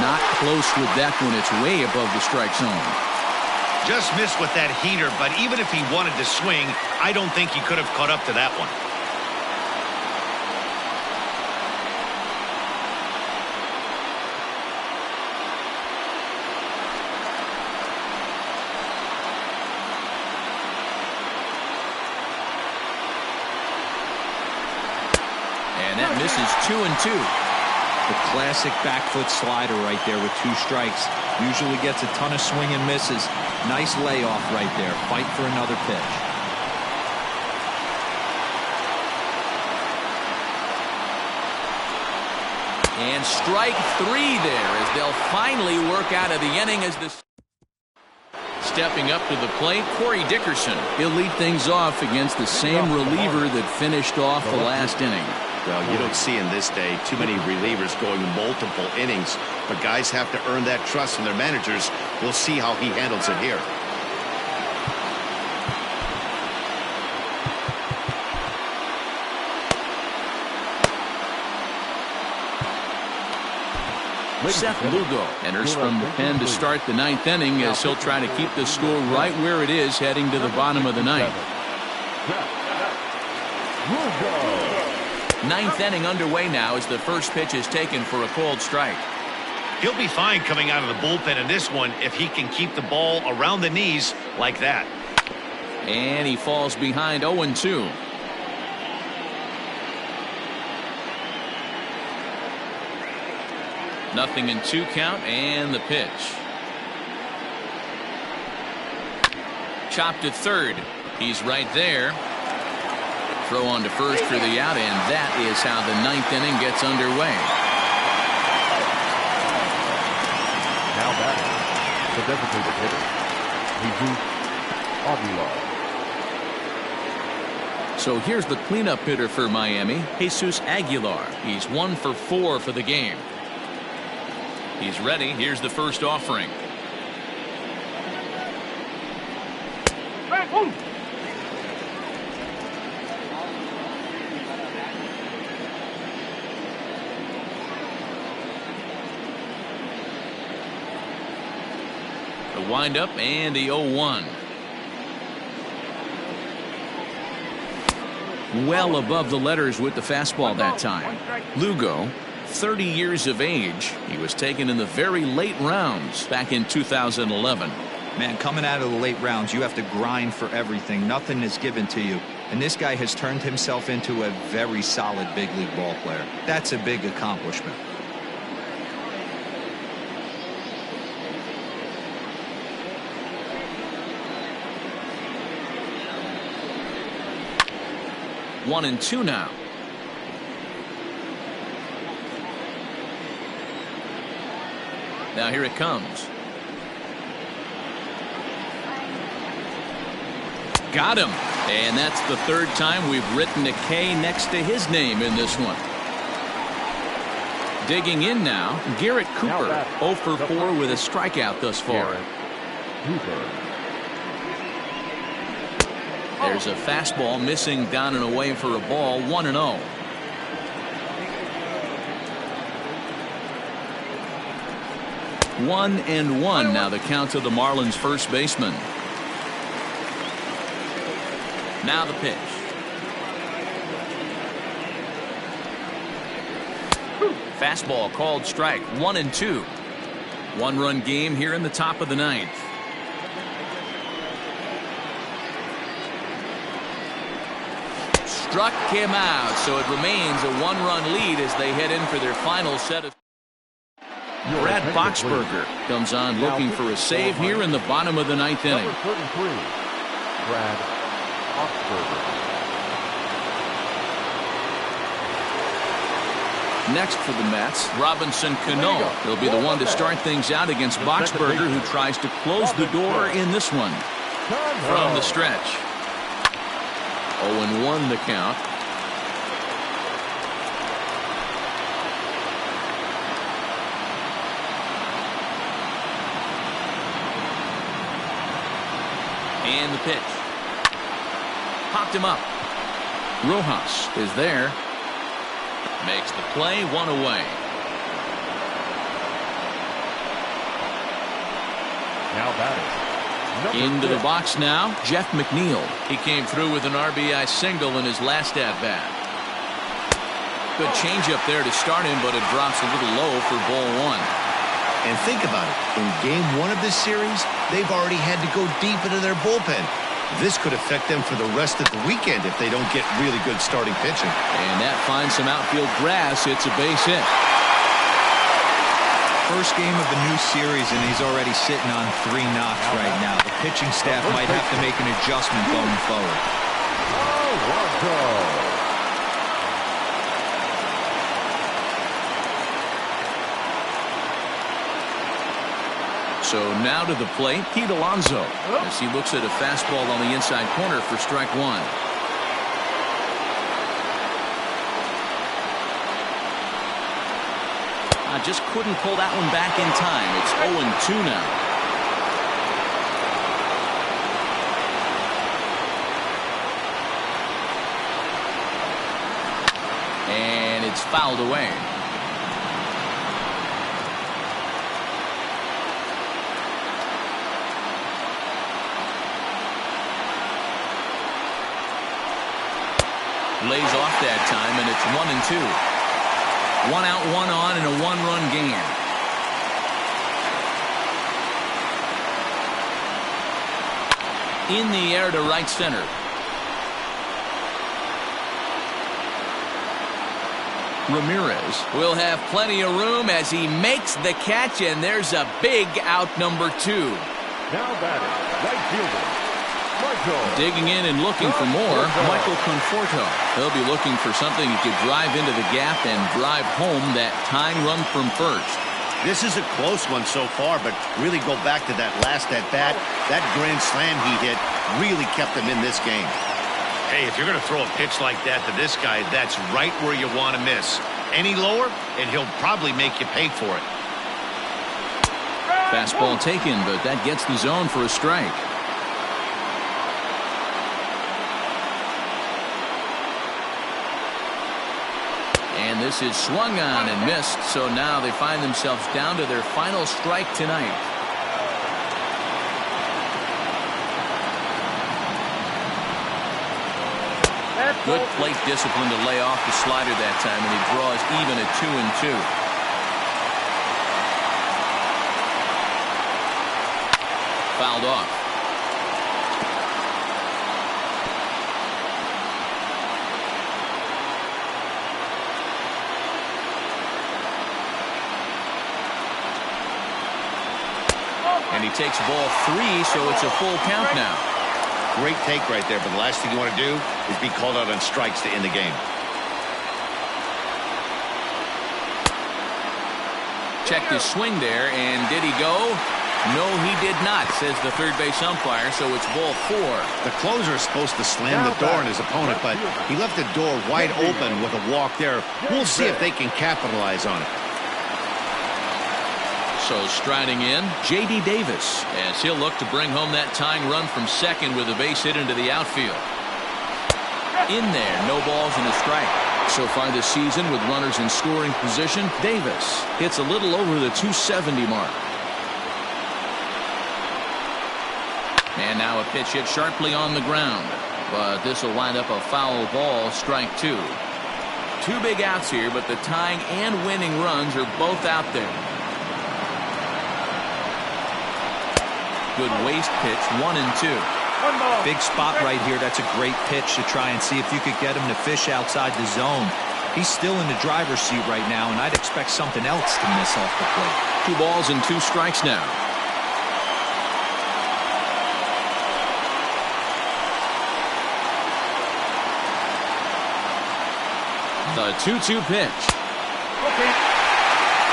Not close with that one. It's way above the strike zone. Just missed with that heater, but even if he wanted to swing, I don't think he could have caught up to that one. And that misses 2-2. The classic back foot slider right there with 2 strikes. Usually gets a ton of swing and misses. Nice layoff right there. Fight for another pitch. And strike 3 there as they'll finally work out of the inning as this. Stepping up to the plate, Corey Dickerson. He'll lead things off against the same reliever that finished off the last inning. Well, you don't see in this day too many relievers going multiple innings, but guys have to earn that trust from their managers. We'll see how he handles it here. Seth Lugo enters from the pen to start the 9th inning as he'll try to keep the score right where it is heading to the bottom of the 9th. 9th inning underway now as the first pitch is taken for a called strike. He'll be fine coming out of the bullpen in this one if he can keep the ball around the knees like that. And he falls behind 0-2. Nothing in 2 count, and the pitch. Chopped to third. He's right there. Throw on to first for the out, and that is how the 9th inning gets underway. Now batting, the designated hitter, Jesus Aguilar. So here's the cleanup hitter for Miami, Jesus Aguilar. He's 1 for 4 for the game. He's ready. Here's the first offering. The windup and the 0-1. Well above the letters with the fastball that time. Lugo, 30 years of age. He was taken in the very late rounds back in 2011. Man, coming out of the late rounds, you have to grind for everything. Nothing is given to you. And this guy has turned himself into a very solid big league ball player. That's a big accomplishment. One and two now. Now here it comes. Got him. And that's the third time we've written a K next to his name in this one. Digging in now, Garrett Cooper, 0 for 4 with a strikeout thus far. There's a fastball missing down and away for a ball, 1-0. One and one now the count to the Marlins first baseman. Now the pitch. Fastball called strike. 1-2. One-run game here in the top of the ninth. Struck him out, so it remains a one-run lead as they head in for their final set of. Brad Boxberger comes on looking for a save here in the bottom of the ninth inning. Number 33, Brad Boxberger. Next for the Mets, Robinson Cano. He'll be the one to start things out against Boxberger, who tries to close the door in this one. From the stretch. 0-1 the count. And the pitch. Popped him up. Rojas is there. Makes the play, one away. Now batting. Into the box now, Jeff McNeil. He came through with an RBI single in his last at-bat. Good changeup there to start him, but it drops a little low for ball one. And think about it. In game one of this series, they've already had to go deep into their bullpen. This could affect them for the rest of the weekend if they don't get really good starting pitching. And that finds some outfield grass. It's a base hit. First game of the new series, and he's already sitting on 3 knocks right now. The pitching staff might have to make an adjustment going forward. So now to the plate, Pete Alonso, as he looks at a fastball on the inside corner for strike one. I just couldn't pull that one back in time. It's 0-2 now. And it's fouled away. Lays off that time, and it's 1-2. 1 out, 1 on, and a 1-run game. In the air to right center. Ramirez will have plenty of room as he makes the catch, and there's a big out, number 2. Now batting, right fielder. Digging in and looking for more, Michael Conforto. He'll be looking for something he could drive into the gap and drive home that tying run from first. This is a close one so far, but really go back to that last at-bat. That grand slam he hit really kept him in this game. Hey, if you're going to throw a pitch like that to this guy, that's right where you want to miss. Any lower, and he'll probably make you pay for it. Fastball taken, but that gets the zone for a strike. And this is swung on and missed, so now they find themselves down to their final strike tonight. Good plate discipline to lay off the slider that time, and he draws even at 2-2. Fouled off. And he takes ball 3, so it's a full count now. Great take right there, but the last thing you want to do is be called out on strikes to end the game. Checked his swing there, and did he go? No, he did not, says the third base umpire, so it's ball 4. The closer is supposed to slam the door on his opponent, but he left the door wide open with a walk there. We'll see if they can capitalize on it. So striding in, J.D. Davis, as he'll look to bring home that tying run from second with a base hit into the outfield. In there, no balls and a strike. So far this season, with runners in scoring position, Davis hits a little over the 270 mark. And now a pitch hit sharply on the ground. but this will wind up a foul ball, strike 2. 2 big outs here, but the tying and winning runs are both out there. Good waste pitch, 1-2. Big spot right here. That's a great pitch to try and see if you could get him to fish outside the zone. He's still in the driver's seat right now, and I'd expect something else to miss off the plate. 2 balls and 2 strikes now. The 2-2 pitch.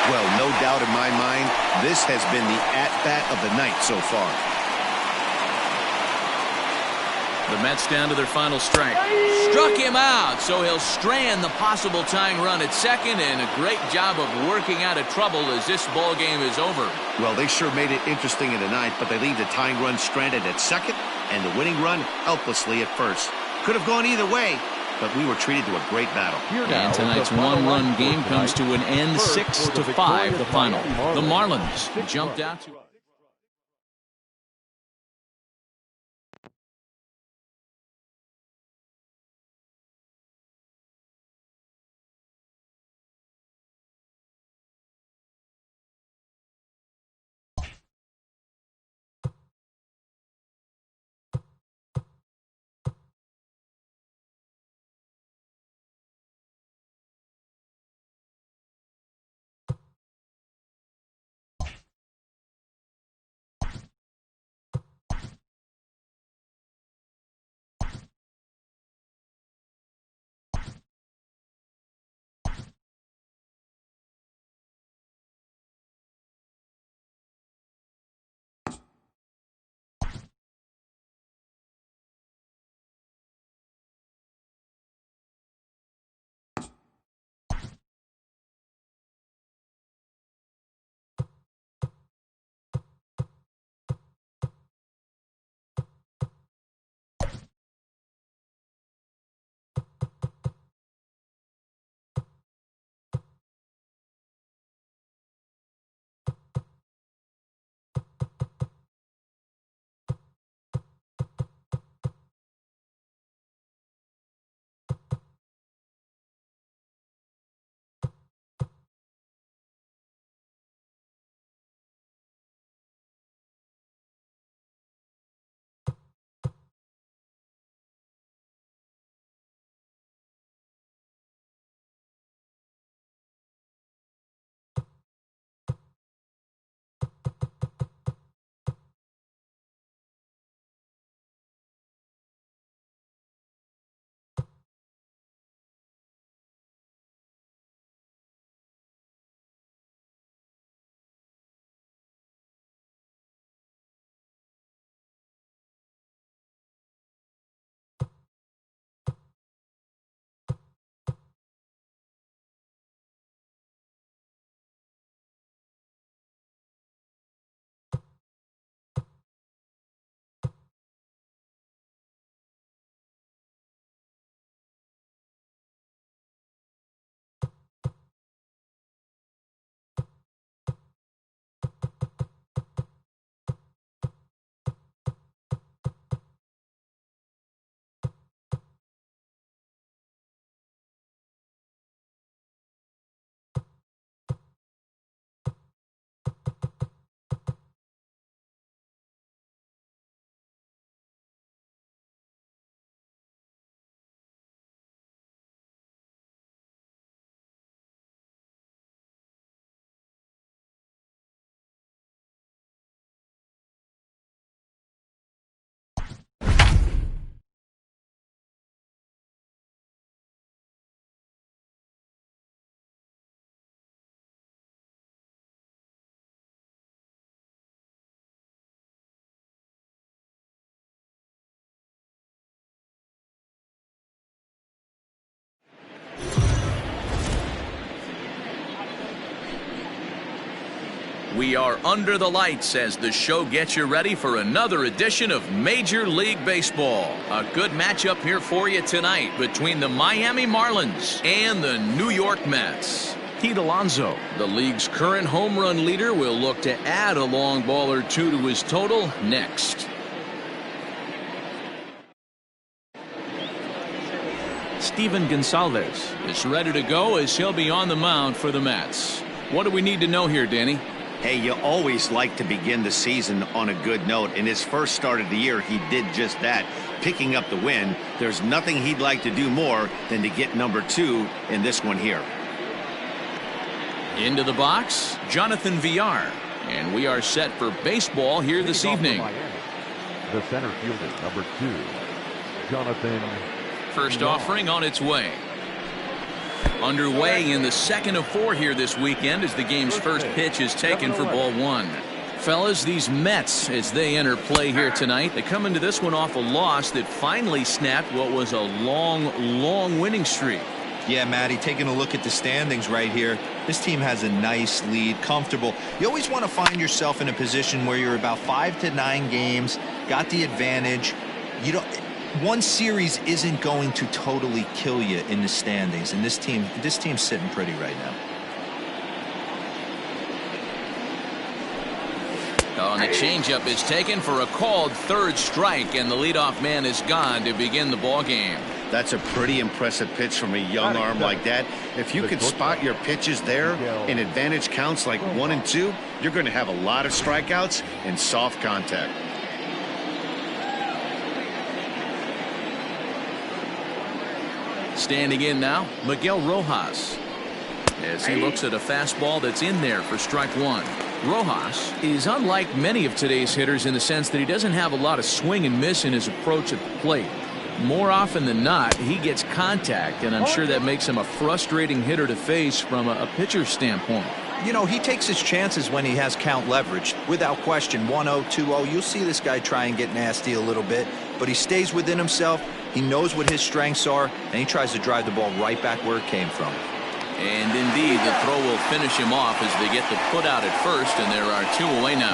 Well, no doubt in my mind, this has been the at-bat of the night so far. The Mets down to their final strike. Struck him out, so he'll strand the possible tying run at second, and a great job of working out of trouble as this ball game is over. Well, they sure made it interesting in the ninth, but they leave the tying run stranded at second and the winning run helplessly at first. Could have gone either way, but we were treated to a great battle. And tonight's one-run game comes to an end, 6-5 the final. The Marlins jumped out to... We are under the lights as the show gets you ready for another edition of Major League Baseball. A good matchup here for you tonight between the Miami Marlins and the New York Mets. Pete Alonso, the league's current home run leader, will look to add a long ball or two to his total next. Steven Gonsalves is ready to go as he'll be on the mound for the Mets. What do we need to know here, Danny? Hey, you always like to begin the season on a good note. In his first start of the year, he did just that, picking up the win. There's nothing he'd like to do more than to get number 2 in this one here. Into the box, Jonathan Villar. And we are set for baseball here this evening. The center fielder, number 2, Jonathan. First offering on its way. Underway in the second of 4 here this weekend as the game's first pitch is taken for ball 1. Fellas, these Mets, as they enter play here tonight, they come into this one off a loss that finally snapped what was a long winning streak. Yeah, Matty, taking a look at the standings right here, this team has a nice lead, comfortable. You always want to find yourself in a position where you're about 5 to 9 games, got the advantage. You don't. One series isn't going to totally kill you in the standings, and this team's sitting pretty right now. Oh, and the changeup is taken for a called third strike, and the leadoff man is gone to begin the ball game. That's a pretty impressive pitch from a young arm like that. If you could spot your pitches there in advantage counts like 1 and 2, you're going to have a lot of strikeouts and soft contact. Standing in now, Miguel Rojas, as he looks at a fastball that's in there for strike 1. Rojas is unlike many of today's hitters in the sense that he doesn't have a lot of swing and miss in his approach at the plate. More often than not, he gets contact, and I'm sure that makes him a frustrating hitter to face from a pitcher's standpoint. You know, he takes his chances when he has count leverage. Without question, 1-0, 2-0, you'll see this guy try and get nasty a little bit, but he stays within himself. He knows what his strengths are, and he tries to drive the ball right back where it came from. And indeed, the throw will finish him off as they get the put out at first, and there are 2 away now.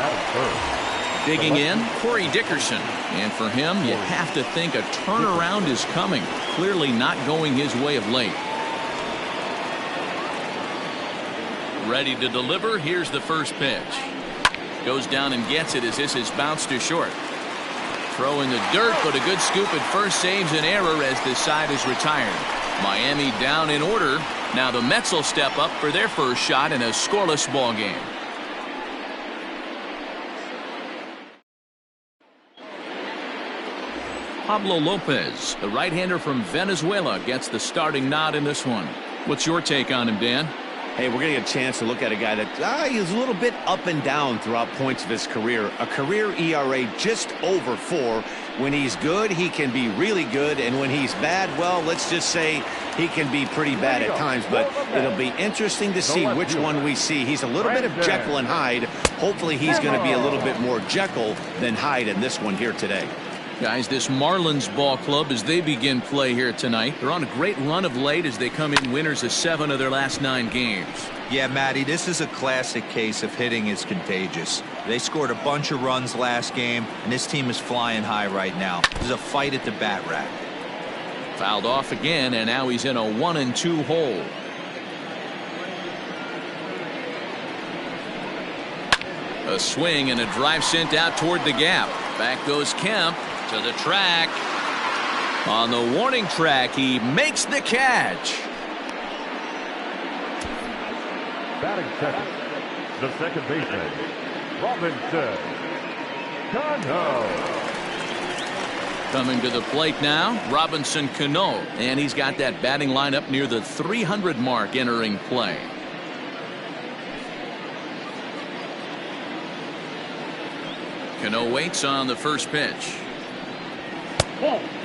Digging in, Corey Dickerson. And for him, you have to think a turnaround is coming. Clearly not going his way of late. Ready to deliver. Here's the first pitch. Goes down and gets it as this is bounced to short. Throw in the dirt, but a good scoop at first saves an error as this side is retired. Miami down in order. Now the Mets will step up for their first shot in a scoreless ball game. Pablo Lopez, the right-hander from Venezuela, gets the starting nod in this one. What's your take on him, Dan? Hey, we're going to get a chance to look at a guy that he's a little bit up and down throughout points of his career. A career ERA just over 4. When he's good, he can be really good, and when he's bad, well, let's just say he can be pretty bad at times, but it'll be interesting to see which one we see. He's a little bit of Jekyll and Hyde. Hopefully he's going to be a little bit more Jekyll than Hyde in this one here today. Guys, this Marlins ball club, as they begin play here tonight, they're on a great run of late as they come in winners of 7 of their last 9 games. Yeah, Matty, this is a classic case of hitting is contagious. They scored a bunch of runs last game, and this team is flying high right now. There's a fight at the bat rack. Fouled off again, and now he's in a 1-2 hole. A swing and a drive sent out toward the gap. Back goes Kemp to the track. On the warning track, he makes the catch. Batting second, the second baseman, Robinson Cano. Coming to the plate now, Robinson Cano, and he's got that batting lineup near the 300 mark entering play. Cano waits on the first pitch.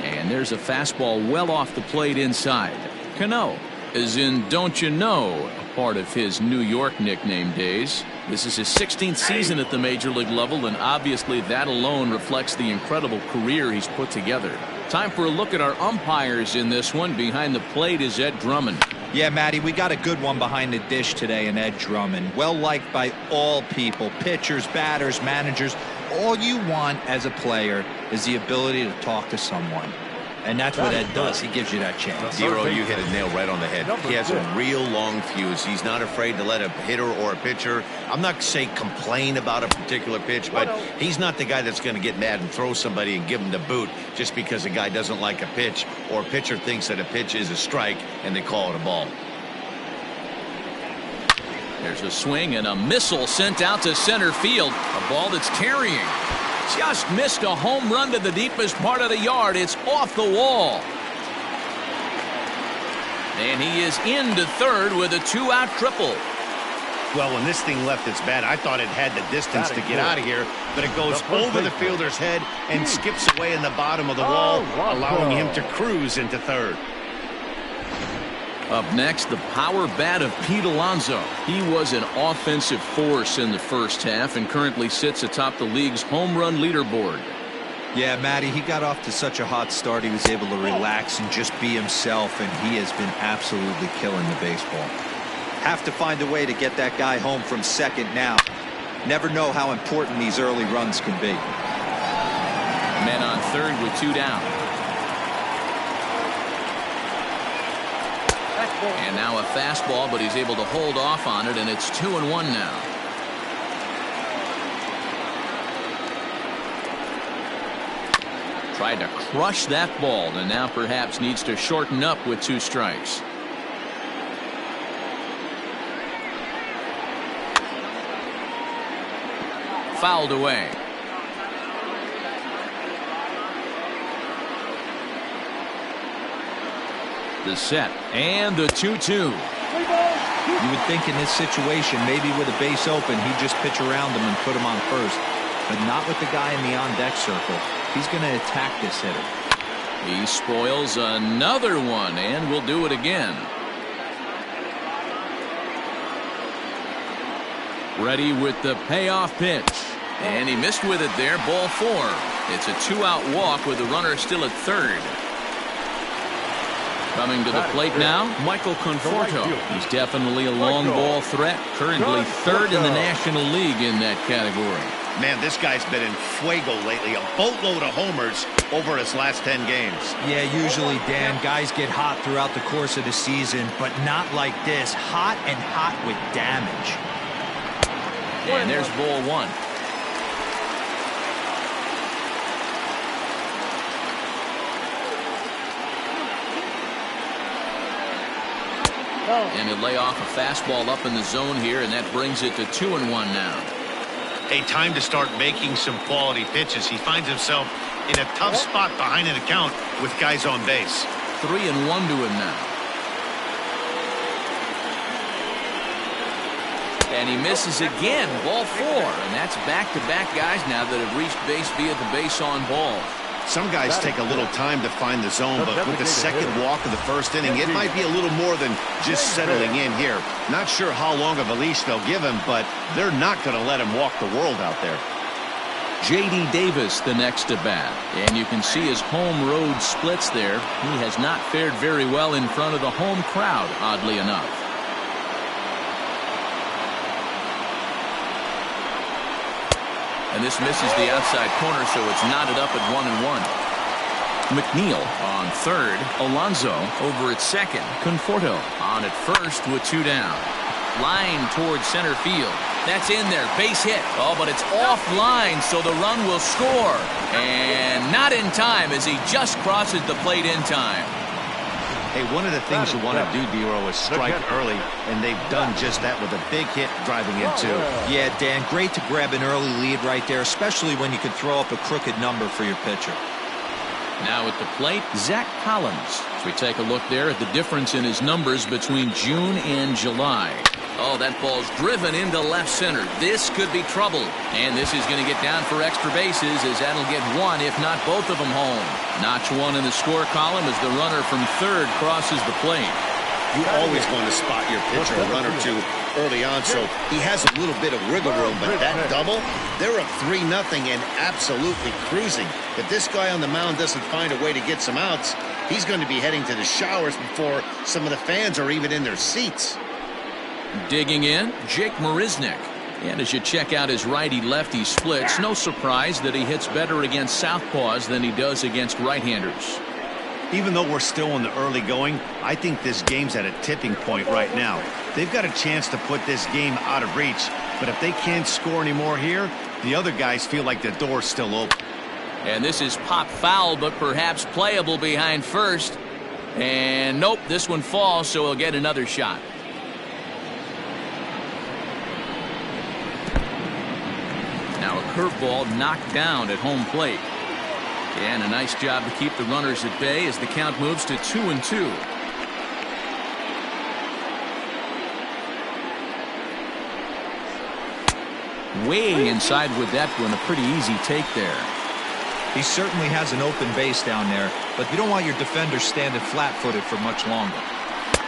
And there's a fastball well off the plate inside. Cano, as in don't you know, a part of his New York nickname days. This is his 16th season at the major league level, and obviously that alone reflects the incredible career he's put together. Time for a look at our umpires in this one. Behind the plate is Ed Drummond. Yeah, Matty, we got a good one behind the dish today in Ed Drummond. Well liked by all people, pitchers, batters, managers. All you want as a player is the ability to talk to someone. And that's what Ed does. He gives you that chance. Zero, you hit a nail right on the head. He has a real long fuse. He's not afraid to let a hitter or a pitcher, I'm not saying complain about a particular pitch, but he's not the guy that's going to get mad and throw somebody and give him the boot just because a guy doesn't like a pitch or a pitcher thinks that a pitch is a strike and they call it a ball. There's a swing and a missile sent out to center field. A ball that's carrying. Just missed a home run to the deepest part of the yard. It's off the wall. And he is into third with a 2-out triple. Well, when this thing left its bat, I thought it had the distance to get out of here, but it goes over the fielder's head and skips away in the bottom of the wall, allowing him to cruise into third. Up next, the power bat of Pete Alonso. He was an offensive force in the first half and currently sits atop the league's home run leaderboard. Yeah, Matty, he got off to such a hot start. He was able to relax and just be himself, and he has been absolutely killing the baseball. Have to find a way to get that guy home from second now. Never know how important these early runs can be. Men on third with 2 down. And now a fastball, but he's able to hold off on it, and it's 2-1 now. Tried to crush that ball, and now perhaps needs to shorten up with 2 strikes. Fouled away. The set and the 2-2. You would think in this situation, maybe with a base open, he'd just pitch around him and put him on first, but not with the guy in the on-deck circle. He's going to attack this hitter. He spoils another one, and will do it again. Ready with the payoff pitch. And he missed with it there, ball 4. It's a 2-out walk with the runner still at third. Coming to the plate now, Michael Conforto. He's definitely a long ball threat, currently third in the National League in that category. Man, this guy's been in fuego lately. A boatload of homers over his last 10 games. Yeah, usually, Dan, guys get hot throughout the course of the season, but not like this. Hot and hot with damage. And there's ball 1. And he'll lay off a fastball up in the zone here, and that brings it to 2-1 now. A time to start making some quality pitches. He finds himself in a tough spot behind an account with guys on base. 3-1 to him now. And he misses again, ball 4, and that's back-to-back guys now that have reached base via the base on ball. Some guys take a little time to find the zone, but with the second walk of the first inning, it might be a little more than just settling in here. Not sure how long of a leash they'll give him, but they're not going to let him walk the world out there. J.D. Davis the next to bat, and you can see his home road splits there. He has not fared very well in front of the home crowd, oddly enough. And this misses the outside corner, so it's knotted up at 1-1. McNeil on third. Alonso over at second. Conforto on at first with 2 down. Line towards center field. That's in there. Base hit. Oh, but it's offline, so the run will score. And not in time as he just crosses the plate in time. Hey, one of the things you want to do, Dero, is strike early, and they've done just that with a big hit driving in 2. Yeah, Dan, great to grab an early lead right there, especially when you can throw up a crooked number for your pitcher. Now at the plate, Zach Collins. As we take a look there at the difference in his numbers between June and July. Oh, that ball's driven into left center. This could be trouble. And this is going to get down for extra bases as that'll get 1, if not both of them home. Notch 1 in the score column as the runner from third crosses the plate. You always want to spot your pitcher a run or 2 early on, so he has a little bit of wiggle room, but that double, they're up 3-0 and absolutely cruising. If this guy on the mound doesn't find a way to get some outs, he's going to be heading to the showers before some of the fans are even in their seats. Digging in, Jake Marisnick. And as you check out his righty-lefty splits, no surprise that he hits better against southpaws than he does against right-handers. Even though we're still in the early going, I think this game's at a tipping point right now. They've got a chance to put this game out of reach, but if they can't score anymore here, the other guys feel like the door's still open. And this is pop foul, but perhaps playable behind first. And nope, this one falls, so he'll get another shot. Now a curveball knocked down at home plate. And a nice job to keep the runners at bay as the count moves to 2-2. Way inside with that one, a pretty easy take there. He certainly has an open base down there, but you don't want your defender standing flat-footed for much longer.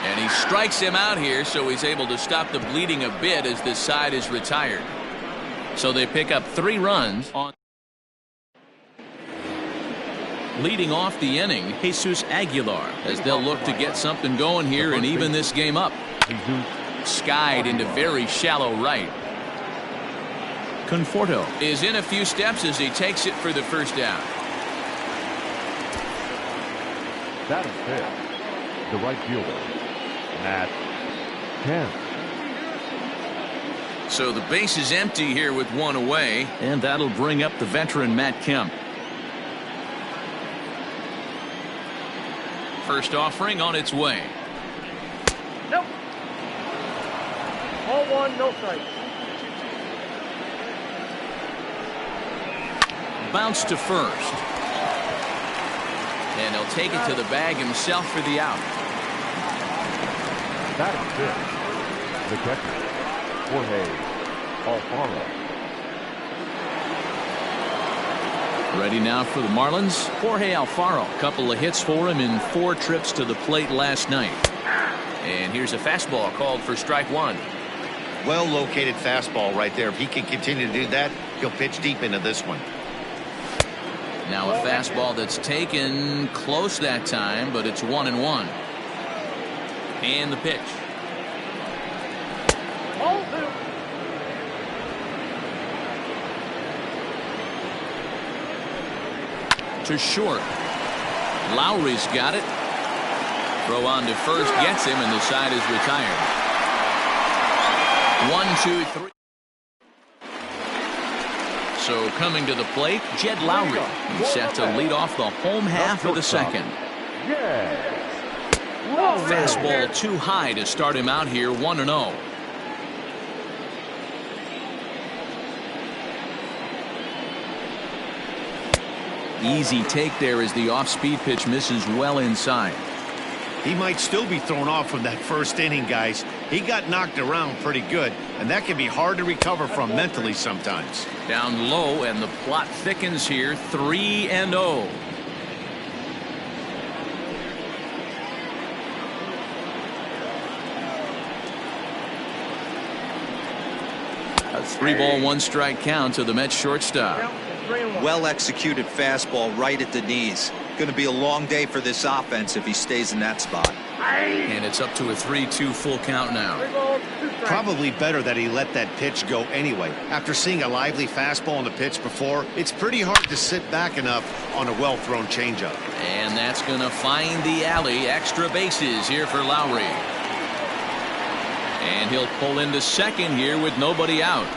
And he strikes him out here, so he's able to stop the bleeding a bit as this side is retired. So they pick up 3 runs on. Leading off the inning, Jesus Aguilar, as they'll look to get something going here and even this game up. Skied into very shallow right. Conforto is in a few steps as he takes it for the first down. That is fair. The right fielder, Matt Kemp. So the base is empty here with 1 away, and that'll bring up the veteran Matt Kemp. First offering on its way. Nope. All 1, no strike. Bounce to first. And he'll take it to the bag himself for the out. That is it. The catcher, Jorge Alfaro. Ready now for the Marlins, Jorge Alfaro. Couple of hits for him in 4 trips to the plate last night. And here's a fastball called for strike 1. Well located fastball right there. If he can continue to do that, he'll pitch deep into this one. Now a fastball that's taken close that time, but it's 1-1. And the pitch. To short. Lowry's got it. Throw on to first, gets him, and the side is retired. 1-2-3. So coming to the plate, Jed Lowry. He's set to lead off the home half of the second. Fastball too high to start him out here, 1-0. Easy take there as the off-speed pitch misses well inside. He might still be thrown off from that first inning, guys. He got knocked around pretty good, and that can be hard to recover from mentally sometimes. Down low, and the plot thickens here, 3-0. A 3-ball, 1-strike count to the Mets shortstop. Well executed fastball right at the knees. Going to be a long day for this offense if he stays in that spot. And it's up to a 3-2 full count now. Probably better that he let that pitch go anyway. After seeing a lively fastball on the pitch before, it's pretty hard to sit back enough on a well-thrown changeup. And that's going to find the alley. Extra bases here for Lowry. And he'll pull into second here with nobody out.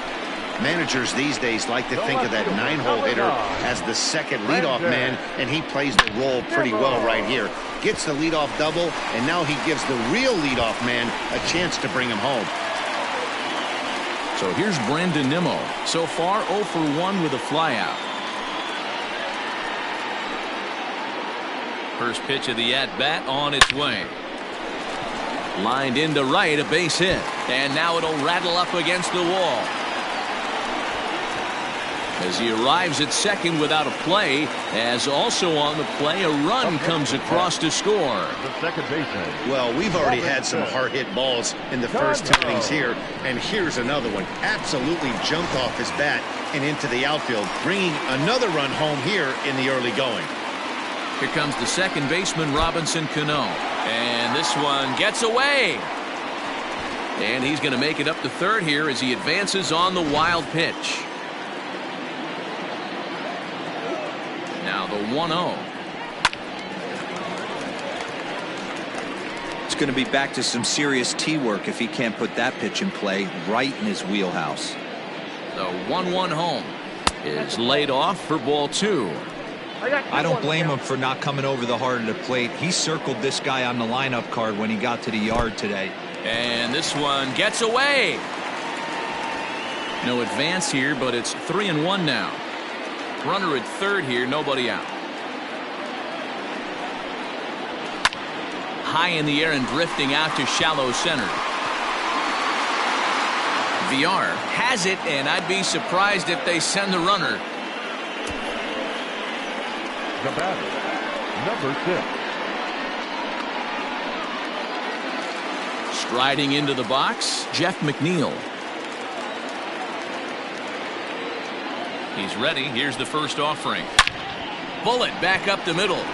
Managers these days like to think of that 9-hole hitter as the second leadoff man, and he plays the role pretty well right here. Gets the leadoff double, and now he gives the real leadoff man a chance to bring him home. So here's Brandon Nimmo. So far 0 for 1 with a flyout. First pitch of the at-bat on its way. Lined into right, a base hit. And now it'll rattle up against the wall. As he arrives at second without a play, as also on the play, a run comes across to score. The second baseman. Well, we've already had some hard-hit balls in the first 2 innings here, and here's another one. Absolutely jumped off his bat and into the outfield, bringing another run home here in the early going. Here comes the second baseman, Robinson Cano. And this one gets away. And he's going to make it up to third here as he advances on the wild pitch. Now the 1-0. It's going to be back to some serious tee work if he can't put that pitch in play right in his wheelhouse. The 1-1 home is laid off for ball 2. I don't blame him for not coming over the heart of the plate. He circled this guy on the lineup card when he got to the yard today. And this one gets away. No advance here, but it's 3-1 now. Runner at third here, nobody out. High in the air and drifting out to shallow center. VR has it, and I'd be surprised if they send the runner. The batter, number 6. Striding into the box, Jeff McNeil. He's ready. Here's the first offering. Bullet back up the middle.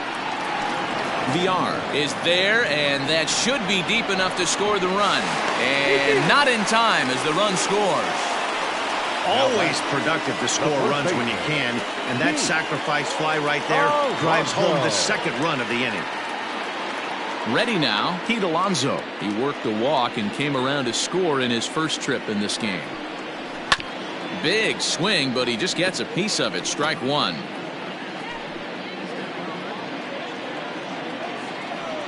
VR is there, and that should be deep enough to score the run. And not in time as the run scores. Always productive to score runs when you can, and that sacrifice fly right there drives home the second run of the inning. Ready now, Pete Alonso. He worked the walk and came around to score in his first trip in this game. Big swing, but he just gets a piece of it. Strike 1.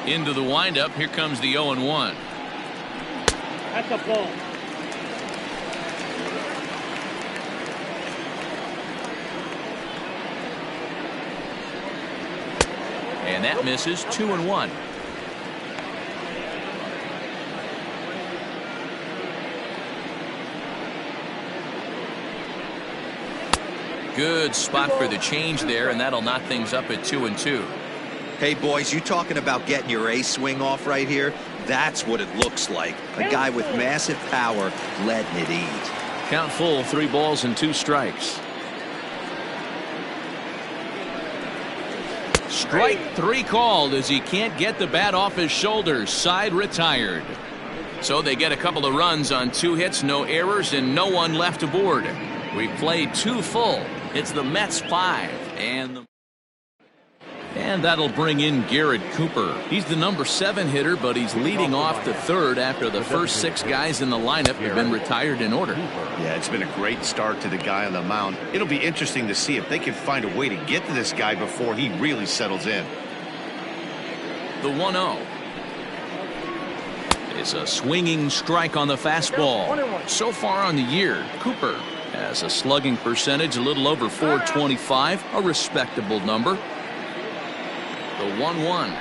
Into the windup. Here comes the 0-1. That's a ball. And that misses. 2-1. Good spot for the change there, and that'll knock things up at 2-2. Hey, boys, you talking about getting your A swing off right here? That's what it looks like. A guy with massive power letting it eat. Count full, 3 balls and 2 strikes. Strike 3 called as he can't get the bat off his shoulders. Side retired. So they get a couple of runs on 2 hits, no errors, and no one left aboard. We played 2 full. It's the Mets 5, and that'll bring in Garrett Cooper. He's the number 7 hitter, but he's leading off the third after the first 6 guys in the lineup have been retired in order. Yeah, it's been a great start to the guy on the mound. It'll be interesting to see if they can find a way to get to this guy before he really settles in. The 1-0. It's a swinging strike on the fastball. So far on the year, Cooper has a slugging percentage a little over .425, a respectable number. The 1-1.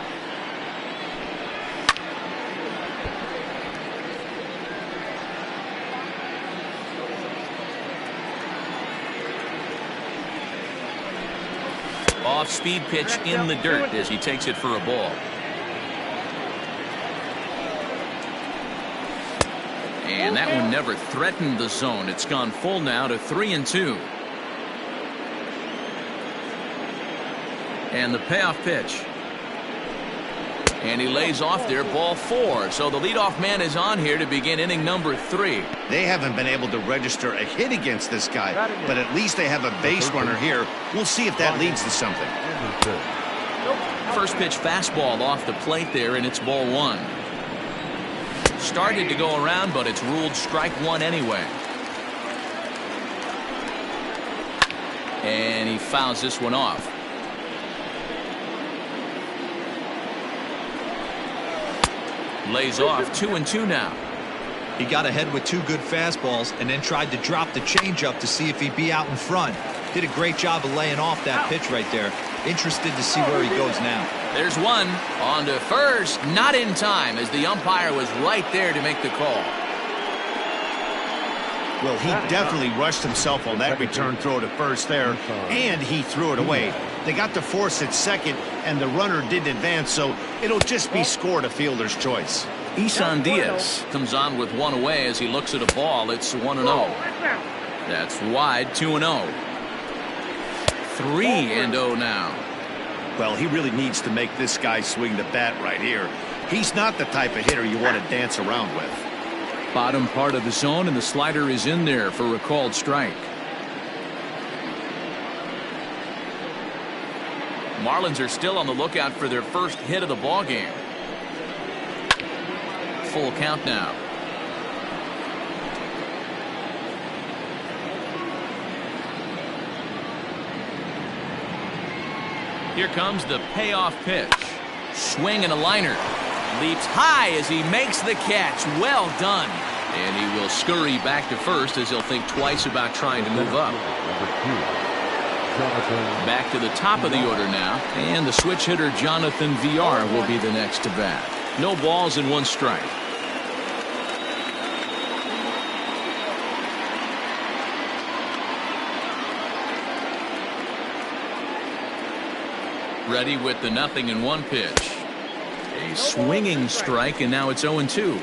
Off-speed pitch in the dirt as he takes it for a ball. And that one never threatened the zone. It's gone full now to 3-2. And the payoff pitch. And he lays off there, ball 4. So the leadoff man is on here to begin inning number 3. They haven't been able to register a hit against this guy, but at least they have a base runner here. We'll see if that leads to something. First pitch fastball off the plate there, and it's ball 1. Started to go around, but it's ruled strike 1 anyway. And he fouls this one off. Lays off. 2-2 now. He got ahead with 2 good fastballs and then tried to drop the changeup to see if he'd be out in front. Did a great job of laying off that pitch right there. Interested to see where he goes now. There's one on to first, not in time as the umpire was right there to make the call. Well, he definitely rushed himself on that return throw to first there, and he threw it away. They got to force at second, and the runner didn't advance, so it'll just be scored a fielder's choice. Isan Diaz comes on with 1 away as he looks at a ball. It's 1-0. That's wide. 2-0. 3-0 now. Well, he really needs to make this guy swing the bat right here. He's not the type of hitter you want to dance around with. Bottom part of the zone, and the slider is in there for a called strike. Marlins are still on the lookout for their first hit of the ball game. full count now. Here comes the payoff pitch. Swing and a liner. Leaps high as he makes the catch. Well done. And he will scurry back to first as he'll think twice about trying to move up. Back to the top of the order now. And the switch hitter Jonathan VR will be the next to bat. No balls and 1 strike. Ready with the 0-1 pitch. A swinging strike, and now it's 0-2.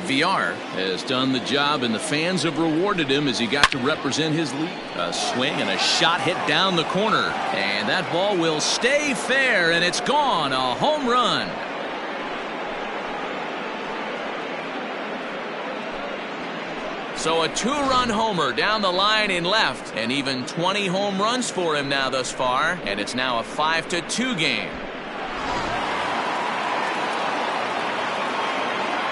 VR has done the job, and the fans have rewarded him as he got to represent his league. A swing and a shot hit down the corner. And that ball will stay fair, and it's gone. A home run. So a 2-run homer down the line in left, and even 20 home runs for him now thus far, and it's now a 5-2 game.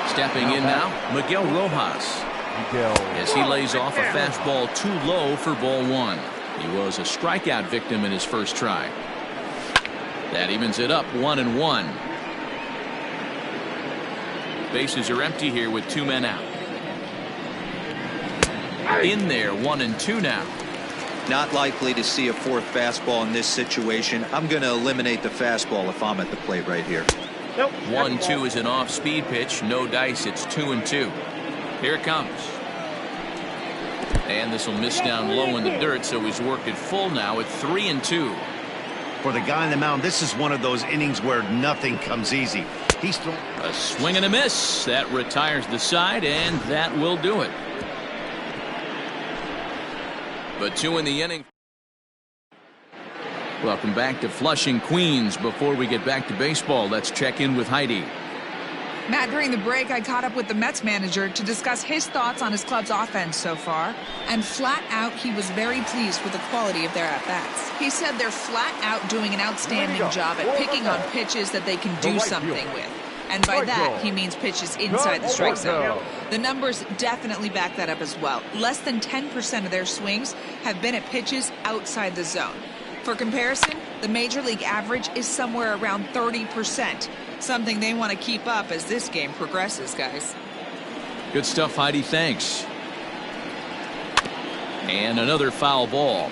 Stepping in now, Miguel Rojas, as he lays off a fastball too low for ball 1. He was a strikeout victim in his first try. That evens it up 1-1. Bases are empty here with 2 men out. In there, 1-2 now. Not likely to see a 4th fastball in this situation. I'm going to eliminate the fastball if I'm at the plate right here. 1-2 is an off-speed pitch. No dice. It's 2-2. Here it comes. And this will miss down low in the dirt, so he's worked it full now at 3-2. For the guy on the mound, this is one of those innings where nothing comes easy. He's throwing a swing and a miss. That retires the side, and that will do it. But 2 in the inning. Welcome back to Flushing, Queens. Before we get back to baseball, let's check in with Heidi. Matt, during the break, I caught up with the Mets manager to discuss his thoughts on his club's offense so far. And flat out, he was very pleased with the quality of their at-bats. He said they're flat out doing an outstanding job at picking on pitches that they can do something with. And by that, he means pitches inside the strike zone. The numbers definitely back that up as well. Less than 10% of their swings have been at pitches outside the zone. For comparison, the Major League average is somewhere around 30%. Something they want to keep up as this game progresses, guys. Good stuff, Heidi. Thanks. And another foul ball.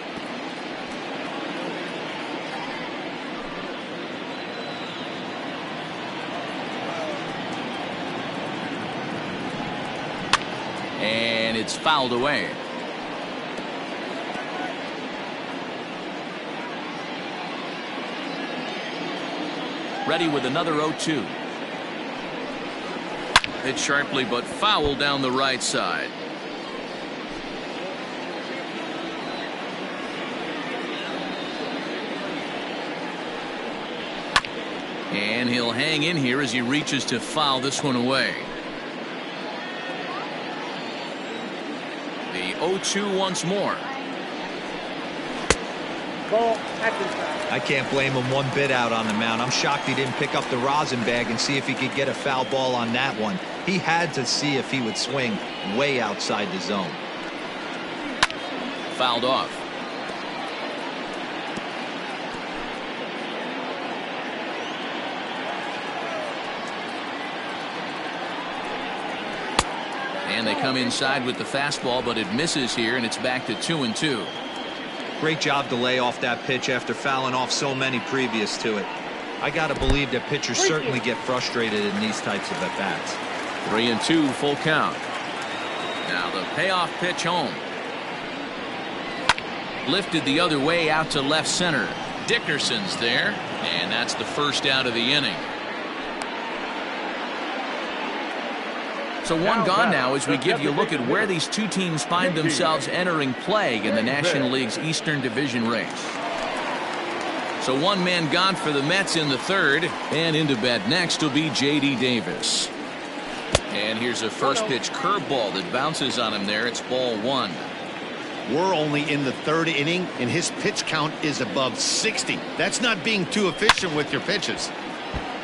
And it's fouled away. Ready with another 0-2. Hit sharply but foul down the right side. And he'll hang in here as he reaches to foul this one away. The 0-2 once more. I can't blame him one bit out on the mound. I'm shocked he didn't pick up the rosin bag and see if he could get a foul ball on that one. He had to see if he would swing way outside the zone. Fouled off. And they come inside with the fastball, but it misses here, and it's back to 2-2. Great job to lay off that pitch after fouling off so many previous to it. I got to believe that pitchers certainly get frustrated in these types of at-bats. 3-2, full count. Now the payoff pitch home. Lifted the other way out to left center. Dickerson's there, and that's the first out of the inning. So one gone now as we give you a look at where these two teams find themselves entering play in the National League's Eastern Division race. So one man gone for the Mets in the third, and into bat next will be J.D. Davis. And here's a first pitch curveball that bounces on him there. It's ball 1. We're only in the third inning, and his pitch count is above 60. That's not being too efficient with your pitches.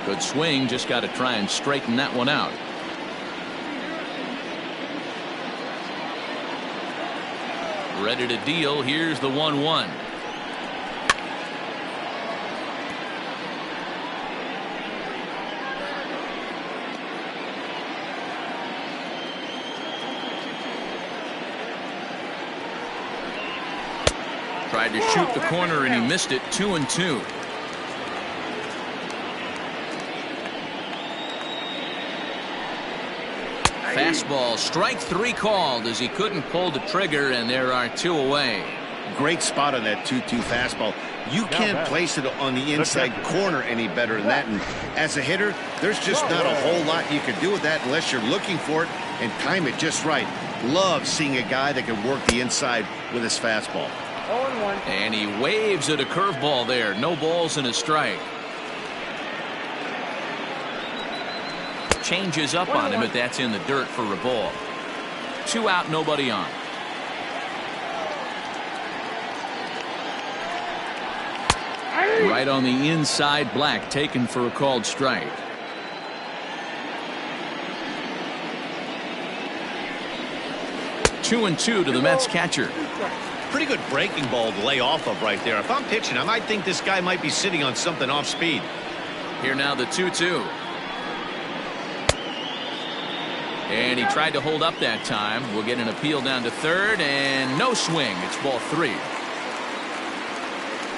Good swing, just got to try and straighten that one out. Ready to deal. Here's the 1-1. Tried to shoot the corner and he missed it. 2-2. Fastball, strike 3 called as he couldn't pull the trigger, and there are 2 away. Great spot on that 2-2 fastball. You can't place it on the inside corner any better than that. And as a hitter, there's just not a whole lot you can do with that unless you're looking for it and time it just right. Love seeing a guy that can work the inside with his fastball. 0-1. And he waves at a curveball there. No balls and a strike. Changes up on him, but that's in the dirt for a ball. 2 out, nobody on. Right on the inside, Black taken for a called strike. Two and two to the Mets catcher. Pretty good breaking ball to lay off of right there. If I'm pitching, I might think this guy might be sitting on something off speed. Here now the 2-2. And he tried to hold up that time. We'll get an appeal down to third, and no swing. It's ball 3.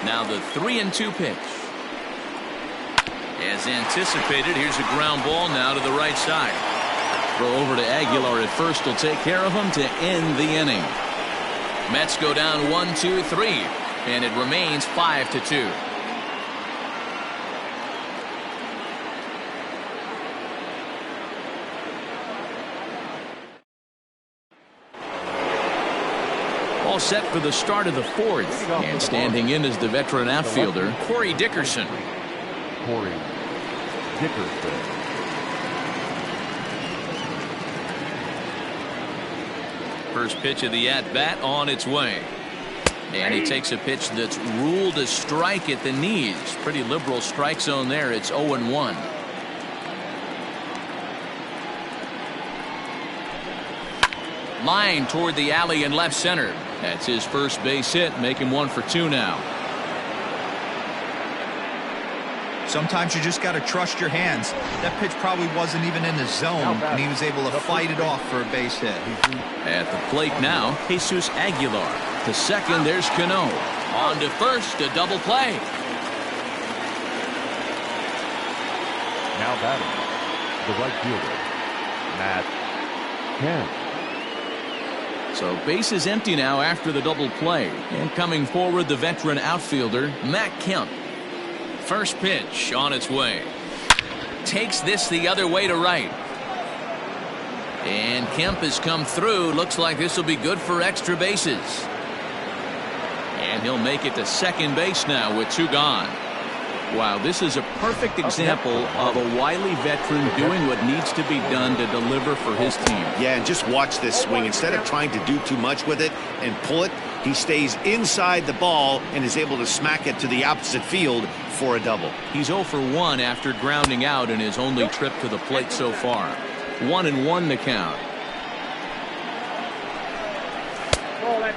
Now the 3-2 pitch. As anticipated, here's a ground ball now to the right side. Throw over to Aguilar at first will take care of him to end the inning. Mets go down 1-2-3, and it remains 5-2. All set for the start of the 4th, and standing in is the veteran outfielder, Corey Dickerson. Corey Dickerson. First pitch of the at-bat on its way. And he takes a pitch that's ruled a strike at the knees. Pretty liberal strike zone there. It's 0-1. Line toward the alley in left center. That's his first base hit. Make him 1 for 2 now. Sometimes you just got to trust your hands. That pitch probably wasn't even in the zone, and he was able to fight it off for a base hit. At the plate now, Jesus Aguilar. To second, there's Cano. On to first, a double play. Now batting, the right fielder, Matt Kemp. So base is empty now after the double play. And coming forward, the veteran outfielder, Matt Kemp. First pitch on its way. Takes this the other way to right. And Kemp has come through. Looks like this will be good for extra bases. And he'll make it to second base now with 2 gone. Wow, this is a perfect example of a wily veteran doing what needs to be done to deliver for his team. Yeah, and just watch this swing. Instead of trying to do too much with it and pull it, he stays inside the ball and is able to smack it to the opposite field for a double. He's 0 for 1 after grounding out in his only trip to the plate so far. 1-1 to count.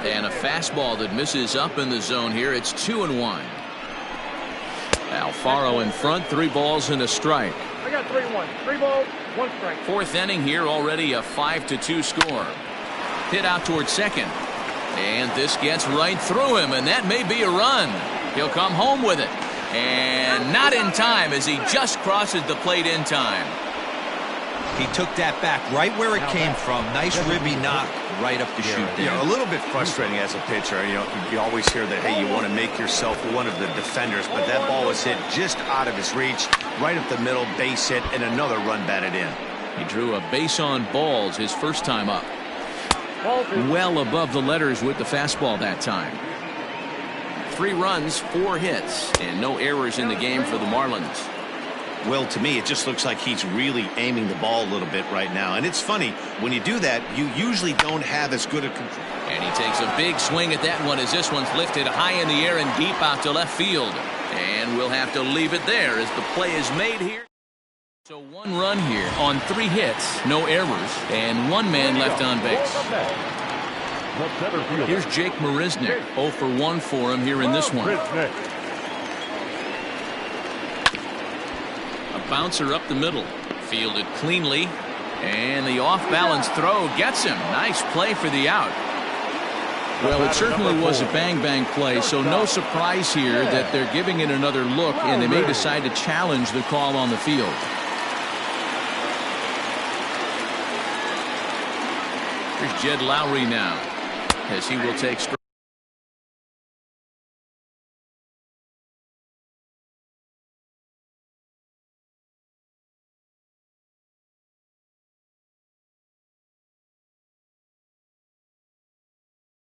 And a fastball that misses up in the zone here. It's 2-1. Alfaro in front, 3 balls and a strike. I got 3-1. 3 balls, 1 strike. 4th inning here, already a 5-2 score. Hit out towards second. And this gets right through him, and that may be a run. He'll come home with it. And not in time as he just crosses the plate in time. He took that back right where it came from. Nice ribby knock right up the chute there. You know, a little bit frustrating as a pitcher. You know, you always hear that, hey, you want to make yourself one of the defenders, but that ball was hit just out of his reach, right up the middle, base hit, and another run batted in. He drew a base on balls his first time up. Well above the letters with the fastball that time. 3 runs, 4 hits, and no errors in the game for the Marlins. Well, to me, it just looks like he's really aiming the ball a little bit right now. And it's funny, when you do that, you usually don't have as good a control. And he takes a big swing at that one as this one's lifted high in the air and deep out to left field. And we'll have to leave it there as the play is made here. So 1 run here on 3 hits, no errors, and 1 man left on base. the center fielder. Here's Jake Marisnick. 0 for 1 for him here in this one. Marisnick. A bouncer up the middle. Fielded cleanly. And the off-balance throw gets him. Nice play for the out. Well, it certainly was a bang-bang play, so no surprise here that they're giving it another look, and they may decide to challenge the call on the field. Here's Jed Lowry now, as he will take strike.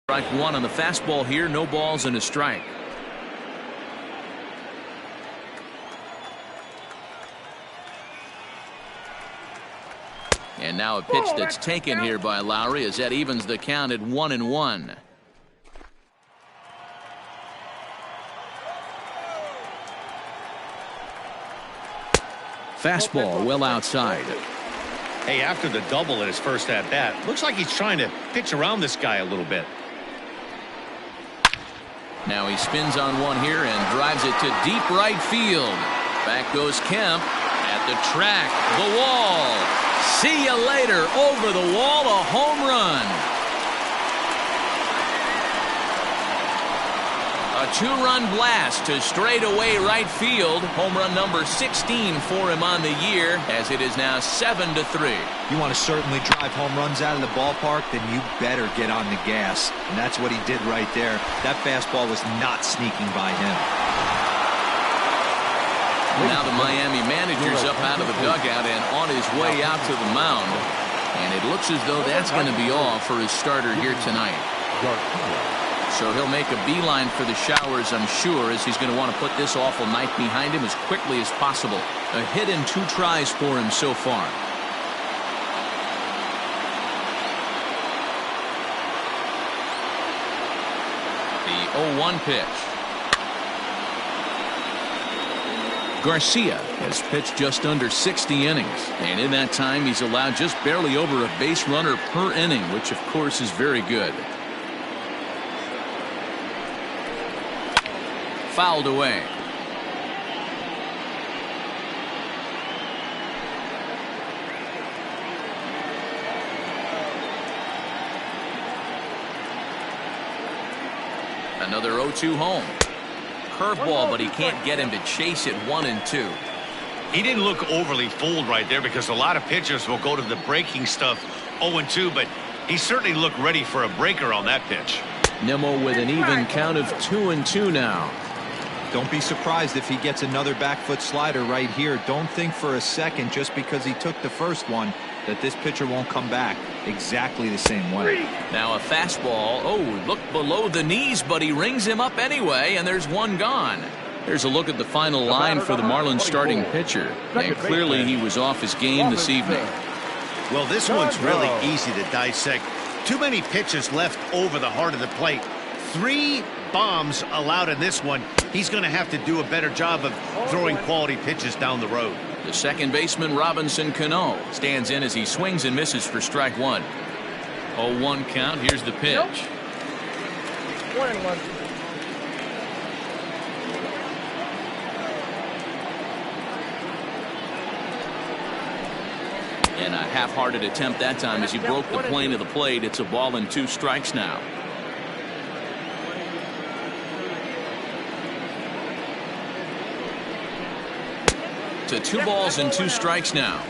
Strike one on the fastball here. No balls and a strike. And now a pitch that's taken here by Lowry as that evens the count at 1-1. Fastball well outside. Hey, after the double at his first at bat, looks like he's trying to pitch around this guy a little bit. Now he spins on one here and drives it to deep right field. Back goes Kemp at the track, the wall. See you later. Over the wall, a home run. A two-run blast to straightaway right field. Home run number 16 for him on the year, as it is now 7-3. You want to certainly drive home runs out of the ballpark, then you better get on the gas. And that's what he did right there. That fastball was not sneaking by him. Now the Miami manager's up out of the dugout and on his way out to the mound. And it looks as though that's going to be all for his starter here tonight. So he'll make a beeline for the showers, I'm sure, as he's going to want to put this awful night behind him as quickly as possible. A hit and 2 tries for him so far. The 0-1 pitch. Garcia has pitched just under 60 innings, and in that time he's allowed just barely over a base runner per inning, which of course is very good. Fouled away. Another 0-2 home. Curveball, but he can't get him to chase it 1-2. He didn't look overly fooled right there because a lot of pitchers will go to the breaking stuff 0-2, but he certainly looked ready for a breaker on that pitch. Nimmo with an even count of 2-2 now. Don't be surprised if he gets another back foot slider right here. Don't think for a second, just because he took the first one, that this pitcher won't come back exactly the same way. Now a fastball. Oh, look below the knees, but he rings him up anyway, and there's one gone. Here's a look at the final line for the Marlins starting pitcher. And clearly he was off his game this evening. Well, this one's really easy to dissect. Too many pitches left over the heart of the plate. 3 bombs allowed in this one. He's going to have to do a better job of throwing quality pitches down the road. The second baseman, Robinson Cano, stands in as he swings and misses for strike one. 0-1 count. Here's the pitch. 1-1. And a half-hearted attempt that time as he broke the plane of the plate. It's a ball and 2 strikes now. To 2 balls and 2 strikes now.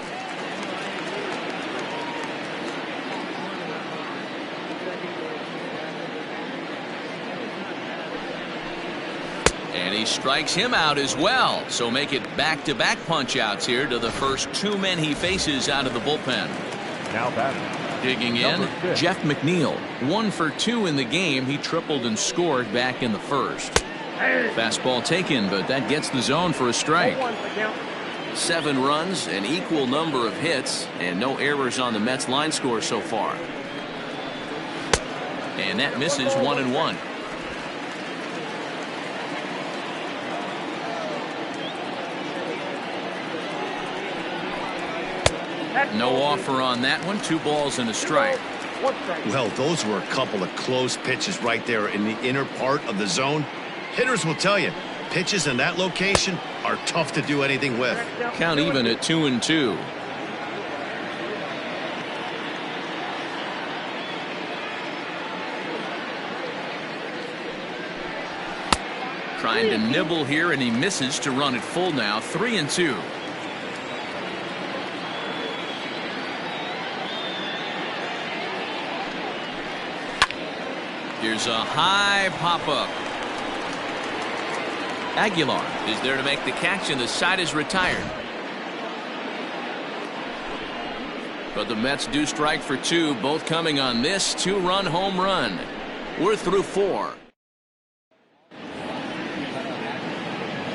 And he strikes him out as well. So make it back-to-back punch-outs here to the first 2 men he faces out of the bullpen. Now batting. Digging in, Jeff McNeil. 1 for 2 in the game. He tripled and scored back in the first. Fastball taken, but that gets the zone for a strike. 7 runs, an equal number of hits, and no errors on the Mets line score so far. And that misses 1-1. No offer on that one. 2 balls and a strike. One strike. Well, those were a couple of close pitches right there in the inner part of the zone. Hitters will tell you, pitches in that location are tough to do anything with. Count even at 2-2. Trying to nibble here, and he misses to run it full now. 3-2. Here's a high pop-up. Aguilar is there to make the catch, and the side is retired. But the Mets do strike for 2, both coming on this 2-run home run. We're through 4.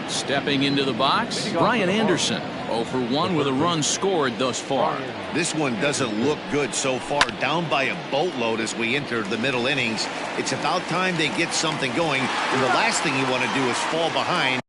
Stepping into the box, Brian Anderson. 0 for 1 with a run scored thus far. This one doesn't look good so far. Down by a boatload as we enter the middle innings. It's about time they get something going, and the last thing you want to do is fall behind.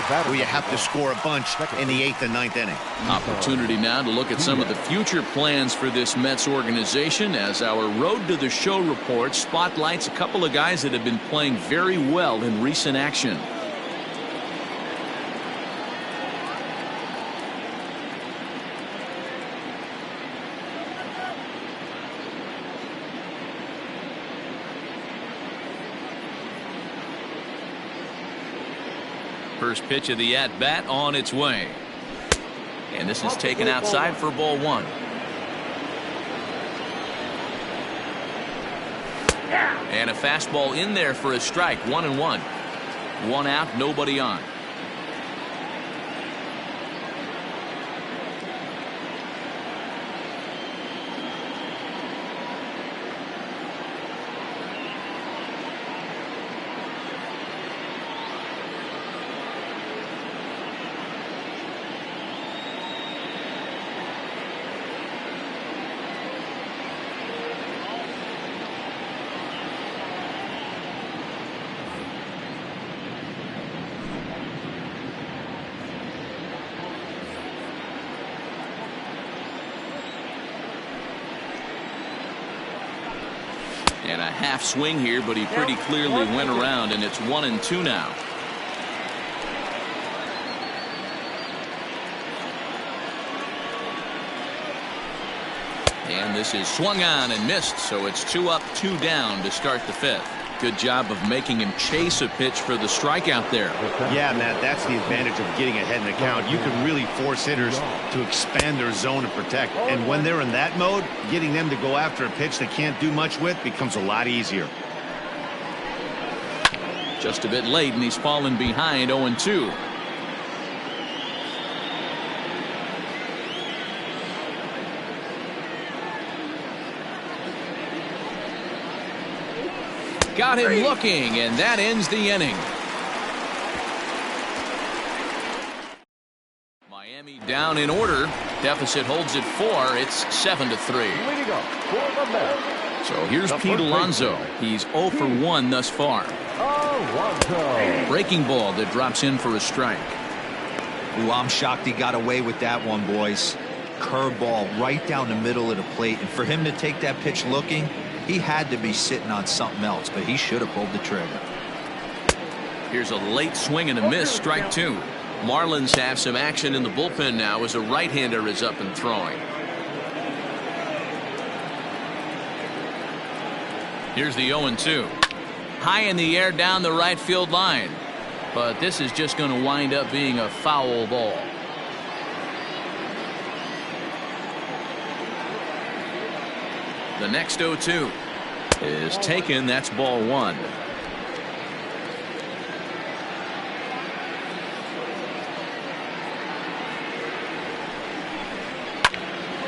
Where you have to score a bunch in the 8th and 9th inning. Opportunity now to look at some of the future plans for this Mets organization as our Road to the Show report spotlights a couple of guys that have been playing very well in recent action. First pitch of the at-bat on its way. And this is taken outside for ball 1. And a fastball in there for a strike. 1-1. 1 out, nobody on. And a half swing here, but he pretty clearly went around, and it's 1-2 now. And this is swung on and missed, so it's 2 up, 2 down to start the 5th. Good job of making him chase a pitch for the strikeout there. Yeah, Matt, that's the advantage of getting ahead in the count. You can really force hitters to expand their zone and protect. And when they're in that mode, getting them to go after a pitch they can't do much with becomes a lot easier. Just a bit late, and he's fallen behind 0-2. Got him looking, and that ends the inning. Miami down in order. Deficit holds at 4. It's 7-3. So here's Pete Alonso. He's 0 for 1 thus far. Breaking ball that drops in for a strike. Ooh, I'm shocked he got away with that one, boys. Curveball right down the middle of the plate, and for him to take that pitch looking, he had to be sitting on something else, but he should have pulled the trigger. Here's a late swing and a miss, strike two. Marlins have some action in the bullpen now as a right-hander is up and throwing. Here's the 0-2. High in the air down the right field line. But this is just going to wind up being a foul ball. The next 0-2 is taken. That's ball one.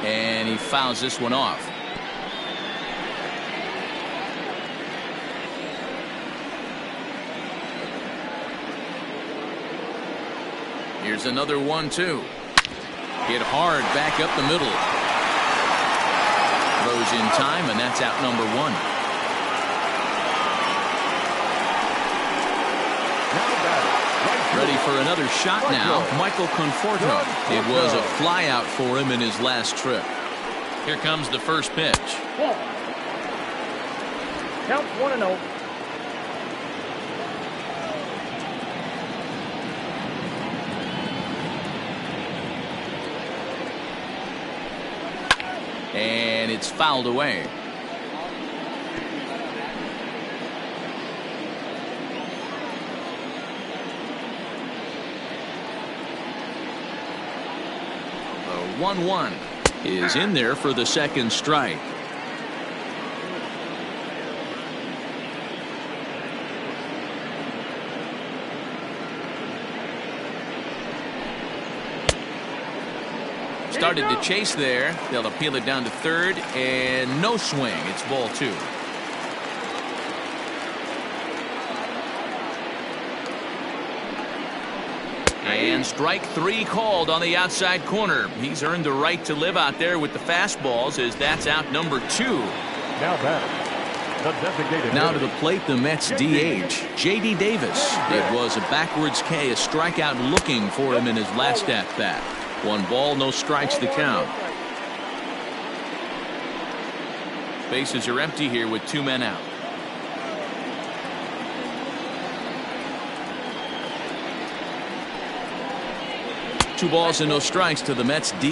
And he fouls this one off. Here's another 1-2. Hit hard back up the middle. Throws in time, and that's out number one. Ready for another shot now, Michael Conforto. It was a fly out for him in his last trip. Here comes the first pitch. Count 1-0. And it's fouled away. The 1-1 is in there for the second strike. Started to chase there. They'll appeal it down to third, and no swing. It's ball two. And strike three called on the outside corner. He's earned the right to live out there with the fastballs, as that's out number two. Now batting, the designated now hitter. to the plate, the Mets DH, J.D. Davis. It was a backwards K, a strikeout looking for him in his last at-bat. 1 ball, no strikes to count. Bases are empty here with 2 men out. Two balls and no strikes to the Mets DH. 2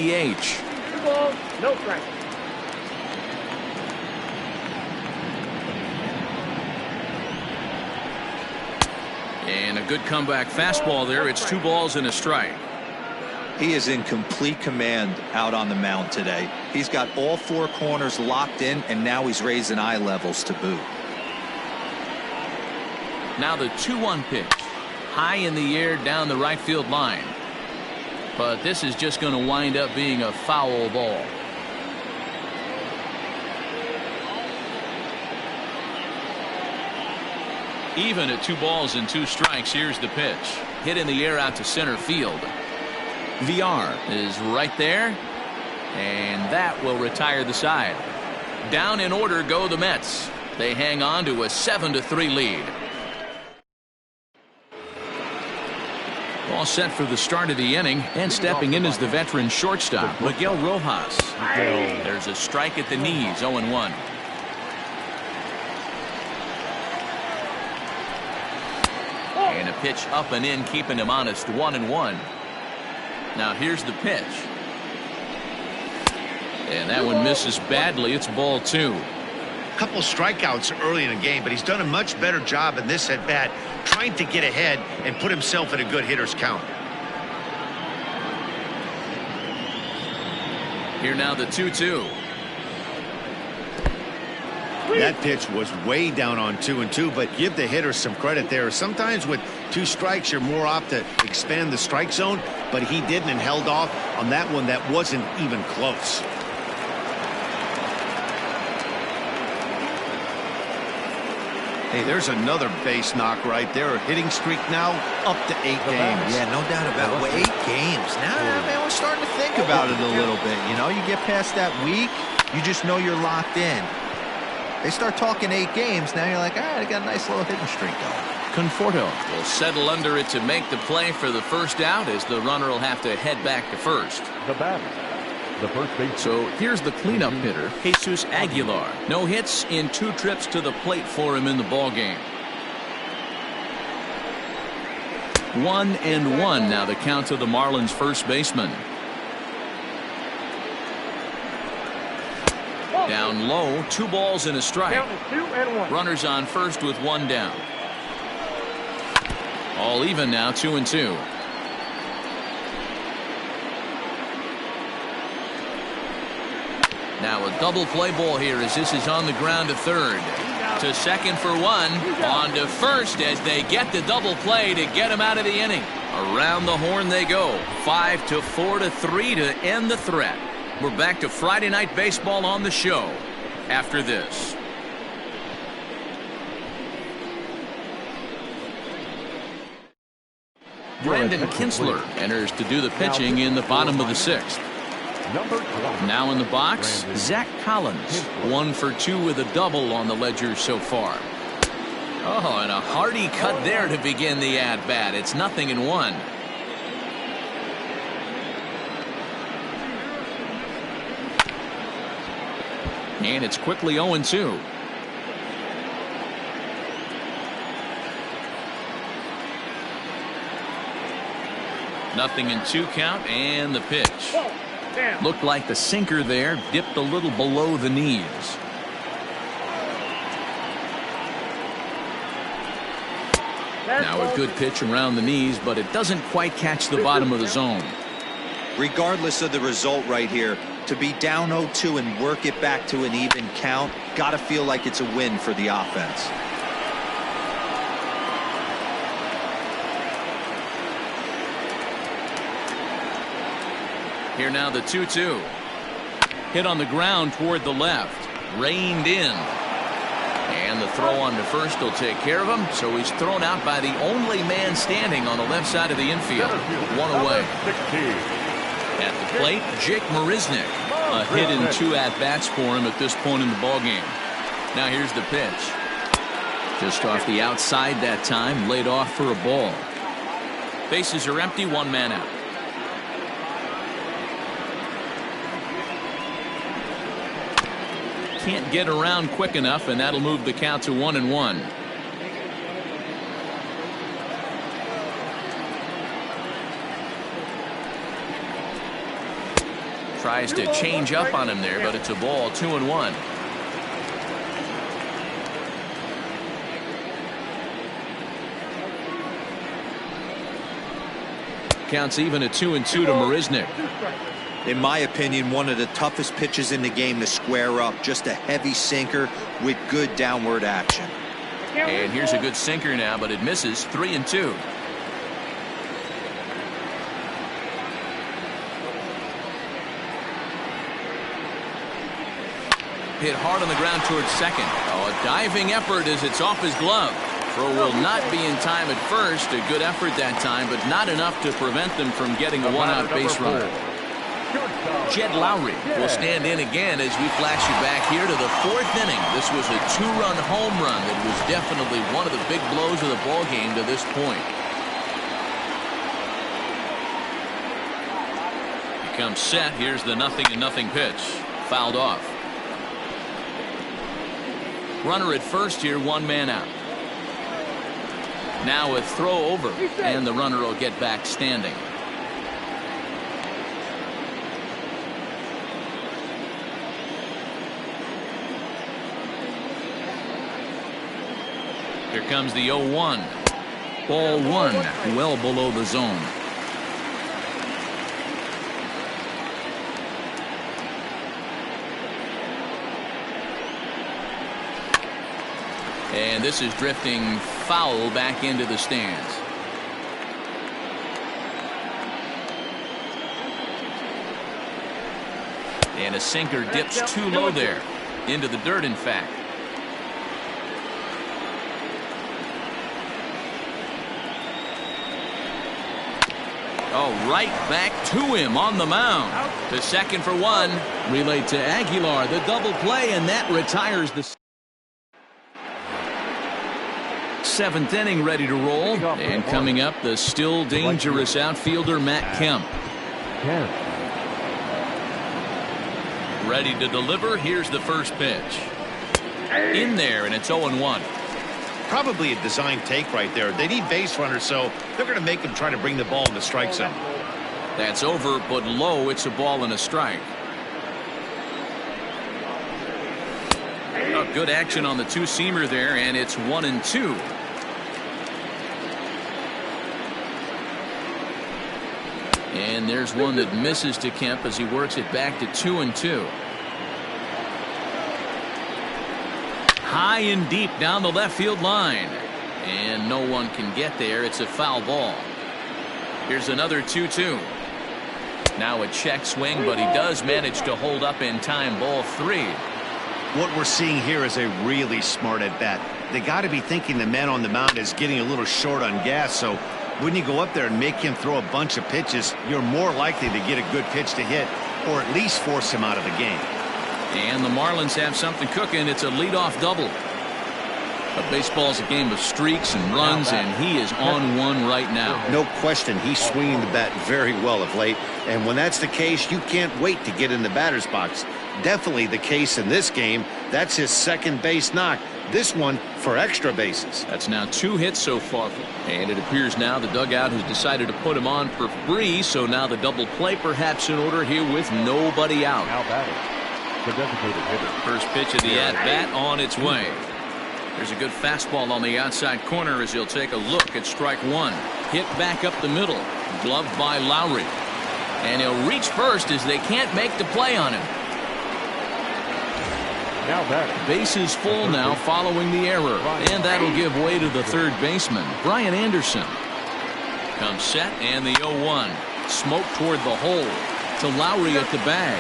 balls, no strikes. And a good comeback fastball there. It's 2 balls and a strike. He is in complete command out on the mound today. He's got all 4 corners locked in, and now he's raising eye levels to boot. Now the 2-1 pitch. High in the air down the right field line. But this is just going to wind up being a foul ball. Even at 2 balls and 2 strikes, here's the pitch. Hit in the air out to center field. VR is right there, and that will retire the side. Down in order go the Mets. They hang on to a 7-3 lead. All set for the start of the inning, and stepping in is the veteran shortstop, Miguel Rojas. There's a strike at the knees, 0-1. And a pitch up and in, keeping him honest, 1-1. Now here's the pitch. And that one misses badly. It's ball 2. Couple strikeouts early in the game, but he's done a much better job in this at bat, trying to get ahead and put himself in a good hitter's count. Here now the 2-2. That pitch was way down on 2-2, but give the hitter some credit there. Sometimes with 2 strikes, you're more apt to expand the strike zone, but he didn't and held off on that one that wasn't even close. Hey, there's another base knock right there. A hitting streak now up to 8 games. Yeah, no doubt about it. 8 games. Now, man, we're starting to think about it a little bit. You know, you get past that week, you just know you're locked in. They start talking 8 games, now you're like, all right, I got a nice little hitting streak going. Conforto will settle under it to make the play for the first out, as the runner will have to head back to first. The batter, the first base. So here's the cleanup hitter, Jesus Aguilar. No hits in 2 trips to the plate for him in the ball game. 1-1 now the count to the Marlins first baseman. Down low, 2 balls and a strike. Count is 2-1. Runners on first with 1 down. All even now, 2-2. Now a double play ball here as this is on the ground to third. To second for 1. On to first as they get the double play to get him out of the inning. Around the horn they go. 5-4 to 3 to end the threat. We're back to Friday Night Baseball on the show after this. Brandon Kinsler enters to do the pitching in the bottom of the 6th. Now in the box, Zach Collins. 1 for 2 with a double on the ledger so far. Oh, and a hearty cut there to begin the at-bat. It's 0-1. And it's quickly 0-2. Nothing in 2 count and the pitch. Looked like the sinker there dipped a little below the knees. Now a good pitch around the knees, but it doesn't quite catch the bottom of the zone. Regardless of the result right here, to be down 0-2 and work it back to an even count, gotta feel like it's a win for the offense. Here now the 2-2. Hit on the ground toward the left. Reined in. And the throw on to first will take care of him. So he's thrown out by the only man standing on the left side of the infield. 1 away. At the plate, Jake Marisnick. A hit in 2 at-bats for him at this point in the ballgame. Now here's the pitch. Just off the outside that time, laid off for a ball. Bases are empty, 1 man out. Can't get around quick enough, and that'll move the count to 1-1. Tries to change up on him there, but it's a ball. 2-1. Counts even at 2-2 to Marisnick. In my opinion, one of the toughest pitches in the game to square up. Just a heavy sinker with good downward action. And here's a good sinker now, but it misses. 3-2. Hit hard on the ground towards second. Oh, a diving effort as it's off his glove. Throw will not be in time at first. A good effort that time, but not enough to prevent them from getting a 1-out base runner. Jed Lowry will stand in again as we flash you back here to the 4th inning. This was a 2-run home run that was definitely one of the big blows of the ball game to this point. He comes set. Here's the 0-0 pitch. Fouled off. Runner at first here, 1 man out. Now a throw over, and the runner will get back standing. Here comes the 0-1. Ball 1, well below the zone. And this is drifting foul back into the stands. And a sinker dips too low there. Into the dirt, in fact. Oh, right back to him on the mound. To second for 1. Relayed to Aguilar. The double play, and that retires the 7th inning, ready to roll. And coming up, the still dangerous outfielder Matt Kemp. Ready to deliver. Here's the first pitch. In there, and it's 0-1. Probably a design take right there. They need base runners, so they're going to make them try to bring the ball in the strike zone. That's over, but low. It's a ball and a strike. Oh, good action on the two-seamer there, and it's 1-2. And there's one that misses to Kemp as he works it back to 2-2. High and deep down the left field line. And no one can get there. It's a foul ball. Here's another 2-2. Now a check swing, but he does manage to hold up in time. Ball 3. What we're seeing here is a really smart at bat. They got to be thinking the man on the mound is getting a little short on gas, so when you go up there and make him throw a bunch of pitches, you're more likely to get a good pitch to hit or at least force him out of the game. And the Marlins have something cooking. It's a leadoff double. But baseball's a game of streaks and runs, and he is on one right now. No question, he's swinging the bat very well of late. And when that's the case, you can't wait to get in the batter's box. Definitely the case in this game. That's his second base knock. This one for extra bases. That's now 2 hits so far. And it appears now the dugout has decided to put him on for free. So now the double play perhaps in order here with nobody out. Now batting, the designated hitter. First pitch of the at-bat on its way. There's a good fastball on the outside corner as he'll take a look at strike 1. Hit back up the middle. Gloved by Lowry. And he'll reach first as they can't make the play on him. Now batting. Bases full now following the error. And that'll give way to the third baseman, Brian Anderson. Comes set and the 0-1. Smoke toward the hole to Lowry at the bag.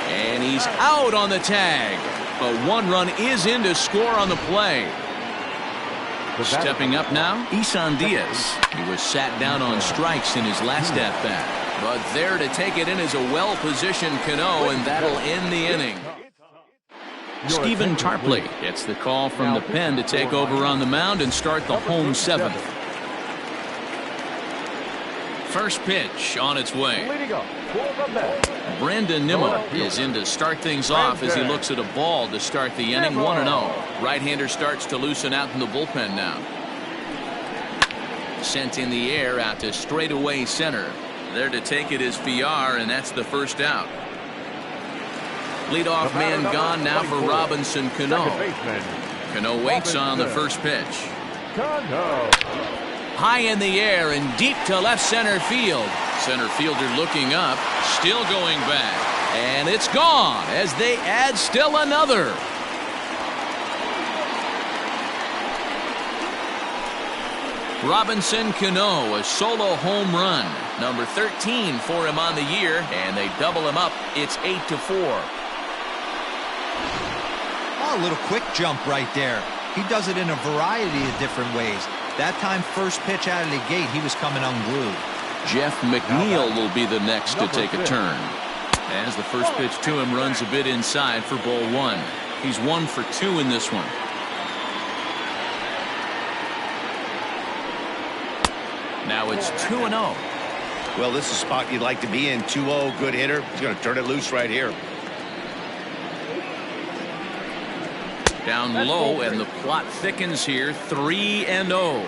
And he's out on the tag. But 1 run is in to score on the play. Stepping up now, Isan Diaz. He was sat down on strikes in his last at-bat. But there to take it in is a well-positioned Cano, and that'll end the inning. Stephen Tarpley gets the call from the pen to take over on the mound and start the home 7th. First pitch on its way. Brandon Nimmo is in to start things off as he looks at a ball to start the inning. 1-0. Right-hander starts to loosen out in the bullpen now. Sent in the air out to straightaway center. There to take it is Villar, and that's the first out. Leadoff man gone now for Robinson Cano. Cano waits on the first pitch. High in the air and deep to left center field. Center fielder looking up, still going back. And it's gone as they add still another. Robinson Cano, a solo home run. Number 13 for him on the year, and they double him up. It's 8-4. Oh, a little quick jump right there. He does it in a variety of different ways. That time, first pitch out of the gate, he was coming unglued. Jeff McNeil will be the next to take a turn. As the first pitch to him runs a bit inside for ball 1. He's 1 for 2 in this one. Now it's 2-0. Well, this is a spot you'd like to be in. 2-0, good hitter. He's going to turn it loose right here. Down low, and the plot thickens here. 3-0.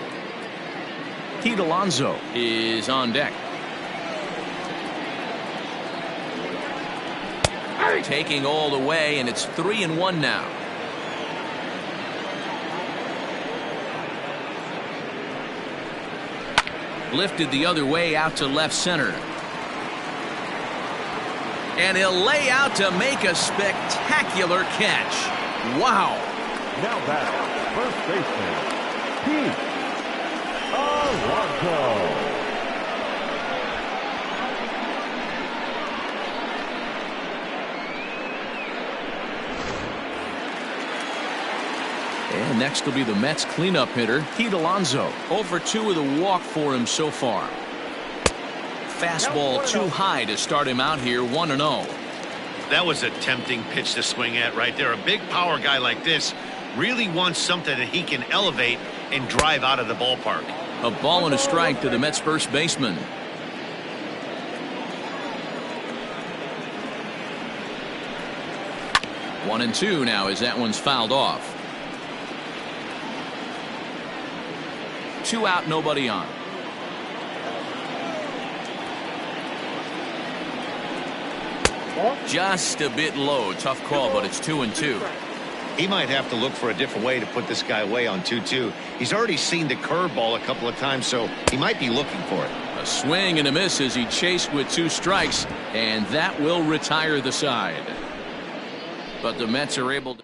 Pete Alonso is on deck. Taking all the way, and it's 3-1 now. Lifted the other way out to left center. And he'll lay out to make a spectacular catch. Wow. Now back, first baseman, Pete Alonso. And next will be the Mets cleanup hitter, Pete Alonso. 0 for 2 with a walk for him so far. Fastball too high to start him out here. 1-0. That was a tempting pitch to swing at right there. A big power guy like this really wants something that he can elevate and drive out of the ballpark. A ball and a strike to the Mets first baseman. One and two now as that one's fouled off. 2 out, nobody on. Just a bit low. Tough call, but it's 2-2. He might have to look for a different way to put this guy away on 2-2. He's already seen the curveball a couple of times, so he might be looking for it. A swing and a miss as he chased with 2 strikes, and that will retire the side. But the Mets are able to.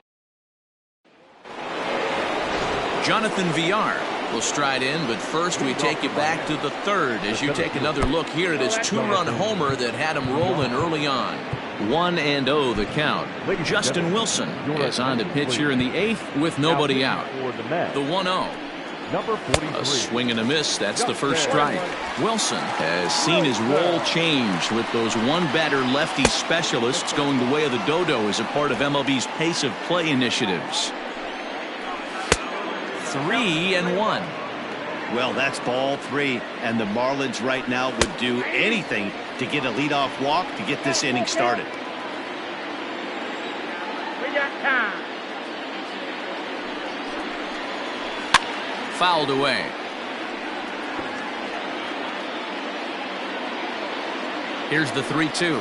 Jonathan Villar will stride in, but first we take you back to the 3rd as you take another look here at his 2-run homer that had him rolling early on. 1-0 the count. Justin Wilson is on to pitch here in the 8th with nobody out. The 1-0. A swing and a miss. That's the first strike. Wilson has seen his role change with those one-batter lefty specialists going the way of the dodo as a part of MLB's pace of play initiatives. 3-1. Well, that's ball 3, and the Marlins right now would do anything to get a leadoff walk to get this inning started. We got time. Fouled away. Here's the 3-2.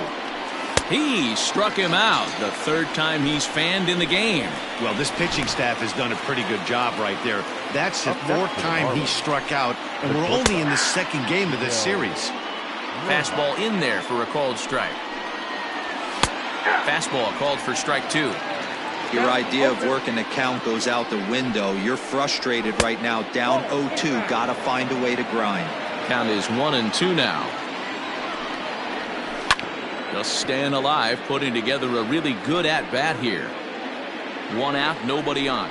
He struck him out, the 3rd time he's fanned in the game. Well, this pitching staff has done a pretty good job right there. That's the 4th time he struck out, and we're only in the 2nd game of this series. Fastball in there for a called strike. Fastball called for strike 2. Your idea of working the count goes out the window. You're frustrated right now, down 0-2. Got to find a way to grind. Count is 1-2 now. Just staying alive, putting together a really good at-bat here. 1 out, nobody on.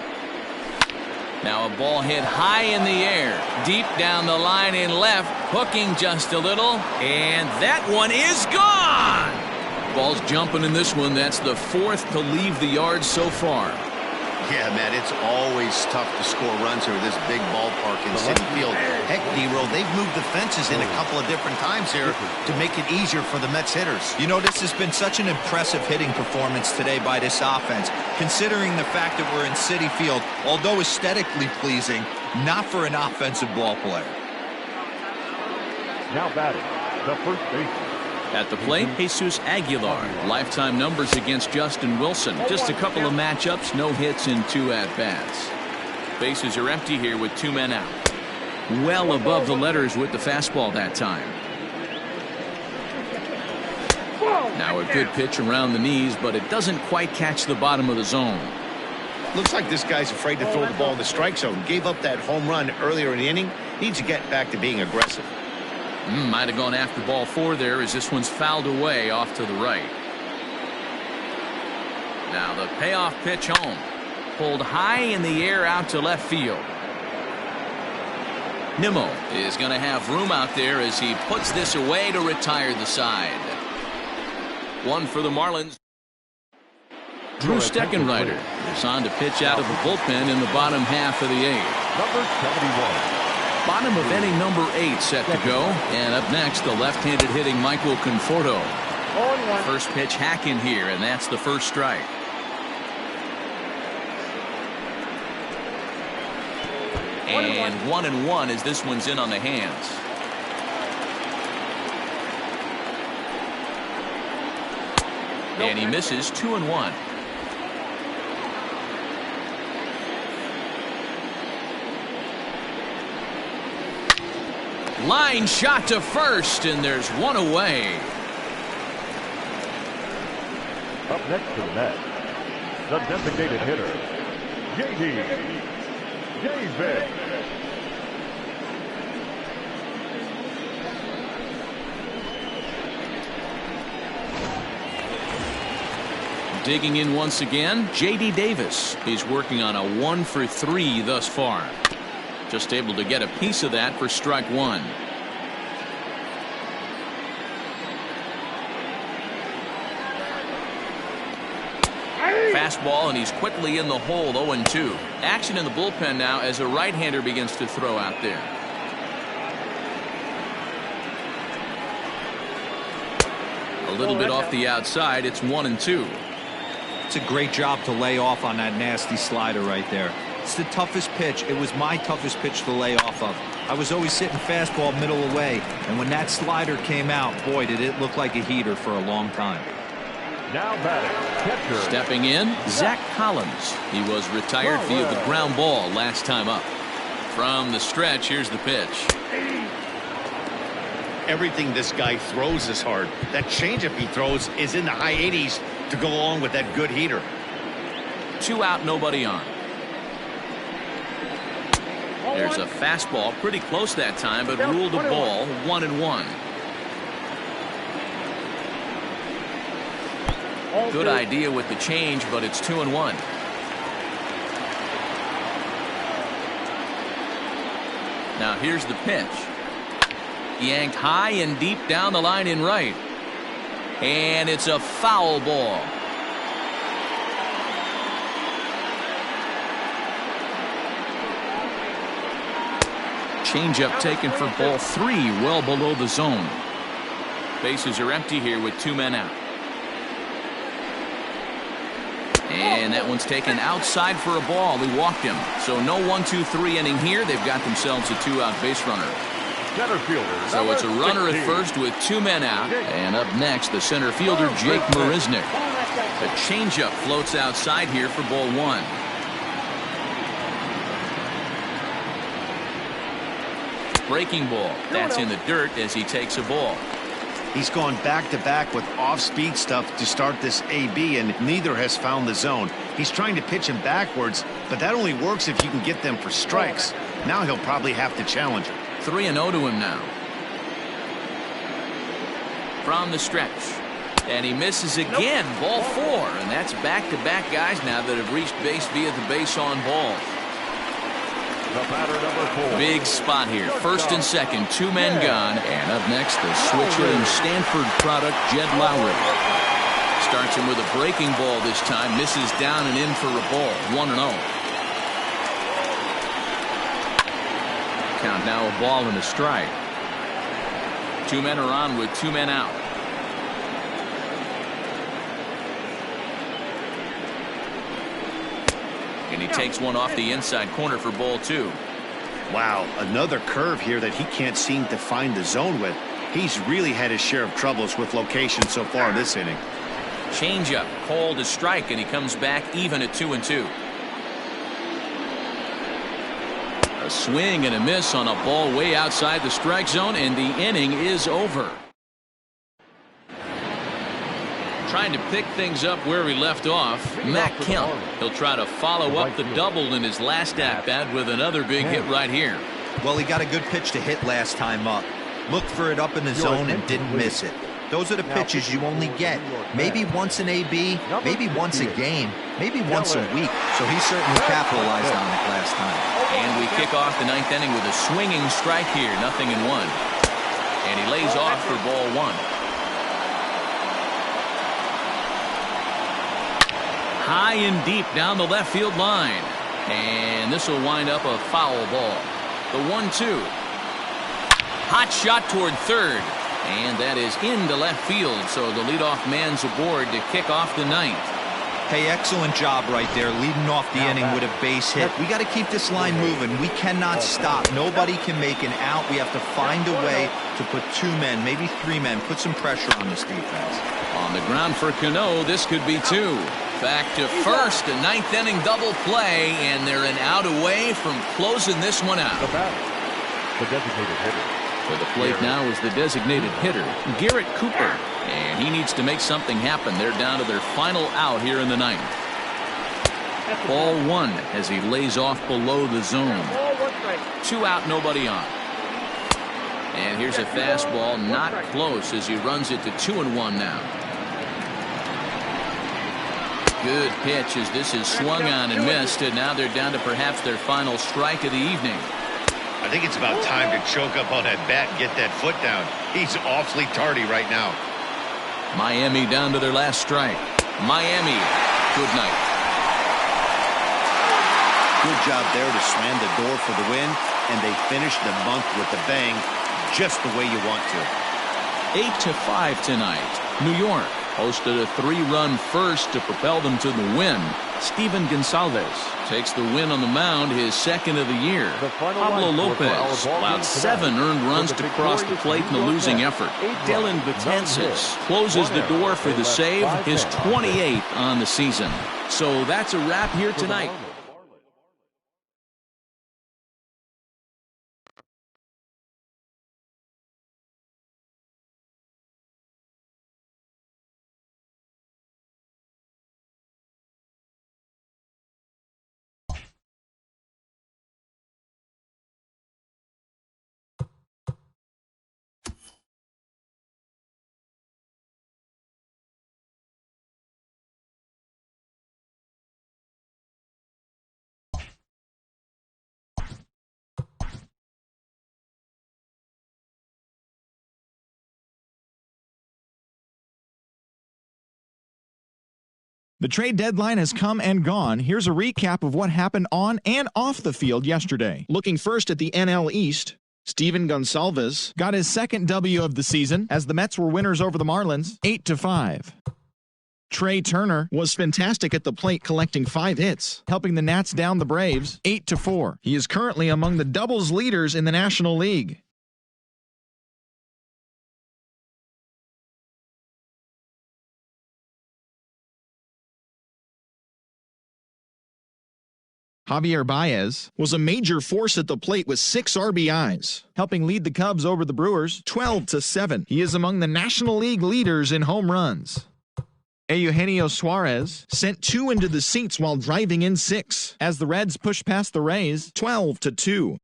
Now a ball hit high in the air, deep down the line in left, hooking just a little, and that one is gone! Ball's jumping in this one. That's the 4th to leave the yard so far. Yeah, man, it's always tough to score runs here with this big ballpark in Citi Field. Heck, D-Roll, they've moved the fences in a couple of different times here to make it easier for the Mets hitters. You know, this has been such an impressive hitting performance today by this offense, considering the fact that we're in Citi Field, although aesthetically pleasing, not for an offensive ball player. Now batting, the first baseman. At the plate, Jesus Aguilar. Lifetime numbers against Justin Wilson. Just a couple of matchups, no hits in 2 at-bats. Bases are empty here with 2 men out. Well above the letters with the fastball that time. Now a good pitch around the knees, but it doesn't quite catch the bottom of the zone. Looks like this guy's afraid to throw the ball in the strike zone. Gave up that home run earlier in the inning. Needs to get back to being aggressive. Might have gone after ball 4 there as this one's fouled away off to the right. Now the payoff pitch home. Pulled high in the air out to left field. Nimmo is going to have room out there as he puts this away to retire the side. 1 for the Marlins. Drew Steckenrider is on to pitch out of the bullpen in the bottom half of the 8th. Number 71. Bottom of inning number 8 set to go. And up next, the left-handed hitting Michael Conforto. First pitch hack in here, and that's the first strike. And 1-1 as this one's in on the hands. And he misses 2-1. Line shot to first, and there's 1 away. Up next to the net, the designated hitter, J.D. Davis. Digging in once again, J.D. Davis. He's working on a 1 for 3 thus far. Just able to get a piece of that for strike 1. Fastball, and he's quickly in the hole. 0-2. Action in the bullpen now as a right-hander begins to throw out there. A little bit off the outside. It's 1-2. It's a great job to lay off on that nasty slider right there. It's the toughest pitch. It was my toughest pitch to lay off of. I was always sitting fastball middle away, and when that slider came out, boy, did it look like a heater for a long time. Now batting, catcher. Stepping in, Zach Collins. He was retired via the ground ball last time up. From the stretch, here's the pitch. Everything this guy throws is hard. That changeup he throws is in the high 80s to go along with that good heater. 2 out, nobody on. There's a fastball pretty close that time, but ruled a ball. 1-1. Good idea with the change, but it's 2-1. Now here's the pitch. Yanked high and deep down the line in right. And it's a foul ball. Changeup taken for ball 3, well below the zone. Bases are empty here with 2 men out. And that one's taken outside for a ball. He walked him. So no 1-2-3 inning here. They've got themselves a 2-out base runner. Center fielder. So it's a runner at first with 2 men out. And up next, the center fielder, Jake Marisnick. The changeup floats outside here for ball 1. Breaking ball. That's in the dirt as he takes a ball. He's gone back-to-back with off-speed stuff to start this AB, and neither has found the zone. He's trying to pitch him backwards, but that only works if you can get them for strikes. Now he'll probably have to challenge him. 3-0 to him now. From the stretch. And he misses again. Ball 4. And that's back-to-back guys now that have reached base via the base on balls. The batter, number 4. Big spot here. First and second, 2 men gone. And up next, the switcher and Stanford product, Jed Lowry. Starts him with a breaking ball this time. Misses down and in for a ball. 1-0. Count now a ball and a strike. 2 men are on with 2 men out. And he takes one off the inside corner for ball 2. Wow, another curve here that he can't seem to find the zone with. He's really had his share of troubles with location so far this inning. Changeup called a strike, and he comes back even at 2-2. A swing and a miss on a ball way outside the strike zone, and the inning is over. Trying to pick things up where we left off, Matt Kemp. He'll try to follow up the double in his last at-bat with another big hit right here. Well, he got a good pitch to hit last time up. Looked for it up in the zone and didn't miss it. Those are the pitches you only get maybe once an AB, maybe once a game, maybe once a week. So he certainly capitalized on it last time. And we kick off the 9th inning with a swinging strike here, 0-1. And he lays off for ball 1. High and deep down the left field line. And this will wind up a foul ball. The 1-2. Hot shot toward third. And that is into left field. So the leadoff man's aboard to kick off the 9th. Hey, excellent job right there, leading off the inning with a base hit. We got to keep this line moving. We cannot stop. Nobody can make an out. We have to find a way to put 2 men, maybe 3 men, put some pressure on this defense. On the ground for Cano, this could be 2. Back to first, a 9th inning double play, and they're an out away from closing this one out. The batter, the designated hitter. For the plate now is the designated hitter, Garrett Cooper. And he needs to make something happen. They're down to their final out here in the 9th. Ball 1 as he lays off below the zone. 2 out, nobody on. And here's a fastball, not close as he runs it to 2-1 now. Good pitch as this is swung on and missed, and now they're down to perhaps their final strike of the evening. I think it's about time to choke up on that bat and get that foot down. He's awfully tardy right now. Miami down to their last strike. Miami, good night. Good job there to slam the door for the win, and they finished the month with a bang, just the way you want to. 8-5 tonight. New York posted a 3-run first to propel them to the win. Steven Gonsalves takes the win on the mound, his second of the year. Pablo Lopez allowed 7 earned runs to cross the plate in the losing effort. Dylan Betances closes the door for the save, his 28th on the season. So that's a wrap here tonight. The trade deadline has come and gone. Here's a recap of what happened on and off the field yesterday. Looking first at the NL East, Steven Gonsalves got his second W of the season as the Mets were winners over the Marlins, 8-5. Trey Turner was fantastic at the plate, collecting 5 hits, helping the Nats down the Braves, 8-4. He is currently among the doubles leaders in the National League. Javier Baez was a major force at the plate with 6 RBIs, helping lead the Cubs over the Brewers 12-7. He is among the National League leaders in home runs. Eugenio Suarez sent 2 into the seats while driving in 6, as the Reds pushed past the Rays 12-2.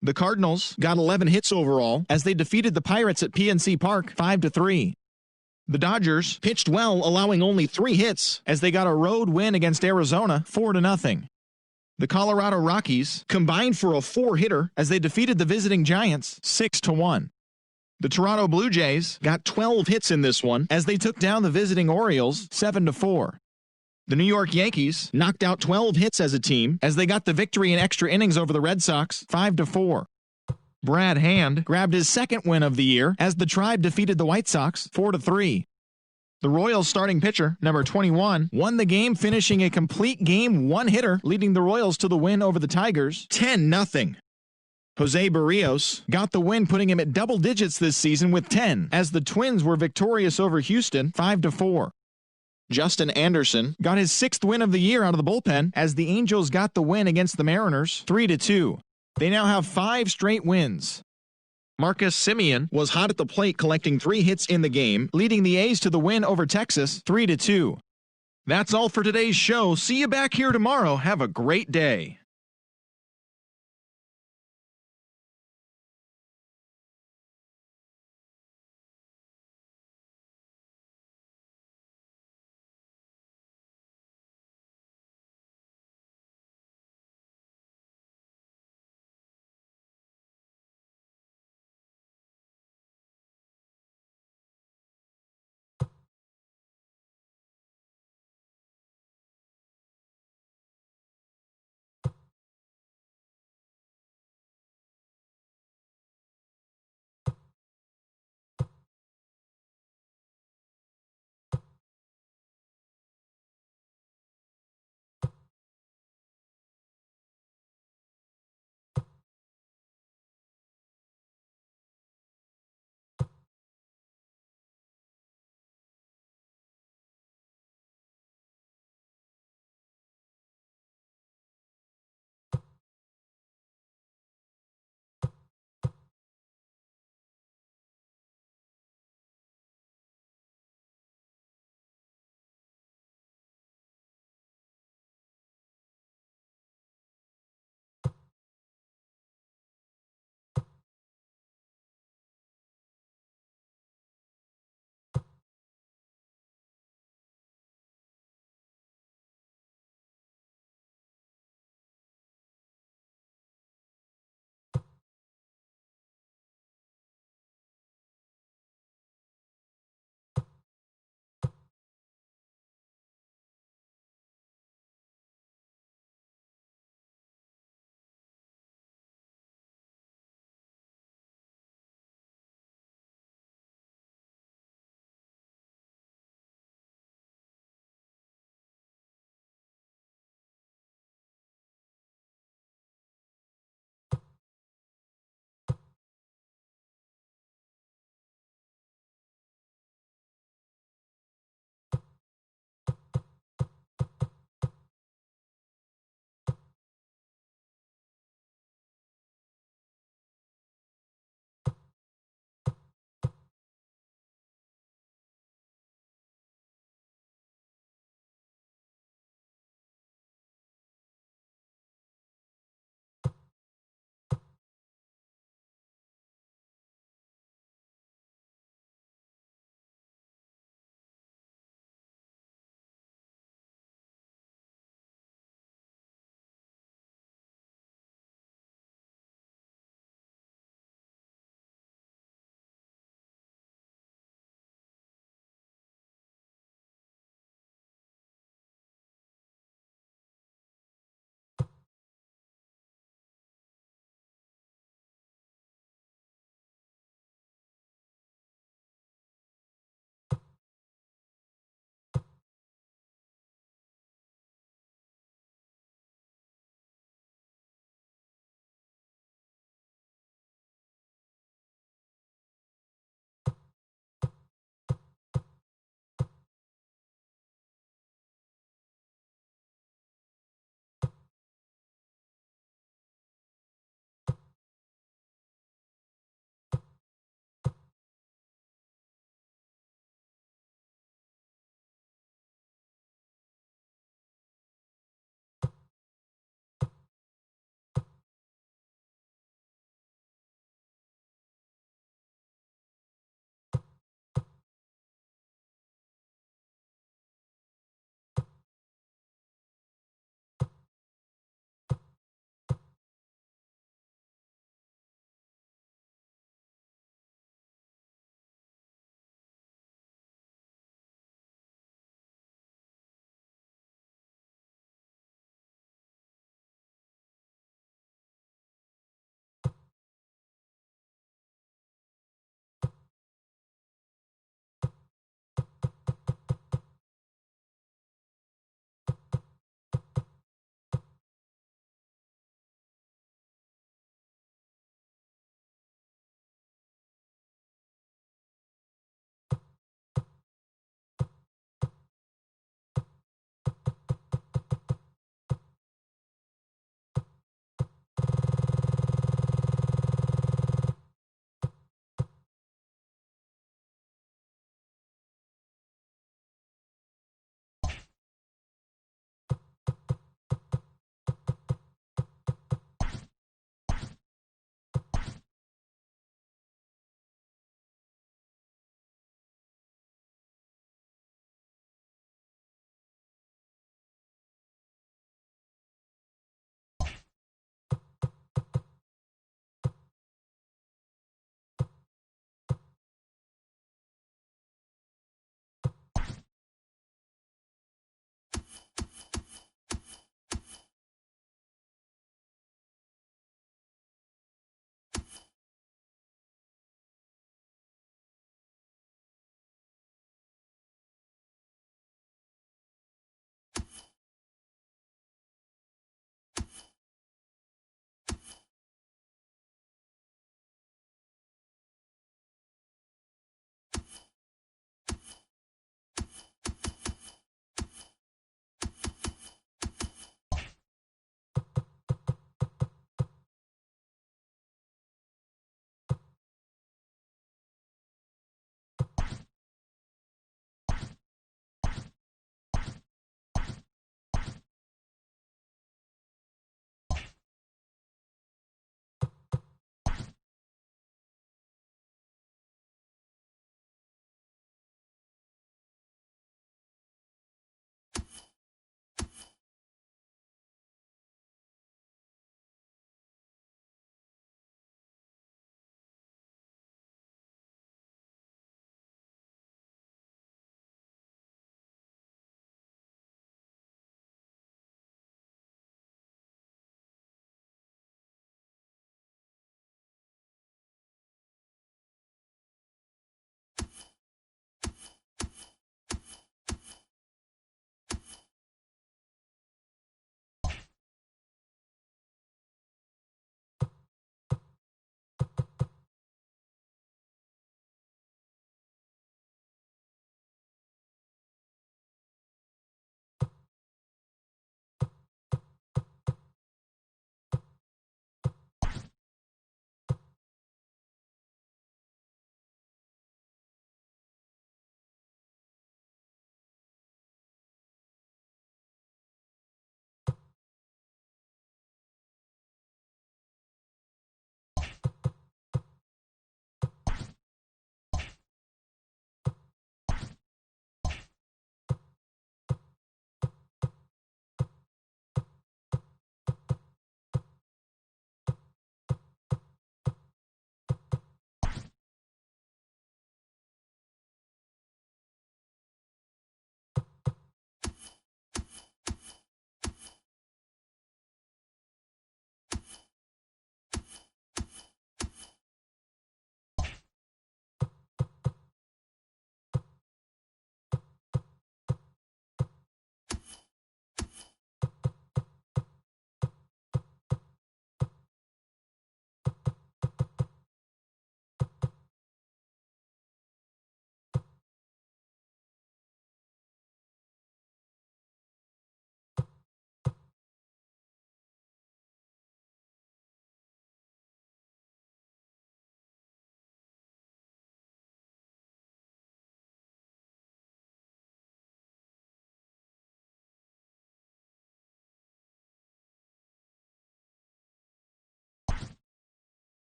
The Cardinals got 11 hits overall as they defeated the Pirates at PNC Park 5-3. The Dodgers pitched well, allowing only 3 hits as they got a road win against Arizona 4-0. The Colorado Rockies combined for a 4-hitter as they defeated the visiting Giants 6-1. The Toronto Blue Jays got 12 hits in this one as they took down the visiting Orioles 7-4. The New York Yankees knocked out 12 hits as a team as they got the victory in extra innings over the Red Sox 5-4. Brad Hand grabbed his second win of the year as the Tribe defeated the White Sox 4-3. The Royals starting pitcher, number 21, won the game, finishing a complete game 1-hitter, leading the Royals to the win over the Tigers 10-0. Jose Barrios got the win, putting him at double digits this season with 10, as the Twins were victorious over Houston 5-4. Justin Anderson got his 6th win of the year out of the bullpen as the Angels got the win against the Mariners 3-2. They now have 5 straight wins. Marcus Semien was hot at the plate, collecting 3 hits in the game, leading the A's to the win over Texas 3-2. That's all for today's show. See you back here tomorrow. Have a great day.